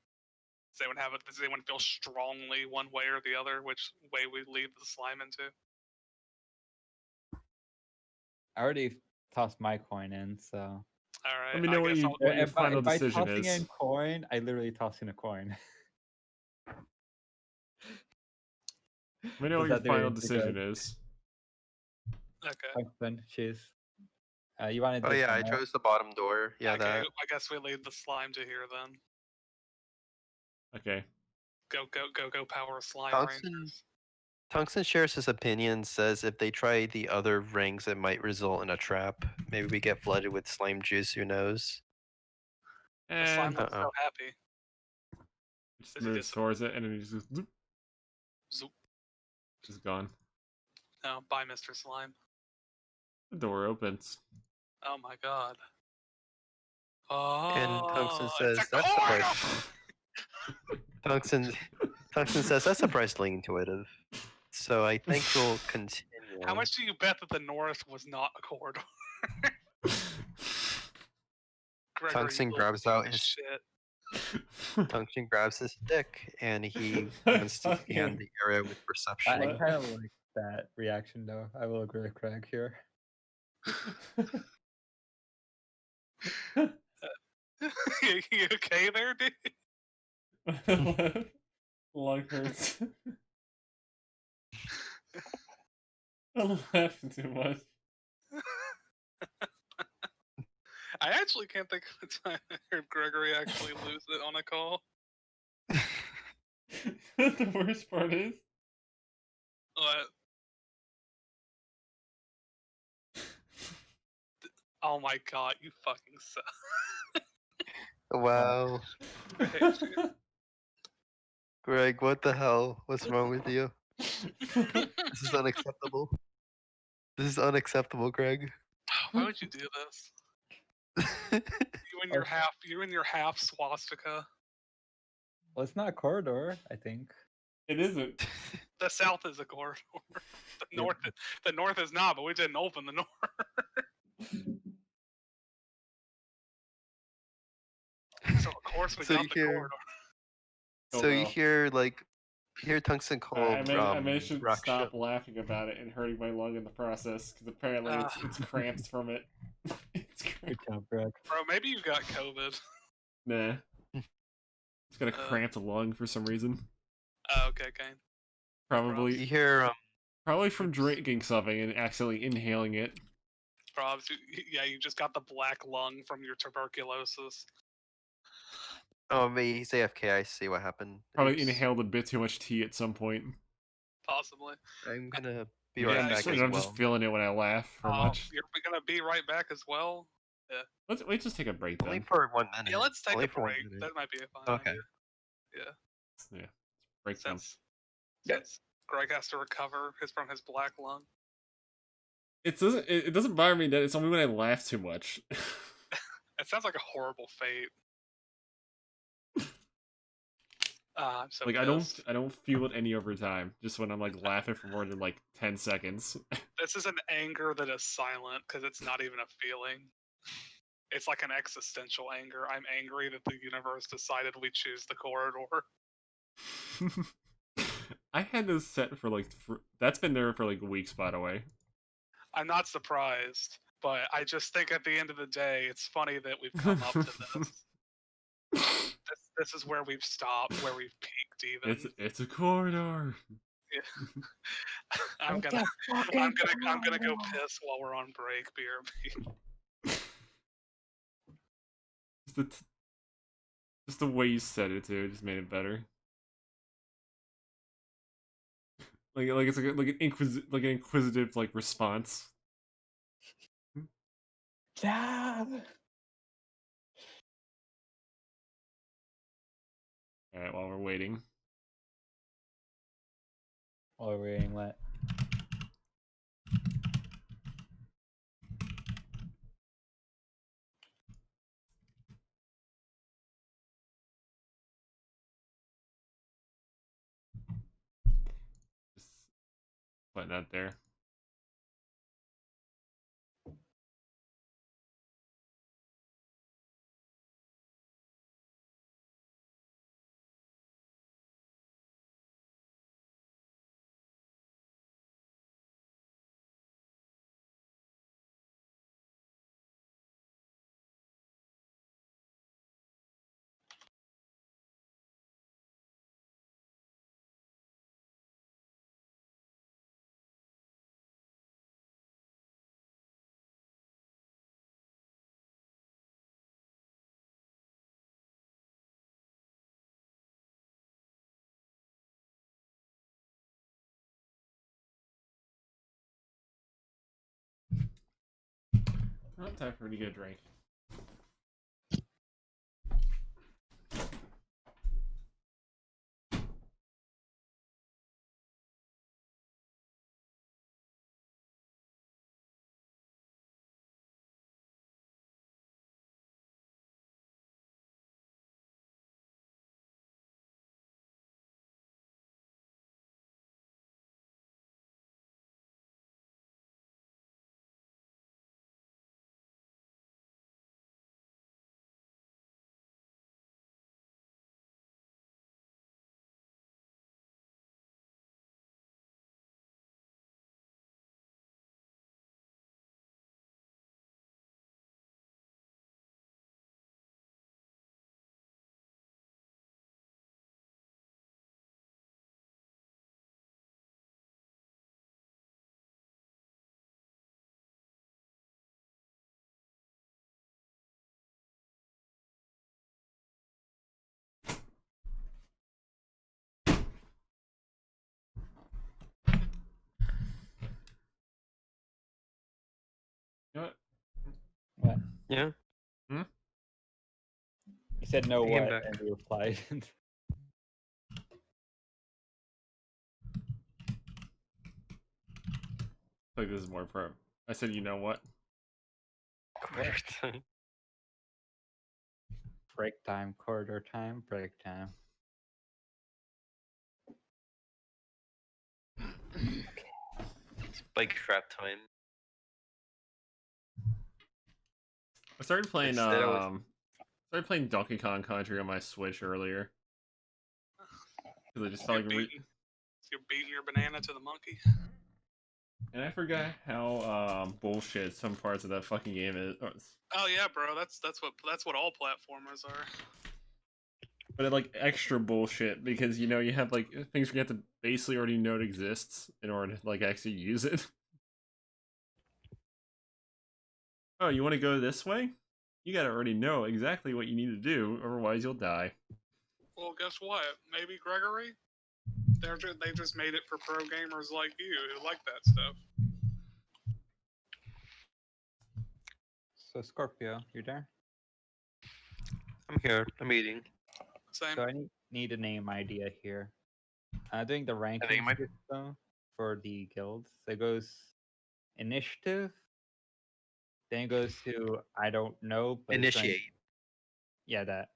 Does anyone feel strongly one way or the other which way we lead the slime into? I already tossed my coin in, so. All right. Let me know what your final decision by tossing is. in coin, I literally toss in a coin. Let me know what your final decision is. Okay. Tungsten, cheers. You wanted. Oh yeah, I chose the bottom door. Yeah, okay, that. I guess we lead the slime to here then. Okay. Go! Power slime Tungsten, rangers. Tungsten shares his opinion. Says if they try the other rings, it might result in a trap. Maybe we get flooded with slime juice. Who knows? The slime And looks so happy. just moves towards it, and then he just goes, zoop, Zoop. just gone. Oh, bye, Mr. Slime. The door opens. Oh my god. Oh, And Tungsten says it's a that's corner! Tungsten says that's surprisingly intuitive. So I think we'll continue. How much do you bet that the north was not a corridor? Gregor, Tungsten you grabs little out piece his of shit. Tungsten grabs his stick and he wants to scan the area with perception. I kind of like that reaction, though. I will agree with Craig here. You okay there, dude? Lung hurts. I'm laughing too much. I actually can't think of a time I heard Gregory actually lose it on a call. The worst part is, What? Oh my god, you fucking suck. Wow. I hate you. Greg, what the hell? What's wrong with you? This is unacceptable. This is unacceptable, Greg. Why would you do this? You and your half swastika. Well, it's not a corridor, I think. it isn't. The south is a corridor. The north is not, but we didn't open the north. So of course we So got you the hear- corridor. So you hear Tungsten call. I may should Raksha. stop laughing about it and hurting my lung in the process because apparently it's cramped from it. It's Good cramped. job, Greg. Bro, maybe you got COVID. Nah. It's got a cramped lung for some reason. Oh, okay, Kane. Probably You hear probably from drinking something and accidentally inhaling it. Probs, yeah, you just got the black lung from your tuberculosis. Oh, maybe he's AFK. I see what happened. Probably Oops. inhaled a bit too much tea at some point. Possibly. I'm gonna be Yeah, right I'm back just, as I'm well. just feeling it when I laugh for much. You're gonna be right back as well? Let's just take a break Only then. for 1 minute. Yeah, let's take Only a for 1 break. minute. That might be a fine Okay. idea. Yeah. Break them. Since Greg has to recover from his black lung. It doesn't bother me that it's only when I laugh too much. It sounds like a horrible fate. I'm so Like pissed. I don't feel it any over time. Just when I'm like laughing for more than like 10 seconds. This is an anger that is silent because it's not even a feeling. It's like an existential anger. I'm angry that the universe decided we choose the corridor. I had this set for like that's been there for like weeks, by the way. I'm not surprised, but I just think at the end of the day, it's funny that we've come up to this. This is where we've stopped, where we've peaked. Even It's a corridor. Yeah. I'm gonna go piss while we're on break. BRB. Just the way you said it too, just made it better. Like it's like an inquisitive like response. Yeah. All right, while we're waiting. While we're waiting, what? Just putting that there. Oh, time for me to get a drink. You know what? What? Yeah. You said no I came what, back. and you replied. I think this is more pro. I said, you know what? Break time, corridor time, break time. Spike trap time. I started playing Instead I was- Donkey Kong Country on my Switch earlier. Because I just felt like You're beating your banana to the monkey. and I forgot how bullshit some parts of that fucking game is. Oh yeah, bro. That's what all platformers are. But like extra bullshit because you know you have like things you have to basically already know it exists in order to like actually use it. Oh, you want to go this way? You gotta already know exactly what you need to do, otherwise you'll die. Well, guess what? Maybe Gregory. They just made it for pro gamers like you who like that stuff. So Scorpio, you there? I'm here. I'm eating. Same. So I need a name idea here. Doing the ranking name idea? system for the guilds. So it goes initiative, then it goes to I don't know, but it's going- Initiate. yeah, that.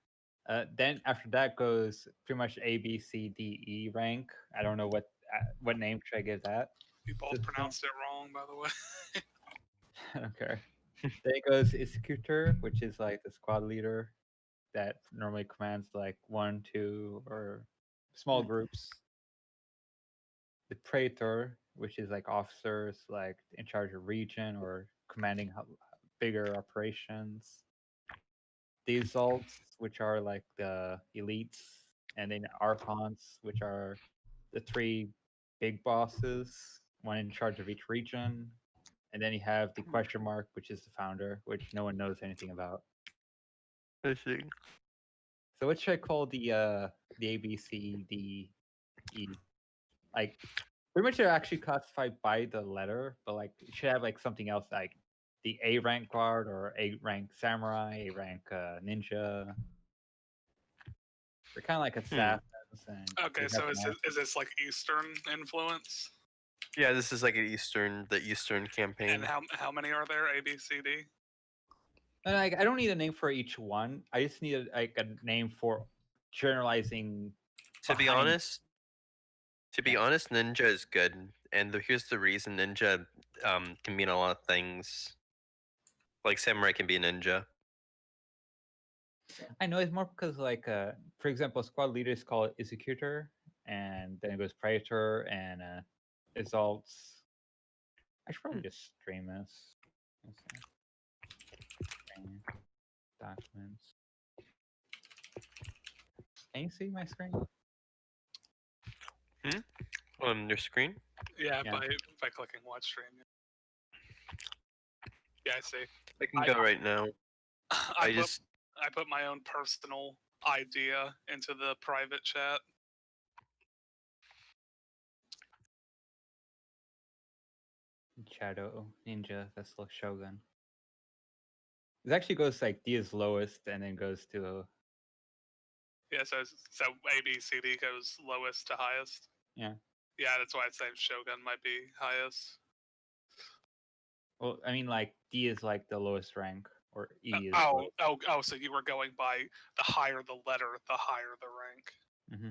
Then after that goes pretty much A, B, C, D, E rank. I don't know what name should I give that. You both System? pronounced it wrong, by the way. I don't care. Then it goes executor, which is like the squad leader that normally commands like 1, 2, or small groups. The praetor, which is like officers like in charge of region or commanding bigger operations. The exalts, which are like the elites, and then archons, which are the three big bosses, one in charge of each region. And then you have the question mark, which is the founder, which no one knows anything about. I see. So what should I call the A, B, C, D, E? Like pretty much they're actually classified by the letter, but like it should have like something else like the A rank guard or A rank samurai, A rank ninja. They're kind of like assassins. And Okay, so is this like Eastern influence? Yeah, this is like the Eastern campaign. And how many are there? A, B, C, D. And like I don't need a name for each one. I just need like a name for generalizing. To be behind- honest, ninja is good, and here's the reason: ninja can mean a lot of things. Like samurai can be a ninja. I know it's more because like for example, squad leaders call it executor, and then it goes praetor and exalts. I should probably just stream this. Let's see. Stream documents. Can you see my screen? On your screen. Yeah, Yeah. by clicking watch stream. Yeah, I see. I can go right now. I put my own personal idea into the private chat. Shadow Ninja Vessel Shogun. It actually goes like D is lowest and then goes to Yeah, so A, B, C, D goes lowest to highest. yeah. Yeah, that's why I'd say Shogun might be highest. Well, I mean like D is like the lowest rank or E is Oh, so you were going by the higher the letter, the higher the rank. Mm-hmm.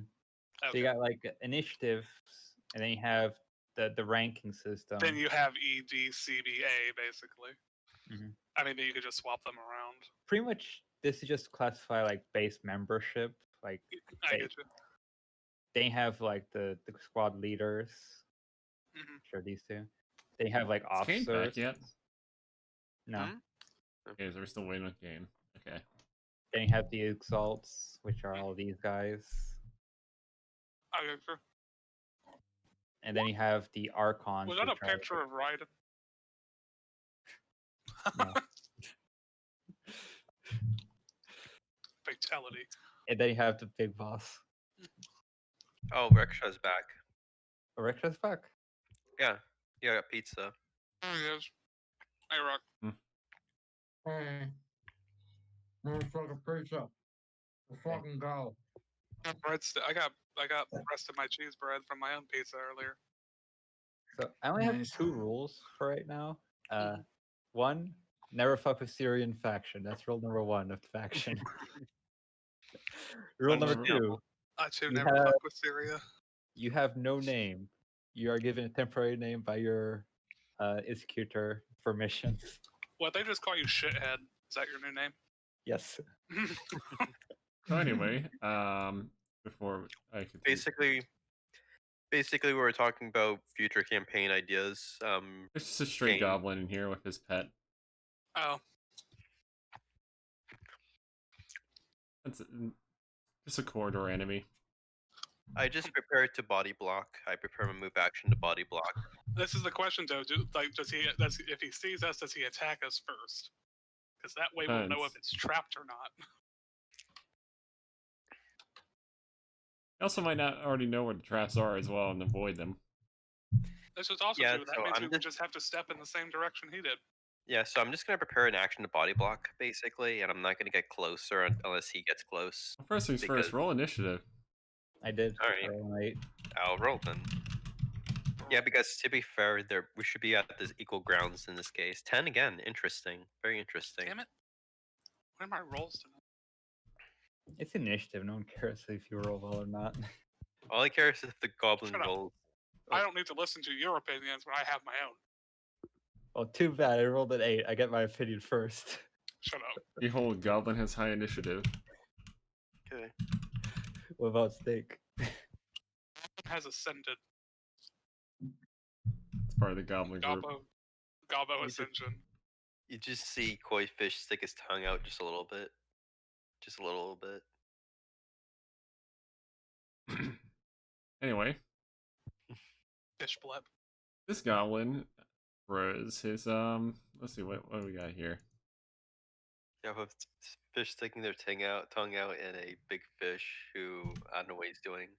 Okay. So you got like initiatives, and then you have the ranking system. Then you have E, D, C, B, A, basically. Mhm. I mean, you could just swap them around. Pretty much, this is just classify like base membership. Like I get you. they have like the squad leaders. Sure, these two. They have like Is Kane officers. back yet? No. Okay, so we're still waiting on Kane. Okay. Then you have the exalts, which are all these guys. I get you. And then you have the archons. Was that a which are- picture of Raiden? No. Fatality. And then you have the big boss. Oh, Reksha's back. Erectra's back. Yeah, you got pizza. Oh, yes. Hey, Rock. Hey, I'm fucking pizza. Let's fucking go. I got rest of my cheese bread from my own pizza earlier. So I only have Nice. 2 rules for right now. One, never fuck with Syrian faction. That's rule number 1 of the faction. Rule number 2, I too You never have- fuck with Syria. you have no name. You are given a temporary name by your executor for missions. What, they just call you shithead? Is that your new name? Yes. So anyway, before I could Basically, we were talking about future campaign ideas. there's just a stray Kane. goblin in here with his pet. Oh, That's just a corridor enemy. I just prepared to body block. I prepare my move action to body block. this is the question though. If he sees us, does he attack us first? Because that way we'll know if Depends. it's trapped or not. He also might not already know where the traps are as well and avoid them. This is also Yeah, true. That so means I'm we would just have to step in the same direction he did. Yeah, so I'm just gonna prepare an action to body block basically, and I'm not gonna get closer unless he gets close. Well, first things Because- first, roll initiative. I did. Alright. Right. I'll roll then. Yeah, because to be fair, we should be at this equal grounds in this case. 10 again, interesting, very interesting. Damn it! What are my rolls tonight? It's initiative. No one cares if you roll well or not. All I care is if the goblin Shut up. rolls. I don't need to listen to your opinions when I have my own. Oh, too bad. I rolled an 8. I get my opinion first. Shut up. Behold, goblin has high initiative. Okay. What about steak? Has ascended. part of the goblin group. Gobbo You just- Ascension. You just see Koi Fish stick his tongue out just a little bit. Just a little bit. Anyway, Fish bleb. this goblin throws his let's see what do we got here. You have a fish sticking their tongue out, and a big fish who I don't know what he's doing.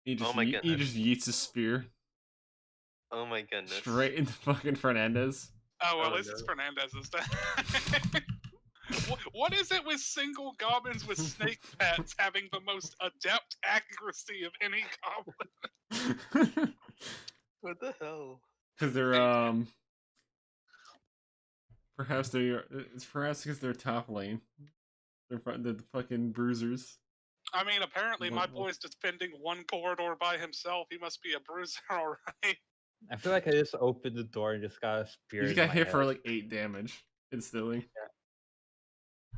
He just Oh my he goodness. just yeets his spear Oh my goodness. straight into fucking Fernandez. Oh, well, Oh, at least it's no. Fernandez's time. What is it with single goblins with snake pets having the most adept accuracy of any goblin? What the hell? Because they're perhaps it's perhaps because they're top lane. They're the fucking bruisers. I mean, apparently my What- what- boy's defending one corridor by himself. He must be a bruiser, alright. I feel like I just opened the door and just got a spear. You just in got my hit for head. like 8 damage instantly.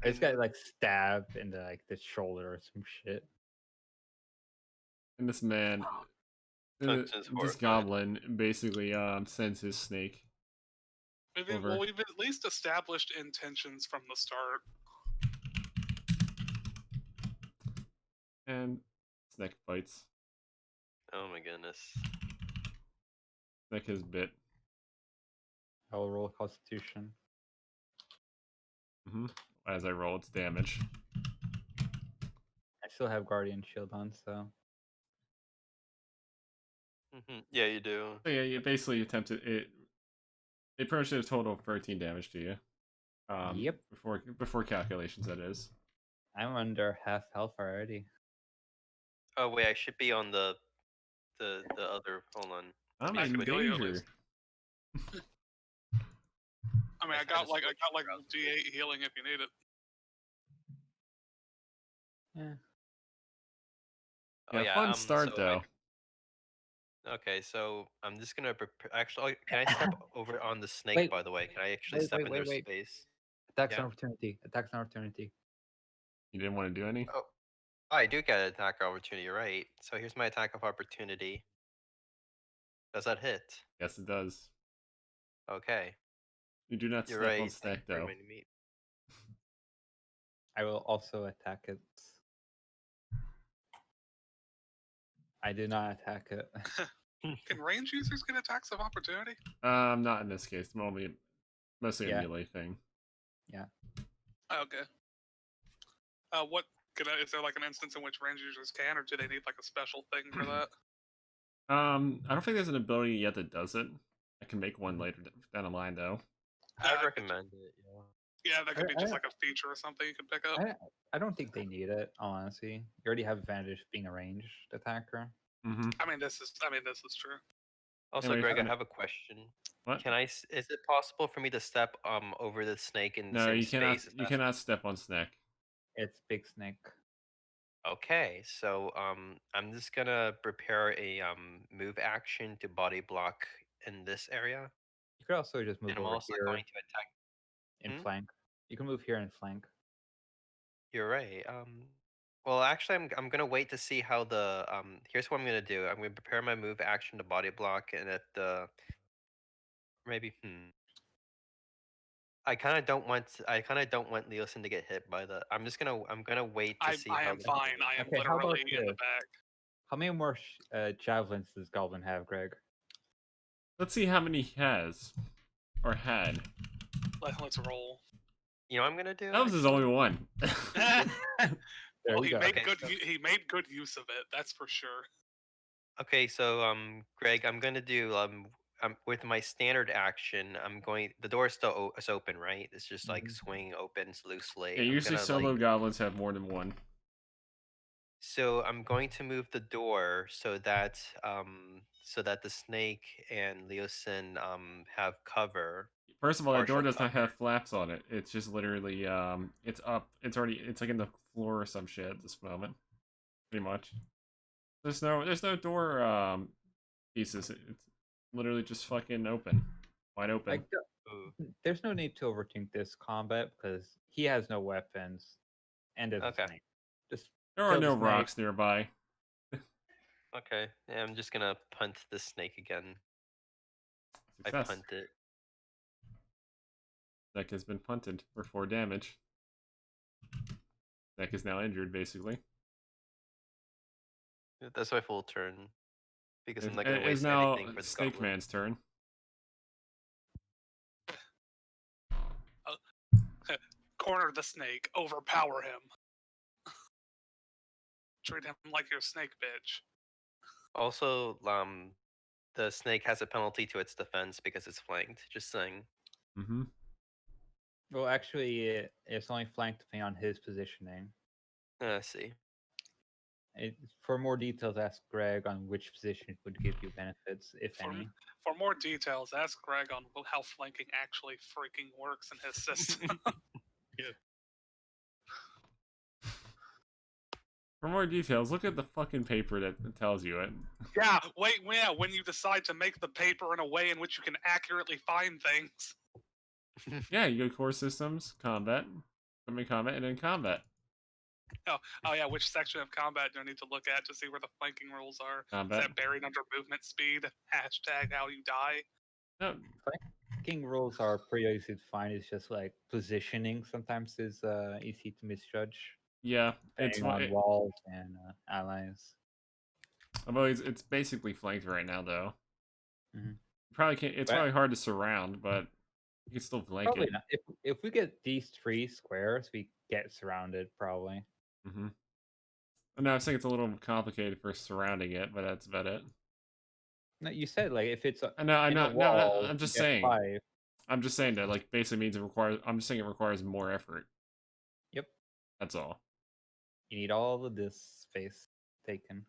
I just got like stabbed in the shoulder or some shit. And this man, Tongue's this horrified. goblin basically sends his snake. Over. Well, we've at least established intentions from the start. And snake bites. Oh my goodness. Snake is bit. I will roll Constitution. As I roll its damage. I still have Guardian Shield on, so Yeah, you do. So yeah, you basically attempted it. It pretty much did a total of 13 damage to you. Yep. Before calculations, that is. I'm under half health already. Oh wait, I should be on the other. Hold on. I'm I in can kill you at danger. least. I mean, I That's got kinda like switch D8 healing if you need it. Yeah. Oh Yeah, fun yeah. start so though. Okay, so I'm just gonna prepare. Actually, can I step over on the snake? Wait, by the way, can I actually wait, step wait, in wait, their wait. space? Attacks Yeah. an opportunity. Attacks an opportunity. You didn't want to do any? Oh, I do get an attack opportunity, right? So here's my attack of opportunity. Does that hit? Yes, it does. Okay, You do not you're step right. on Thank snake you for though. reminding me. I will also attack it. I do not attack it. Can range users get attacks of opportunity? Not in this case. Mostly a Yeah. melee thing. Okay. Is there like an instance in which range users can, or do they need like a special thing for that? I don't think there's an ability yet that does it. I can make one later down the line though. I recommend it. Yeah. Yeah, that could be I- just I- like a feature or something you can pick up. I don't think they need it, honestly. You already have advantage being a ranged attacker. Mm-hmm. I mean, this is true. Also, Anyway, Greg, I fine. have a question. What? Can I? Is it possible for me to step over the snake in the No, same you cannot. space? as You that? cannot step on snake. It's Big Snake. Okay, so I'm just gonna prepare a move action to body block in this area, You could also just move and I'm over also here going to attack. in Hmm? flank. You can move here and flank. You're right. Well, actually, I'm gonna wait to see how the Here's what I'm gonna do. I'm gonna prepare my move action to body block, and if the maybe I kind of don't want Leosin to get hit by the. I'm gonna wait to see I how am the- fine. I am Okay, how about literally in the this? back. How many more javelins does Goblin have, Greg? Let's see how many he has or had. Let's roll. You know what I'm gonna do? That was his actually? only one. There Well, you he go. made Okay, good. so- He made good use of it. That's for sure. Okay, so Greg, I'm gonna do with my standard action. The door is still is open, right? It's just like Mhm. swinging open loosely. Yeah, I'm usually gonna, solo like, goblins have more than one. so I'm going to move the door so that the snake and Leosin have cover. First of all, that door Partial does not cover. have flaps on it. It's just literally it's up. It's like in the floor or some shit at this moment. Pretty much. There's no door pieces. It's literally just fucking open. Wide open. Like, there's no need to overthink this combat because he has no weapons, and there's Okay. a snake. Just There are kill the no snake. rocks nearby. Okay, yeah, I'm just gonna punt the snake again. I Success. punt it. Neck has been punted for 4 damage. Neck is now injured, basically. That's my full turn. Because I'm not It going to is waste now anything for the Snake goblin. Man's turn. Corner the snake. Overpower him. Treat him like your snake bitch. Also, the snake has a penalty to its defense because it's flanked. Just saying. Mm-hmm. Well, actually, it's only flanked depending on his positioning. I see. For more details, ask Greg on which position would give you benefits, if any. For more details, ask Greg on how flanking actually freaking works in his system. For more details, look at the fucking paper that tells you it. Yeah, when you decide to make the paper in a way in which you can accurately find things. Yeah, you go core systems, combat, combat, and then combat. Oh yeah, which section of combat do I need to look at to see where the flanking rules are? Combat. Is that buried under movement speed? Hashtag how you die? No, Flanking rules are pretty easy to find. It's just like positioning sometimes is easy to misjudge. yeah, it's Depending on walls and allies. it's basically flanked right now though. Mhm. Probably can't. It's But- probably hard to surround, but you can still flank Probably it. not. If we get these 3 squares, we get surrounded probably. Mm-hmm. No, I was saying it's a little complicated for surrounding it, but that's about it. No, you said like if it's I know. in a No, wall, I'm just you get saying. 5. I'm just saying that like basically means it requires. I'm just saying it requires more effort. Yep. That's all. You need all of this space taken.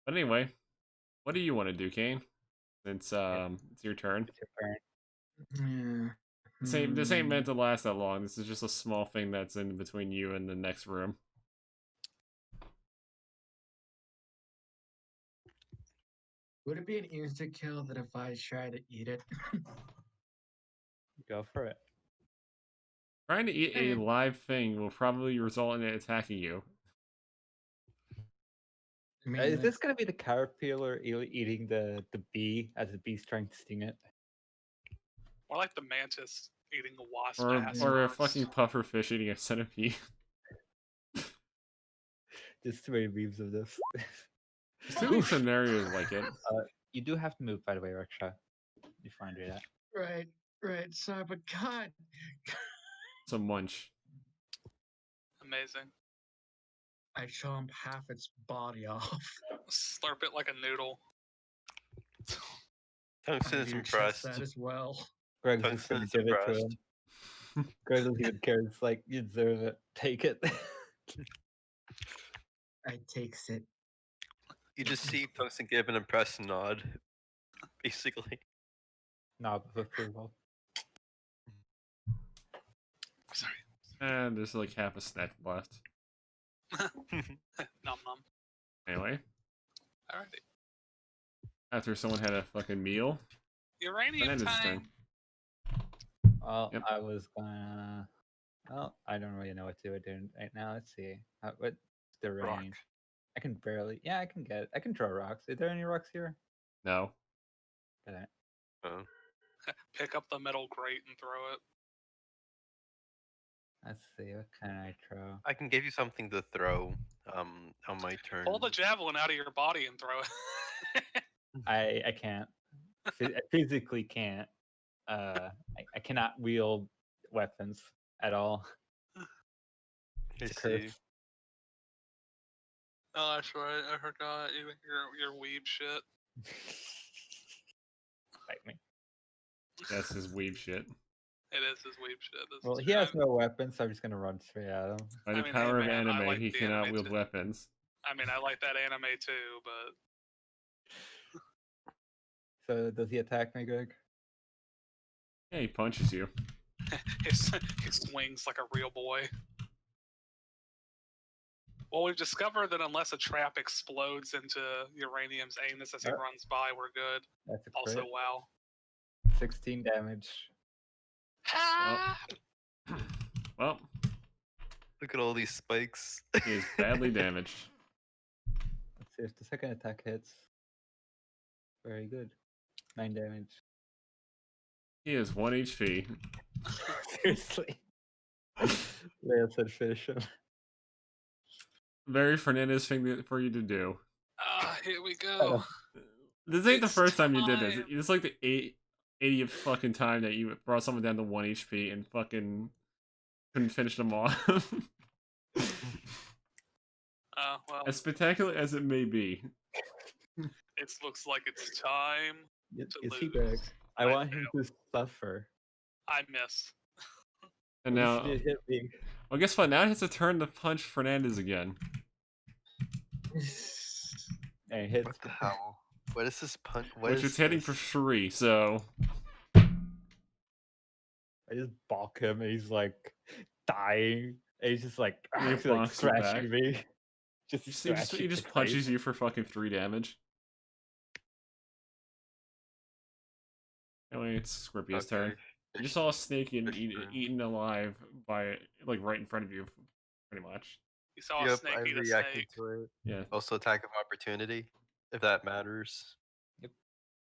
But anyway, what do you want to do, Kane? Since it's your turn. It's your turn. Yeah. This ain't meant to last that long. This is just a small thing that's in between you and the next room. Would it be an insta kill that if I try to eat it? Go for it. Trying to eat a live thing will probably result in it attacking you. I mean, Is this gonna be the caterpillar eating the bee as the bee's trying to sting it? More like the mantis eating a wasp ass. Or a first. fucking puffer fish eating a centipede. There's too many memes of this. There's too many scenarios like it. You do have to move, by the way, Raksha. You find it at. right. Sorry, but God, It's a munch. Amazing. I chomp half its body off. Slurp it like a noodle. Tungsten is You trust impressed. that as well. Greg's just Tungsten gonna is give it to impressed. him. Greg doesn't even care. It's like, you deserve it. Take it. I takes it. You just see Tungsten give an impressed nod. Basically. Nod with approval. Sorry. And there's like half a snack left. Nom nom. Anyway, Alrighty. after someone had a fucking meal, Uranium Fernandez's time. turn. Well, Yep. I was gonna. Well, I don't really know what to do right now. Let's see. What's the Rock. range? I can barely. Yeah, I can get. I can throw rocks. Is there any rocks here? No. Okay. Oh. Pick up the metal grate and throw it. Let's see. What can I throw? I can give you something to throw on my turn. Pull the javelin out of your body and throw it. I can't. I physically can't. I cannot wield weapons at all. I It's a see. curse. Oh, that's right. I forgot. Your weeb shit. Fight me. That's his weeb shit. It is his weeb shit. This Well, is he true. has no weapons, so I'm just gonna run straight at him. By I the mean, power hey, of man, I anime, like he the cannot anime wield too. weapons. I mean, I like that anime too, but So does he attack me, Greg? Yeah, he punches you. he swings like a real boy. Well, we've discovered that unless a trap explodes into Uranium's anus as he Yep. runs by, we're good. That's a Also, crit. wow. 16 damage. Ha! Well, Look at all these spikes. he is badly damaged. Let's see if the second attack hits. Very good. 9 damage. He is 1 HP. Seriously. Leia said finish him. Very Fernandez thing for you to do. Here we go. This ain't the It's first time you did this. time. It's like the 80th fucking time that you brought someone down to 1 HP and fucking couldn't finish them off. Well, As spectacular as it may be. it looks like it's time. You To see, lose. Greg, I I want him to suffer. I miss. And At least now, he did hit me. well, guess what? Now it has to turn to punch Fernandez again. And it hits. What the hell? What is this punch? Which is hitting for 3, so. I just balk him and he's like dying. And he's just like, He like bonks you scratching back. me. He just punches you for fucking 3 damage. Anyway, it's Scorpio's turn. You just saw a snake and eaten alive by, like, right in front of you, pretty much. You saw a Yep, snake I eat a reacted snake. to it. Yeah, Also, attack of opportunity, if that matters.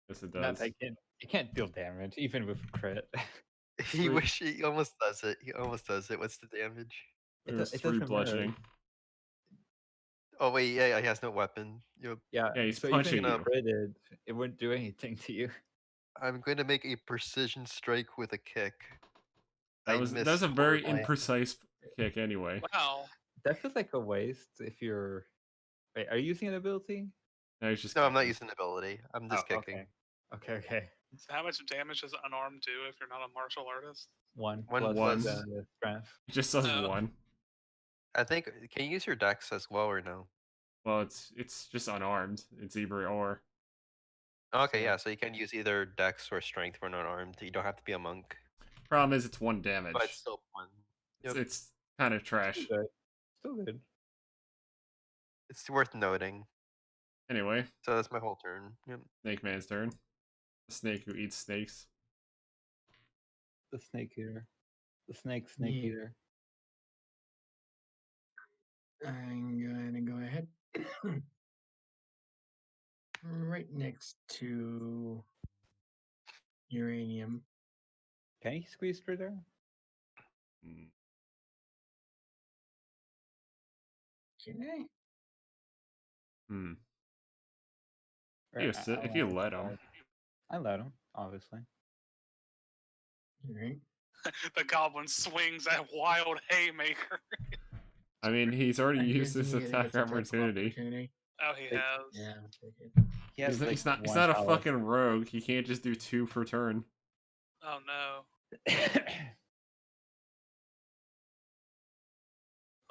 yes it Not does. that it can't deal damage, even with crit. He almost does it. He almost does it. What's the damage? It was it 3 doesn't bludgeoning. matter. Oh wait, yeah, he has no weapon. Yep. Yeah, Yeah, he's so punching even if you. critted, it wouldn't do anything to you. I'm going to make a precision strike with a kick. That was a very horribly. imprecise kick anyway. Wow. That feels like a waste if you're. Wait, are you using an ability? No, he's just No, I'm not kicking. using ability. I'm just Oh, kicking. Okay. So how much damage does unarmed do if you're not a martial artist? 1 One plus plus. strength. It just says Oh. 1. I think. Can you use your dex as well or no? Well, it's just unarmed. It's either or. Okay, yeah. So you can use either dex or strength for unarmed. You don't have to be a monk. Problem is, it's 1 damage. But it's still one. Yep. It's kind of trash. Still good. It's worth noting. Anyway, So that's my whole turn. Yep. Snake Man's turn. The snake who eats snakes. The snake eater. The snake Yeah. eater. I'm going to go ahead. Right next to uranium. Can he squeeze through there? Mm. Can I? Hmm. Or If you let him. I let him, obviously. All right. The goblin swings that wild haymaker. I mean, he's already I used guess this he gets attack attack of opportunity. Oh, he It's- has. Yeah, I'll take it. He has He's like not a health. fucking rogue. He can't just do 2 per turn. Oh no.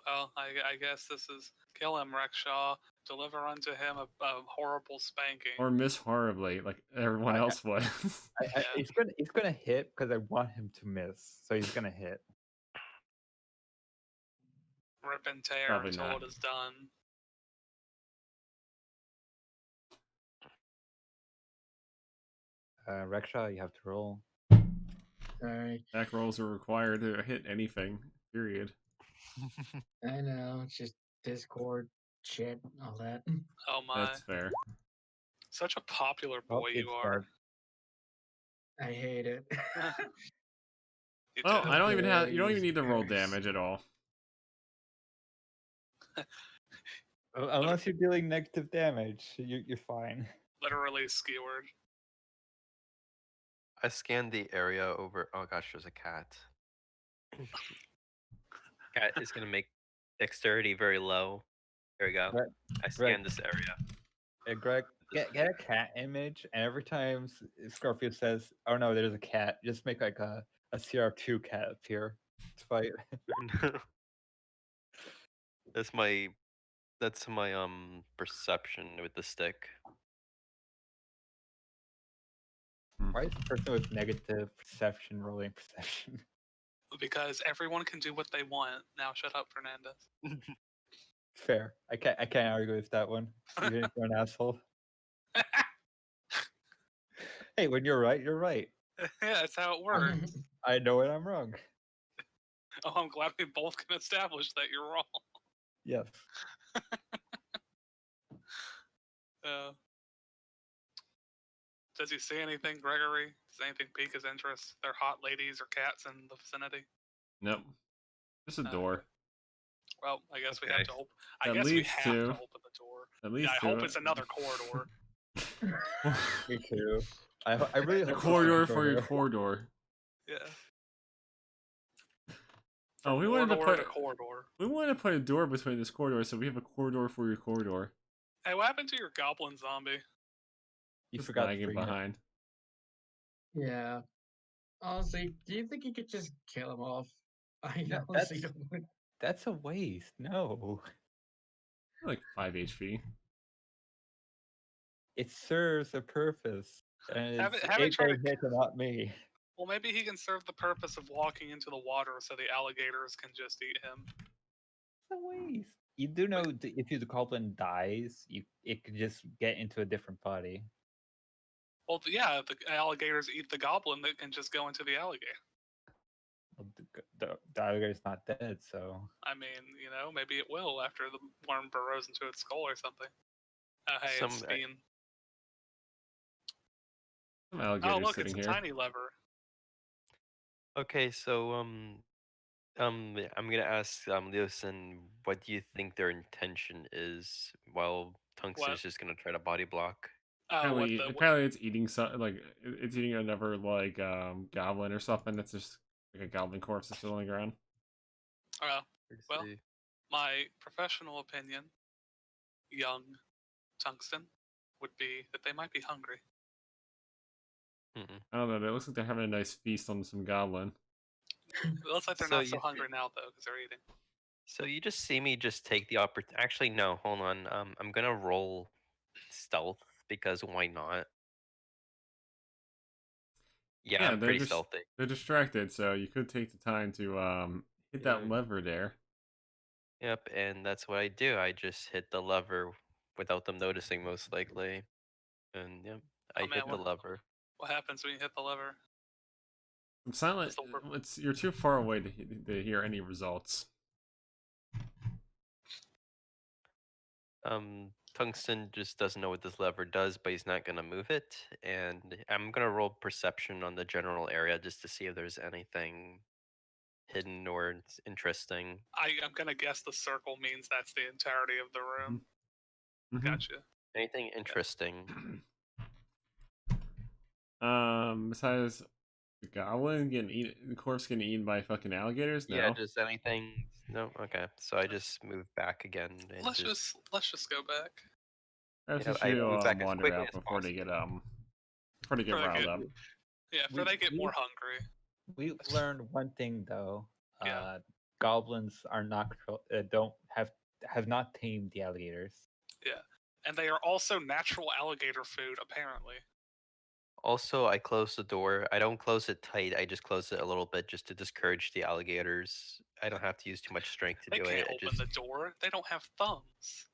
Well, I guess this is kill him, Rexhaw. Deliver unto him a horrible spanking. Or miss horribly, like everyone else was. He's gonna hit because I want him to miss, so he's gonna hit. Rip and tear Probably until not. it is done. Rexhaw, you have to roll. Sorry. Attack rolls are required to hit anything, period. I know. It's just Discord, shit, all that. Oh my. That's fair. Such a popular Oh, boy you it's are. dead. I hate it. You Well, do. I don't even have. You don't even Please, need to roll Paris. damage at all. Unless you're dealing negative damage, you're fine. Literally skewered. I scanned the area over. Oh gosh, there's a cat. Cat is gonna make dexterity very low. There we go. Right. I scanned this area. Hey, Greg, get a cat image, and every time Scorpio says, "Oh no, there's a cat," just make like a CR2 cat appear to fight. That's my perception with the stick. Why is the person with negative perception rolling perception? Because everyone can do what they want. Now shut up, Fernandez. Fair. I can't argue with that one, even if you're an asshole. Hey, when you're right, you're right. Yeah, that's how it works. I know when I'm wrong. Oh, I'm glad we both can establish that you're wrong. Yes. Does he see anything, Gregory? Does anything pique his interest? There hot ladies or cats in the vicinity? Nope. Just a door. Okay. Well, I guess we have Okay. to open. That we leads have to to- open the door. At Yeah, least I hope it's another corridor. Me too. I really a hope it's corridor a for your corridor. Yeah. Oh, we From wanted to corridor put to corridor. we wanted to put a door between this corridor, so we have a corridor for your corridor. Hey, what happened to your goblin zombie? You Just forgot to lagging bring it. behind. Yeah. Honestly, do you think you could just kill him off? I Yeah, honestly don't. That's a waste. No. Like 5 HP. It serves a purpose. And Have it's it- have it try to- hit and not me. Well, maybe he can serve the purpose of walking into the water so the alligators can just eat him. It's a waste. You do know if the goblin dies, it could just get into a different body. Well, yeah, if the alligators eat the goblin, they can just go into the alligator. Well, the alligator's not dead, so I mean, maybe it will after the worm burrows into its skull or something. Oh, hey, it's Bean. Some alligators Oh, look, sitting it's a here. tiny lever. Okay, so I'm gonna ask Leosin, what do you think their intention is? While Tungsten's What? just gonna try to body block. Apparently it's eating it's eating another goblin or something. That's just like a goblin corpse that's still on the ground. Let's Well, see. my professional opinion, young Tungsten, would be that they might be hungry. Mm-mm. I don't know. It looks like they're having a nice feast on some goblin. It looks like they're So not so you hungry now, though, because they're eating. So you just see me just take the opportunity. Actually, no, hold on. I'm gonna roll stealth because why not? Yeah, I'm they're pretty just stealthy. they're distracted, so you could take the time to hit that Yeah. lever there. Yep, and that's what I do. I just hit the lever without them noticing, most likely. And yep, I Oh, man, hit the lever. What happens when you hit the lever? I'm silent. Does You're too far away to hear any results. Tungsten just doesn't know what this lever does, but he's not gonna move it. And I'm gonna roll perception on the general area just to see if there's anything hidden or interesting. I'm gonna guess the circle means that's the entirety of the room. Mhm. Gotcha. Anything interesting? Besides the goblin the corpse getting eaten by fucking alligators. No. Yeah, just anything. No, okay. So I just move back again. And Let's just go back. Perhaps Yeah, you I should move back as wander quickly out as before they possible. get riled up. Yeah, before they get more hungry. We learned one thing though. Yeah. Goblins are not have not tamed the alligators. Yeah, and they are also natural alligator food, apparently. Also, I close the door. I don't close it tight. I just close it a little bit just to discourage the alligators. I don't have to use too much strength to They do can't it. I open just the door. They don't have thumbs.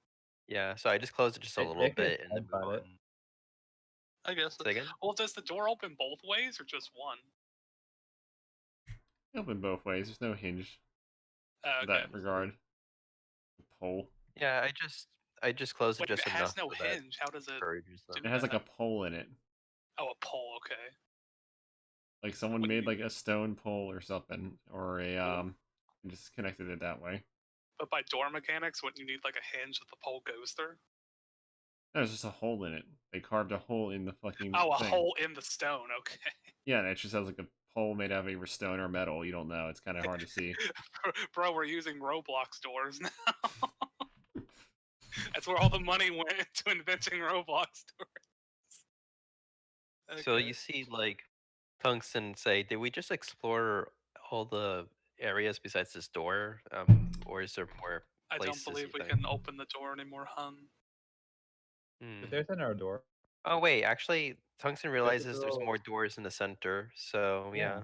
Yeah, so I just close it just a They little could bit and then move headbutt it. on. I guess. Say again? Well, does the door open both ways or just one? Open both ways. There's no hinge in Okay. that regard. Pole. Yeah, I just close it Wait, just it enough has no so that hinge. How does it? encourages them. It has like a pole in it. Oh, a pole. Okay. Like someone What made you- like a stone pole or something, or and just connected it that way. But by door mechanics, wouldn't you need like a hinge that the pole goes through? There's just a hole in it. They carved a hole in the fucking Oh, a thing. hole in the stone. Okay. Yeah, and it just has like a pole made out of either stone or metal. You don't know. It's kind of hard to see. Bro, we're using Roblox doors now. That's where all the money went into inventing Roblox doors. So Okay. you see like Tungsten say, did we just explore all the areas besides this door? Or is there more I places? don't believe you we think? can open the door anymore, hun. But there's another door. Oh wait, actually, Tungsten realizes there's more little- doors in the center. So Yeah. yeah.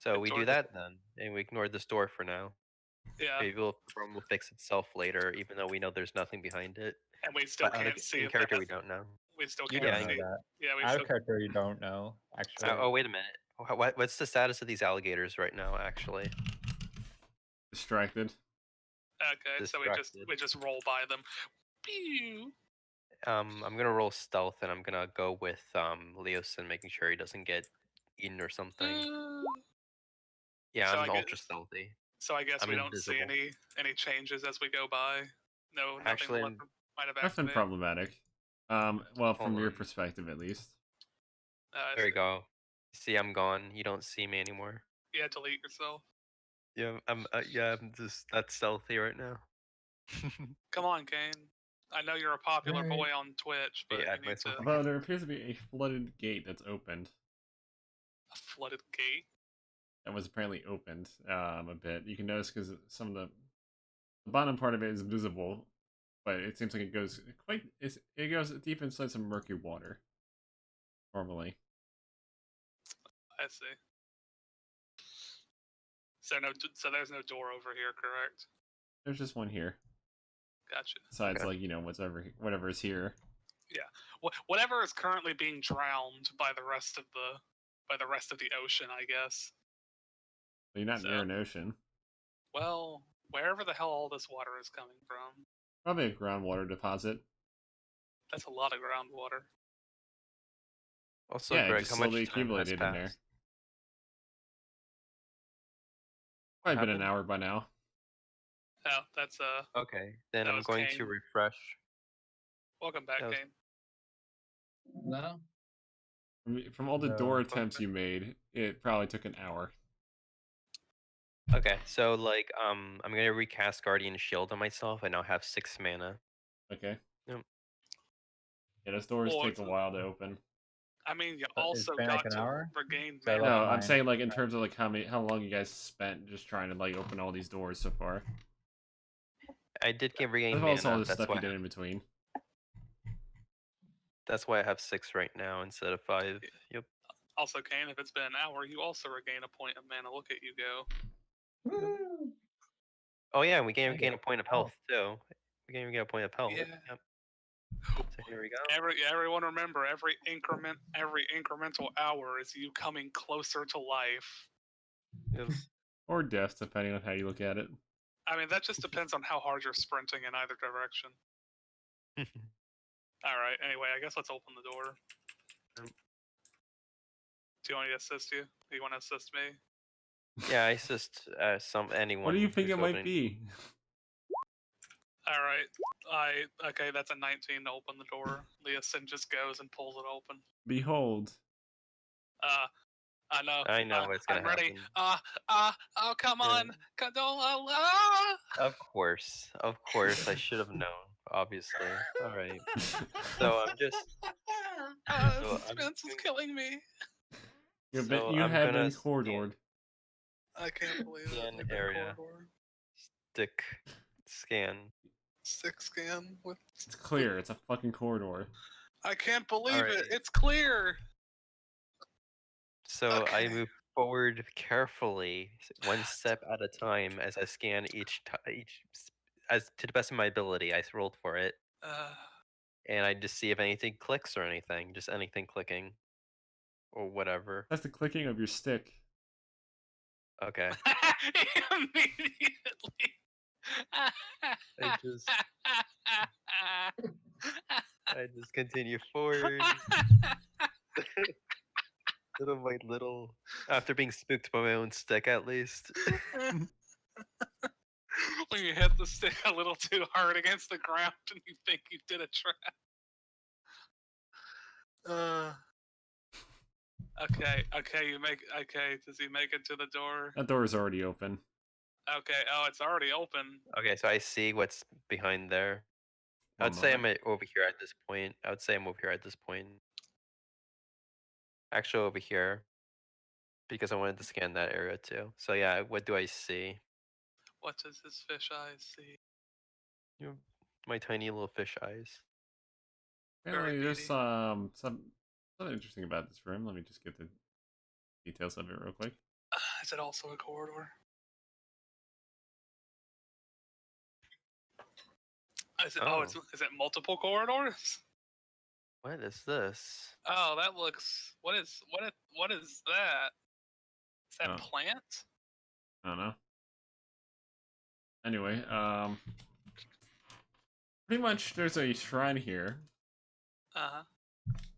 So we do Doors- that then, and we ignore this door for now. Yeah, Maybe the problem will fix itself later, even though we know there's nothing behind it. and we still But can't see in it. character, we don't know. We still You can't don't know see. that. Yeah, we Out still. of character, you don't know. Actually, Oh, wait a minute. What's the status of these alligators right now? Actually, Distracted. Okay, so we Distracted. just roll by them. Pew! I'm gonna roll stealth, and I'm gonna go with Leosin, making sure he doesn't get eaten or something. Yeah, So I'm I guess, ultra stealthy. so I guess I'm we don't see invisible. any changes as we go by. No, nothing Actually, might have Nothing activated. problematic. Well, Hold from your on. perspective at least. I There we see. go. See, I'm gone. You don't see me anymore. Yeah, delete yourself. Yeah, I'm just that stealthy right now. Come on, Kane. I know you're a popular Alright. boy on Twitch, but Yeah, you add need to myself Although there appears to be a flooded gate that's opened. a flooded gate. That was apparently opened a bit. You can notice because some of the bottom part of it is visible, but it seems like it goes it goes deep inside some murky water. Normally, I see. So so there's no door over here, correct? there's just one here. Gotcha. Besides, Okay. like whatever is here. Whatever is currently being drowned by the rest of the ocean, I guess. But you're not So, near an ocean. well, wherever the hell all this water is coming from, Probably a groundwater deposit. that's a lot of groundwater. Also, Yeah, it Greg, just how slowly much time has accumulated in there. passed? Probably been an happened? hour by now. Oh, that's Okay, then that I'm was going Kane. to refresh. Welcome back, That was- Kane. No? From all the No. door attempts you made, it probably took an hour. Okay, so like I'm gonna recast Guardian Shield on myself. I now have 6 mana. Okay. Yep. Yeah, those doors Well, take a while to open. I mean, you But it's also been like got an to hour? regain So I mana. lost No, I'm mine. saying like in terms of like how long you guys spent just trying to like open all these doors so far. I did get regain As well as all mana. this stuff you did in between. That's why I have 6 right now instead of 5. Yep. Also, Kane, if it's been an hour, you also regain a point of mana. Look at you go. Woo! Oh yeah, we I gain get a point of health. health too. We gain a point of health. Yeah. Yep. So here we go. Everyone remember, every incremental hour is you coming closer to life. Yep. Or death, depending on how you look at it. I mean, that just depends on how hard you're sprinting in either direction. All right. Anyway, I guess let's open the door. Yep. Do you want me to assist you? Do you want to assist me? Yeah, I assist anyone. What do you think who's it might opening- be? All right. Okay. That's a 19 to open the door. Leosin just goes and pulls it open. Behold. I know. I know what's gonna I'm ready. happen. Oh, come Yeah. on. Don't. Of course, I should have known. Obviously. All right. So I'm just. So Suspense is killing me. You I'm have gonna been corridored. I can't believe Scan it. You've been area. corridor. stick scan. 6 scan with. It's clear. It's a fucking corridor. I can't believe Alright. it. It's clear. So Okay. I move forward carefully, one step at a time, as I scan as to the best of my ability. I rolled for it, and I just see if anything clicks or anything, just anything clicking, or whatever. That's the clicking of your stick. Okay. Immediately. I just continue forward. little after being spooked by my own stick, at least. When you hit the stick a little too hard against the ground and you think you did a trap. Okay, does he make it to the door? That door is already open. Okay, it's already open. Okay, so I see what's behind there. I One would say moment. I'm over here at this point. Actually, over here. Because I wanted to scan that area too. So yeah, what do I see? What does his fish eyes see? You know, my tiny little fish eyes. Apparently, there's beady. something interesting about this room. Let me just get the details of it real quick. Is it also a corridor? Is it multiple corridors? What is this? Oh, that looks. What is that? Is that Oh. plant? I don't know. Anyway, pretty much there's a shrine here Uh-huh.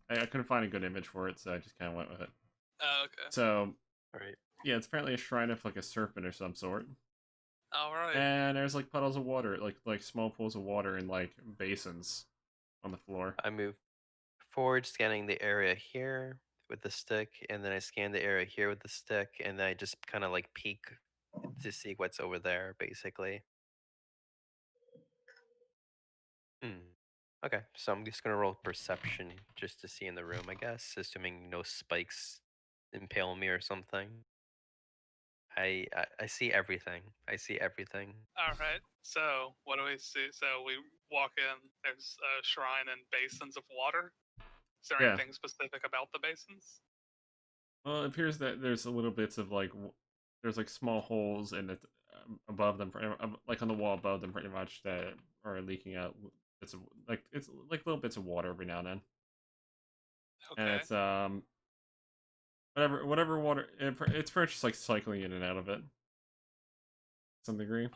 I couldn't find a good image for it, so I just kind of went with it. Oh, okay. So, All right. yeah, it's apparently a shrine of like a serpent or some sort. All right. And there's like puddles of water, like small pools of water in like basins on the floor. I move forward, scanning the area here with the stick, and then I scan the area here with the stick, and then I just kind of like peek to see what's over there, basically. Okay, so I'm just gonna roll perception just to see in the room, I guess, assuming no spikes impale me or something. I see everything. I see everything. All right. So what do we see? So we walk in. There's a shrine and basins of water. Is there Yeah. anything specific about the basins? Well, it appears that there's a little bits of like there's like small holes in it above them, like on the wall above them, pretty much that are leaking out. It's like little bits of water every now and then, and Okay. it's whatever water it's pretty much just like cycling in and out of it, to some degree.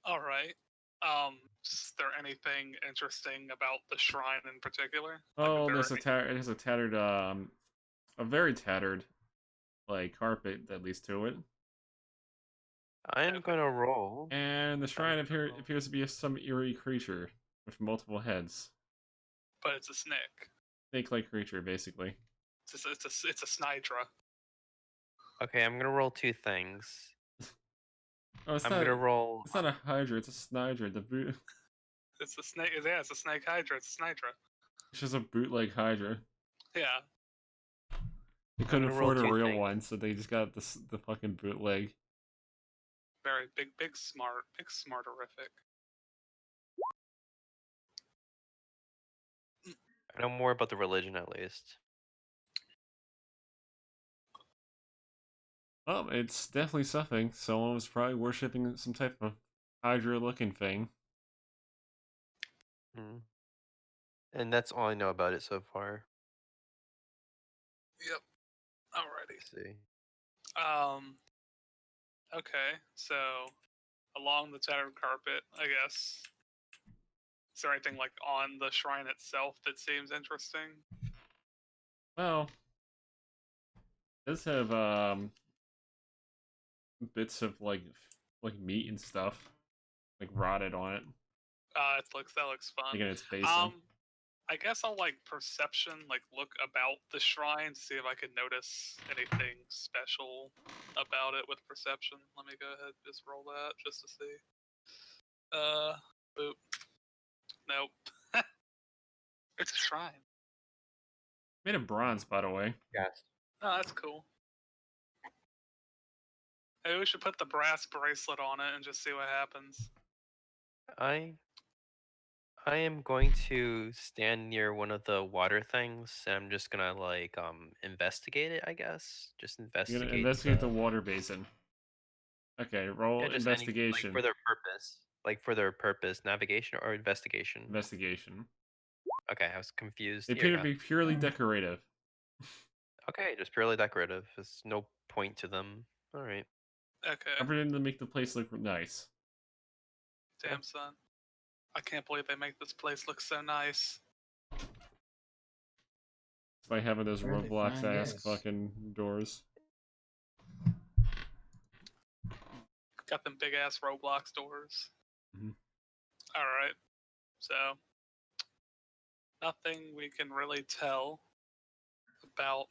All right. Is there anything interesting about the shrine in particular? Oh, Like, there's it has a tattered a very tattered like carpet that leads to it. I'm Okay. gonna roll. And the shrine roll. appears to be some eerie creature with multiple heads. But it's a snake. Snake-like creature, basically. It's a snidra. Okay, I'm gonna roll two things. Oh, I'm gonna roll. It's not a hydra. It's a snidra. It's a snake. Yeah, it's a snake hydra. It's a snidra. It's just a bootleg hydra. Yeah. They couldn't gonna roll afford a two real things. one, so they just got the fucking bootleg. Very big smarterific. I know more about the religion at least. Oh, it's definitely something. Someone was probably worshipping some type of hydra-looking thing. And that's all I know about it so far. Yep. Alrighty. Let's see. Okay, so along the tattered carpet, I guess. Is there anything like on the shrine itself that seems interesting? Well, it does have bits of like meat and stuff like rotted on it. That looks fun. Like in its basin. I guess I'll like perception, like look about the shrine to see if I can notice anything special about it with perception. Let me go ahead and just roll that just to see. Boop. Nope. It's a shrine. Made of bronze, by the way. Yes. Oh, that's cool. Maybe we should put the brass bracelet on it and just see what happens. I am going to stand near one of the water things, and I'm just gonna like investigate it, I guess. Just You're investigate. gonna investigate the water basin. Okay, roll just investigation. like for their purpose. Like for their purpose, navigation or investigation. Investigation. Okay, I was confused. They appear to be purely decorative. Okay, just purely decorative. There's no point to them. All right. Okay. Everything to make the place look nice. Damn, son. I can't believe they make this place look so nice. By having those Fairly Roblox fine, ass yes. fucking doors. Got them big ass Roblox doors. Mhm. Alright. So, nothing we can really tell about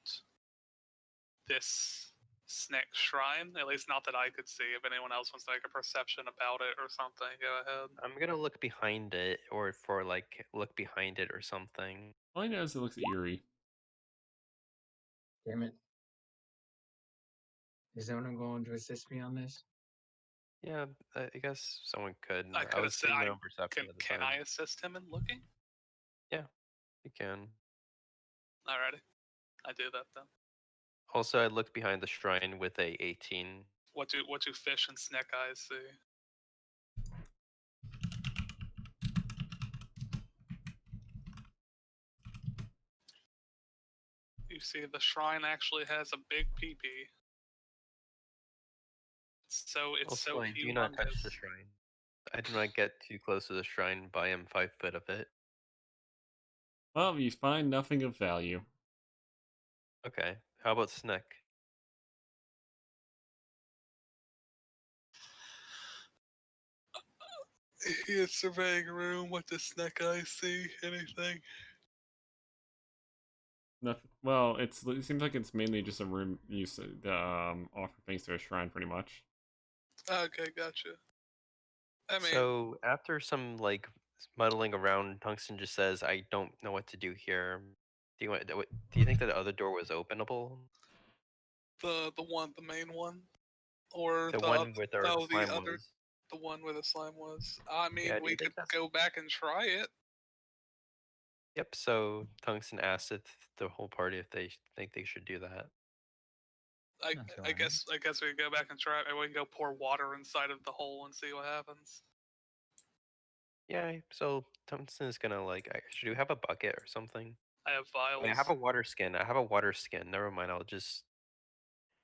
this snake shrine. At least not that I could see. If anyone else wants to make a perception about it or something, go ahead. I'm gonna look behind it, or for like look behind it or something. All I know is it looks eerie. Damn it. Is anyone going to assist me on this? Yeah, I guess someone could. I I could was doing my own perception at the can time. I assist him in looking? You can. Alrighty. I do that then. Also, I looked behind the shrine with a 18. What do fish and snake eyes see? You see the shrine actually has a big peepee. So it's Also, so I do not touch the humongous. shrine. I do not get too close to the shrine, but I am 5 foot of it. Well, you find nothing of value. Okay. How about Snick? He is surveying a room. What does Snake Eye see? Anything? Nothing. Well, it seems like it's mainly just a room used to offer things to a shrine, pretty much. Okay, gotcha. I mean, So after some like muddling around, Tungsten just says, "I don't know what to do here. Do you want? Do you think that the other door was openable? the main one, or The one where the the slime other, was? the one where the slime was. I mean, Yeah. Do we you could think that's? go back and try it. Yep. So Tungsten asked if the whole party if they think they should do that. That's I alright. guess we could go back and try it. Maybe we can go pour water inside of the hole and see what happens. Yeah. So Tungsten is gonna like. Should we have a bucket or something? I have I vials. have a water skin. I have a water skin. Never mind.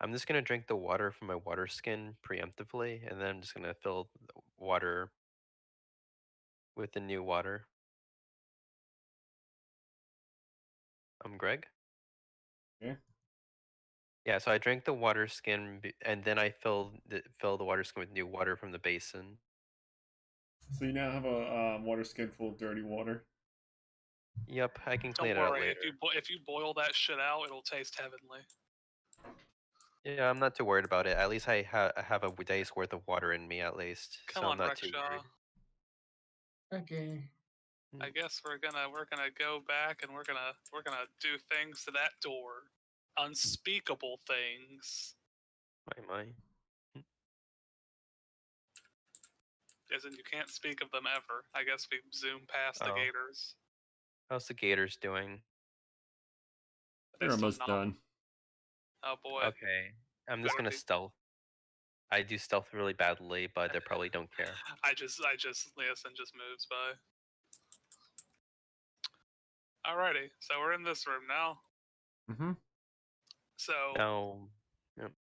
I'm just gonna drink the water from my water skin preemptively, and then I'm just gonna fill the water with the new water. I'm Greg. Okay. Yeah, so I drank the water skin, and then I fill the water skin with new water from the basin. So you now have a water skin full of dirty water. Yep, I can Don't clean it out worry. later. If you boil that shit out, it'll taste heavenly. Yeah, I'm not too worried about it. At least I have a day's worth of water in me, at least, Come so I'm on, not too Rexhaw. worried. Okay. I guess we're gonna go back and we're gonna do things to that door, unspeakable things. My. As in, you can't speak of them ever. I guess we zoom past the Oh, gators. how's the gators doing? They They're still almost done. Oh boy. Okay, I'm just Better gonna be. stealth. I do stealth really badly, but they probably don't care. Listen just moves by. Alrighty, so we're in this room now. Mm-hmm. So Now, yep.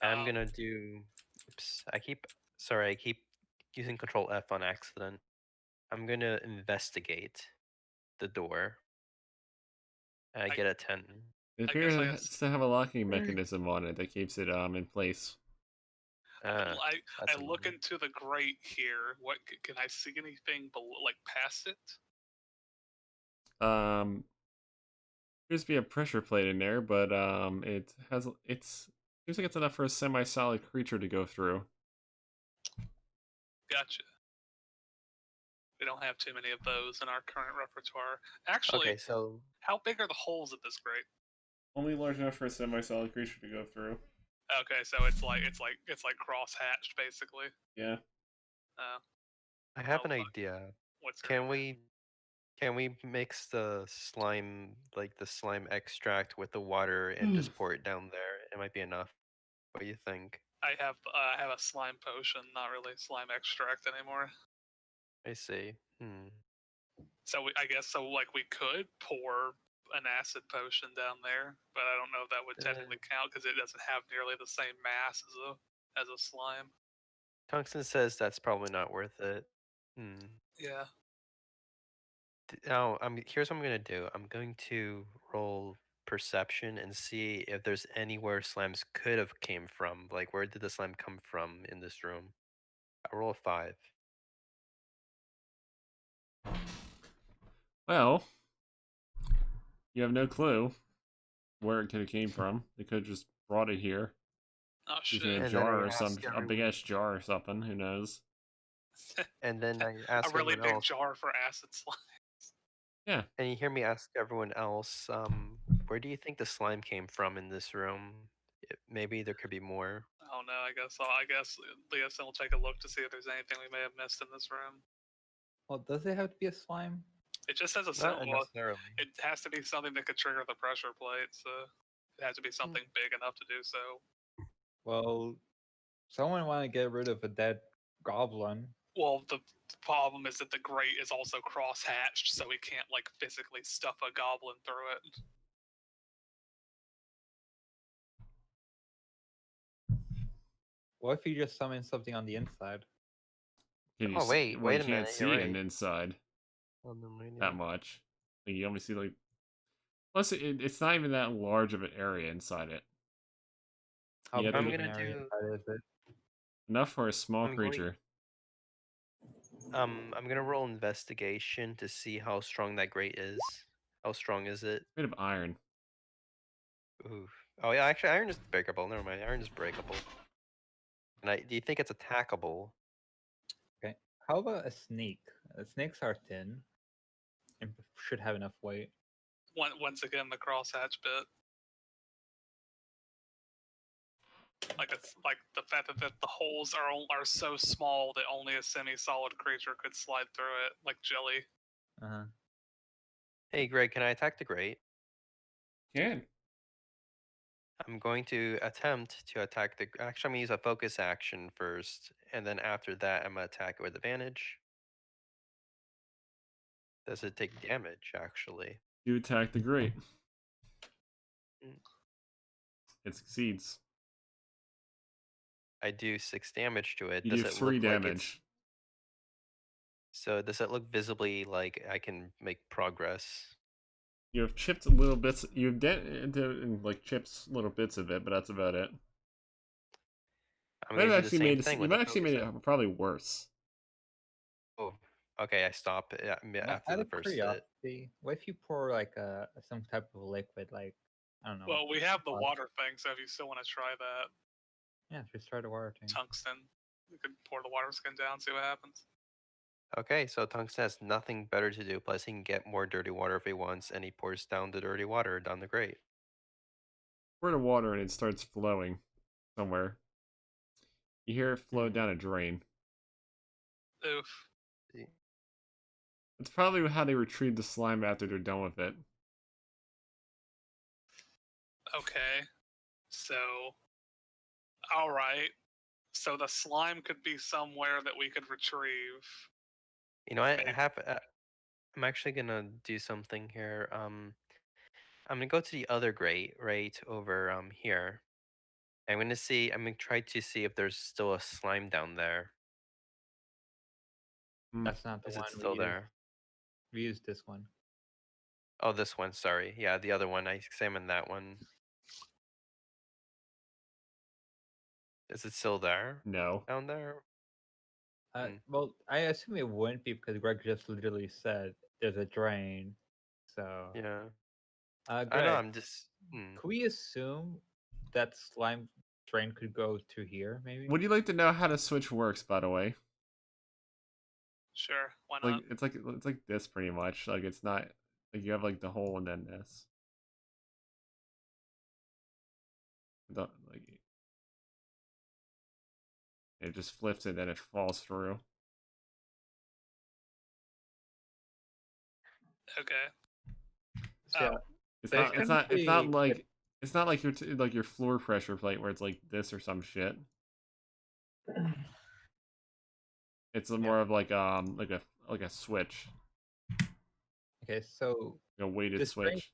I'm um, gonna do. Oops, I keep using Control F on accident. I'm gonna investigate the door. I I- get a 10. It I guess I appears to have a locking mechanism on it that keeps it in place. That's look annoying. into the grate here. What can I see anything like past it? Appears to be a pressure plate in there, but it's seems like it's enough for a semi-solid creature to go through. Gotcha. We don't have too many of those in our current repertoire. Actually, Okay, so how big are the holes at this grate? Only large enough for a semi-solid creature to go through. Okay, so it's like cross hatched basically. Yeah. I have an fuck. idea. What's your Can idea? we mix the slime extract with the water and just pour it down there? It might be enough. What do you think? I have a slime potion, not really slime extract anymore. I see. So I guess like we could pour an acid potion down there, but I don't know if that would technically count because it doesn't have nearly the same mass as a slime. Tungsten says that's probably not worth it. Yeah. Now, here's what I'm gonna do. I'm going to roll perception and see if there's anywhere slimes could have came from. Like, where did the slime come from in this room? I roll a 5. Well, you have no clue where it could have came from. They could have just brought it here Oh using shit. a And then I jar or ask a big everyone. ass jar or something. Who knows? And then I A ask really everyone big else. jar for acid slime. Yeah. And you hear me ask everyone else, where do you think the slime came from in this room? Maybe there could be more. Oh no, I guess Leosin will take a look to see if there's anything we may have missed in this room. Well, does it have to be a slime? It just has a Not symbol. necessarily. It has to be something that could trigger the pressure plate, so it has to be something big enough to do so. Well, someone want to get rid of a dead goblin. Well, the problem is that the grate is also cross-hatched, so we can't like physically stuff a goblin through it. What if you just summon something on the inside? Can you Oh see? wait Well, you a can't minute. You're see an right. inside. on the menu. that much. Like, you only see like. Plus, it's not even that large of an area inside it. How Yeah, big I'm of gonna an area do. inside is it? Enough for a small I'm going. creature. I'm gonna roll investigation to see how strong that grate is. How strong is it? It's made of iron. Oof. Oh yeah, actually, iron is breakable. Never mind, iron is breakable. And do you think it's attackable? Okay. How about a snake? Snakes are thin and should have enough weight. Once again, the crosshatch bit. Like it's like the fact that the holes are so small that only a semi-solid creature could slide through it, like jelly. Uh-huh. Hey, Greg, can I attack the grate? Can. I'm going to attempt to attack the. Actually, I'm gonna use a focus action first, and then after that, I'm gonna attack it with advantage. Does it take damage? Actually, You attack the grate. Mm. It succeeds. I do 6 damage to it. You Does do it 3 look like it's? damage. So does it look visibly like I can make progress? You have chipped little bits. You've like chips little bits of it, but that's about it. I'm Might gonna have do the actually same made thing you with might the actually focus. made it probably worse. Oh, okay. I stop after Out the of first hit. curiosity, what if you pour like some type of liquid, like I don't know? Well, we have the What? water thing, so if you still want to try that, Yeah, just try the water tank. tungsten, you could pour the water skin down, see what happens. Okay, so Tungsten has nothing better to do, plus he can get more dirty water if he wants, and he pours down the dirty water down the grate. Pour the water and it starts flowing somewhere. You hear it flow down a drain. Oof. It's probably how they retrieve the slime after they're done with it. Okay. So, all right. So the slime could be somewhere that we could retrieve. You know, I Maybe. have. I'm actually gonna do something here. I'm gonna go to the other grate right over here. I'm gonna see. I'm gonna try to see if there's still a slime down there. That's not the Is one it we still used. there? We used this one. Oh, this one. Sorry. Yeah, the other one. I examined that one. Is it still there? No. Down there? Well, I assume it wouldn't be because Greg just literally said there's a drain. So, Yeah. Greg, I know. I'm just. could we assume that slime drain could go to here, maybe? Would you like to know how the switch works, by the way? Sure, why Like not? it's like this pretty much. Like it's not like you have like the hole and then this. Like it just flips it and it falls through. Okay. So, yeah, Oh, It's there's not. It's not. It's not technically like. It's not like like your floor pressure plate where it's like this or some shit. It's more of like a switch, okay. So like a weighted this drain, switch.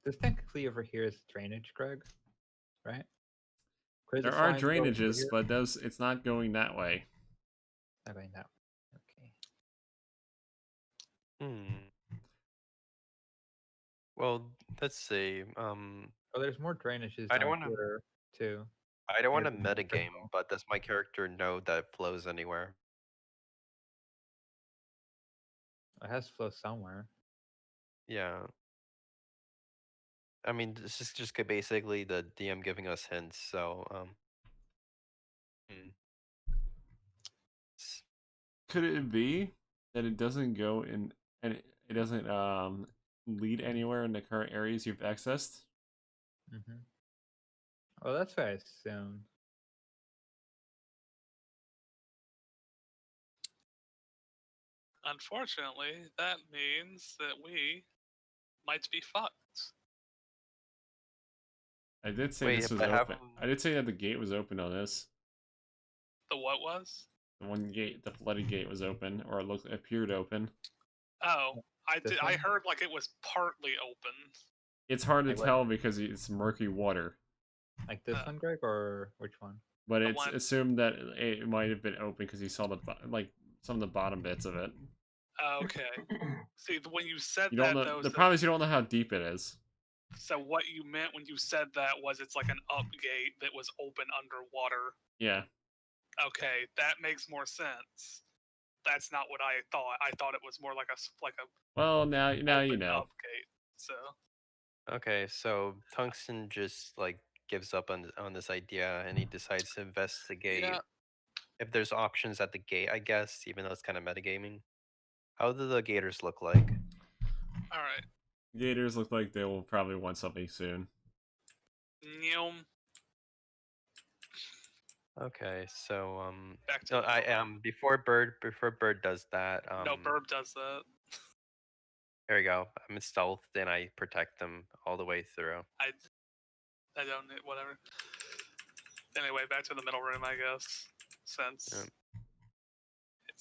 this technically over here is drainage, Greg, right? Could There the are slime go over drainages, here? but those it's not going that way. Not going that way. Okay. Well, let's see. Oh, there's more drainages I don't down want to. here too. I don't want to Maybe more metagame, crystal. but does my character know that it flows anywhere? It has to flow somewhere. Yeah. I mean, this is just basically the DM giving us hints. So, hmm. S- Could it be that it doesn't go in and it doesn't lead anywhere in the current areas you've accessed? Mm-hmm. Oh, that's what I assumed. unfortunately, that means that we might be fucked. I did say Wait, this was but have open. I did say that the gate was open on this. The what was? The one gate, the flooded gate was open, or it appeared open. Oh, I This did. I one? heard like it was partly open. It's hard to Like what? tell because it's murky water, Like this one, Greg, or which one? but The it's one- assumed that it might have been open because you saw like some of the bottom bits of it. Okay. See, when you said You don't that know. though, The so, problem is you don't know how deep it is. so what you meant when you said that was it's like an up gate that was open underwater. Yeah. Okay, that makes more sense. That's not what I thought. I thought it was more like a Well, now you open know. up gate. So Okay, so Tungsten just like gives up on this idea and he decides to investigate yeah, if there's options at the gate, I guess, even though it's kind of metagaming. How do the gators look like? all right. Gators look like they will probably want something soon. Nyom, Okay, so back to no, the I middle. before Bird does that, No, Burb does that. there we go. I'm in stealth, then I protect them all the way through. I don't whatever. Anyway, back to the middle room, I guess. Since Yeah. it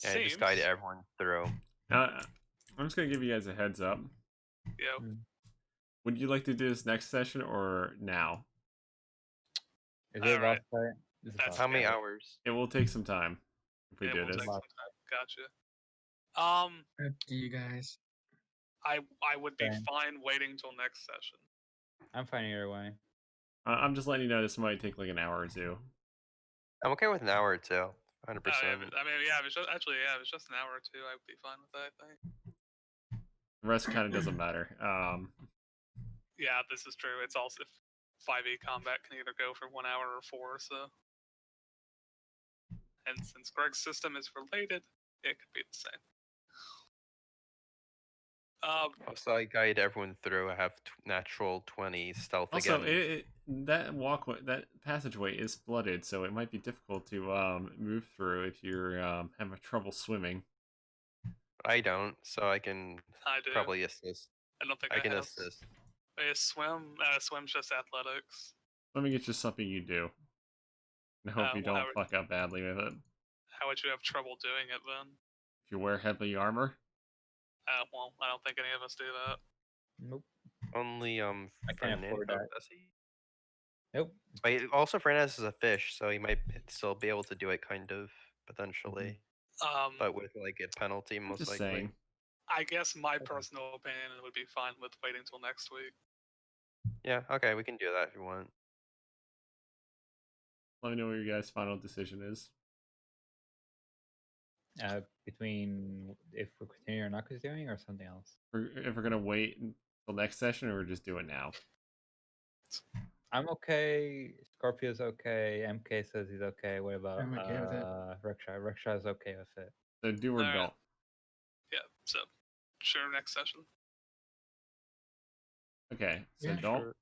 And I seems. just guide everyone through. Now, I'm just gonna give you guys a heads up. Yeah. Would you like to do this next session or now? Is it a boss Alright. fight? It's a That's boss How many fight. hours? It will take some time if we It do will this. take some time. Gotcha. Up to you guys. I would be Same. fine waiting till next session. I'm fine either way. I'm just letting you know this might take like an hour or two. I'm okay with an hour or two. 100%. I mean, yeah, if it's just, actually, yeah, if it's just an hour or two, I would be fine with that. I think. The rest kind of doesn't matter. Yeah, this is true. It's also 5e combat can either go for 1 hour or 4. So, and since Greg's system is related, it could be the same. Also, I guide everyone through. I have natural 20 stealth Also, again. that walkway, that passageway is flooded, so it might be difficult to move through if you're having trouble swimming. I don't, so I can I do. probably assist. I don't think I can have. assist. Swim. Swim's just athletics. Swimming is just something you do. I hope you well, don't fuck up badly with it. How would you have trouble doing it then? If you wear heavy armor. Well, I don't think any of us do that. Nope. Only I can't afford that. does he? Nope. But also Fernandez is a fish, so he might still be able to do it kind of potentially. But with like a penalty most Just likely. saying. I guess my personal opinion would be fine with waiting till next week. Yeah, okay, we can do that if you want. Let me know what your guys' final decision is. Between if we're continuing or not continuing, or something else. If we're gonna wait until next session, or just do it now. I'm okay. Scorpio's okay. MK says he's okay. What about I'm okay with it. Reksha? Reksha's okay with it. So do or Alright. don't. Yeah, so sure, next session. Okay, so Yeah, don't. Sure.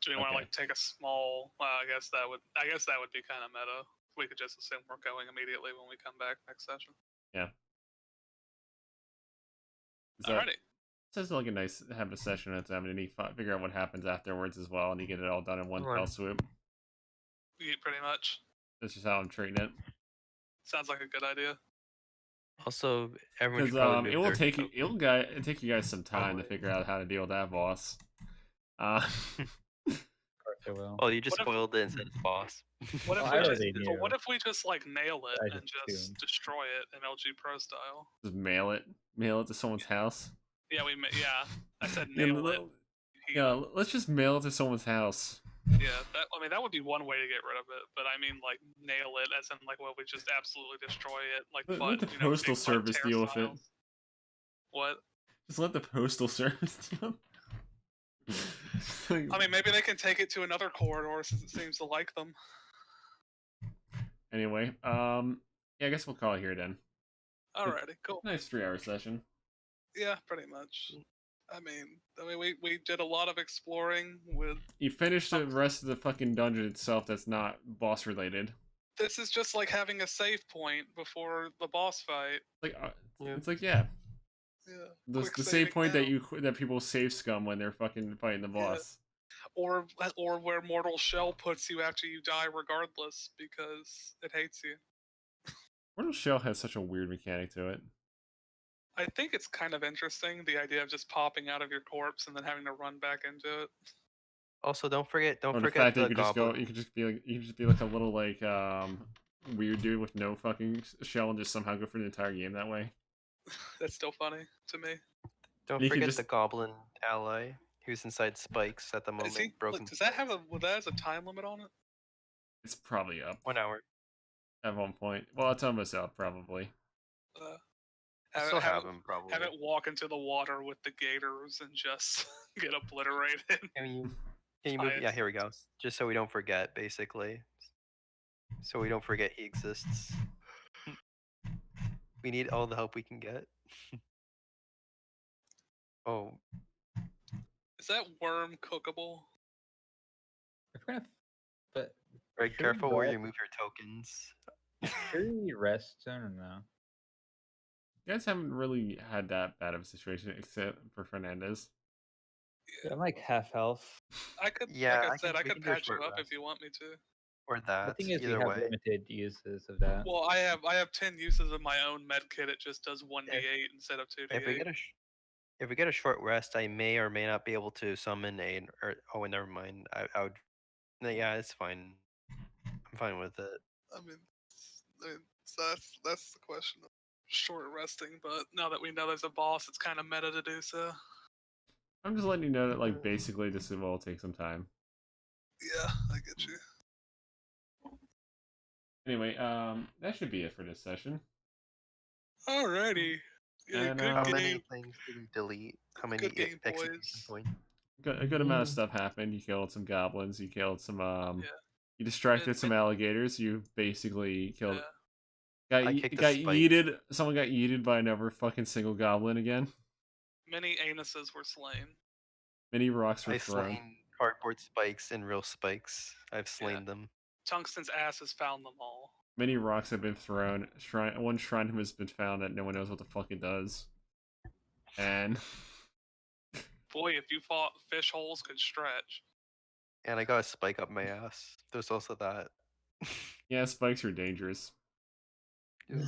Do we want to Okay. like take a small? Well, I guess that would be kind of meta. We could just assume we're going immediately when we come back next session. Yeah. So, Alrighty. This is like a nice have a session at a time, and then you figure out what happens afterwards as well, and you get it all done in one Right. fell swoop. Pretty much. That's just how I'm treating it. Sounds like a good idea. Also, everyone should Because probably it move will their take you it'll take you guys some time to Probably. figure out how to deal with that boss. Of course it will. Well, you just What if- spoiled it and said it's boss. What if Well, we I just? already But knew. what if we just like nail it I and just just assumed. destroy it in LG Pro style? Just mail it to someone's house. Yeah, yeah. I said Yeah, nail it. yeah, let's just mail it to someone's house. Yeah, that would be one way to get rid of it, but I mean like nail it as in like we just absolutely destroy it like Let the postal service deal with it. What? Just let the postal service deal. I mean, maybe they can take it to another corridor since it seems to like them. Anyway, yeah, I guess we'll call it here then. Alrighty, cool. Nice 3-hour session. Yeah, pretty much. I mean, we did a lot of exploring with. You finished the rest of the fucking dungeon itself that's not boss related. This is just like having a save point before the boss fight. Like, Yeah. it's like, yeah. Yeah. The quick save saving point now. that people save scum when they're fucking fighting the boss. Or where Mortal Shell puts you after you die regardless because it hates you. Mortal Shell has such a weird mechanic to it. I think it's kind of interesting, the idea of just popping out of your corpse and then having to run back into it. Also, don't forget Or the fact that you could just go, you could just be like a little like weird dude with no fucking shell and just somehow go for the entire game that way. That's still funny to me. Don't You can forget just- the goblin ally who's inside spikes at the moment. Is he? Broken. Does that have a time limit on it? It's probably up 1 hour. at one point. Well, it's almost up probably. Still have him probably. Have it walk into the water with the gators and just get obliterated. Can you move? Yeah, here we go. Just so we don't forget, basically. So we don't forget he exists. We need all the help we can get. Oh, Is that worm cookable? If we're gonna, but very should we careful where rest- you move your tokens. Should we rest soon or no? You guys haven't really had that bad of a situation except for Fernandez. I'm like half health. I could, Yeah, like I I said, can- I we could can do a patch you short up rest. if you want me to. Or that. The thing is, we either have way. limited uses of that. Well, I have 10 uses of my own med kit. It just does 1d8 instead of 2d8. If we get a short rest, I may or may not be able to summon a. Oh, never mind. I would. Yeah, it's fine. I'm fine with it. I mean, so that's the question of short resting. But now that we know there's a boss, it's kind of meta to do so. I'm just letting you know that, like, basically this will take some time. Yeah, I get you. Anyway, that should be it for this session. Alrighty. Yeah, And, good How game. many things did we delete? How many Good game, execution boys. points? A good amount of stuff happened. You killed some goblins. You killed some. Yeah. You distracted And- some alligators. You basically killed. Yeah. I kicked a Got spike. yeeted. Someone got yeeted by another fucking single goblin again. Many anuses were slain. Many rocks were I've thrown. slain cardboard spikes and real spikes. I've slain them. Tungsten's ass has found them all. Many rocks have been thrown. One shrine has been found that no one knows what the fuck it does. And Boy, if you thought fish holes could stretch. And I got a spike up my ass. There's also that. yeah, spikes are dangerous. Ew.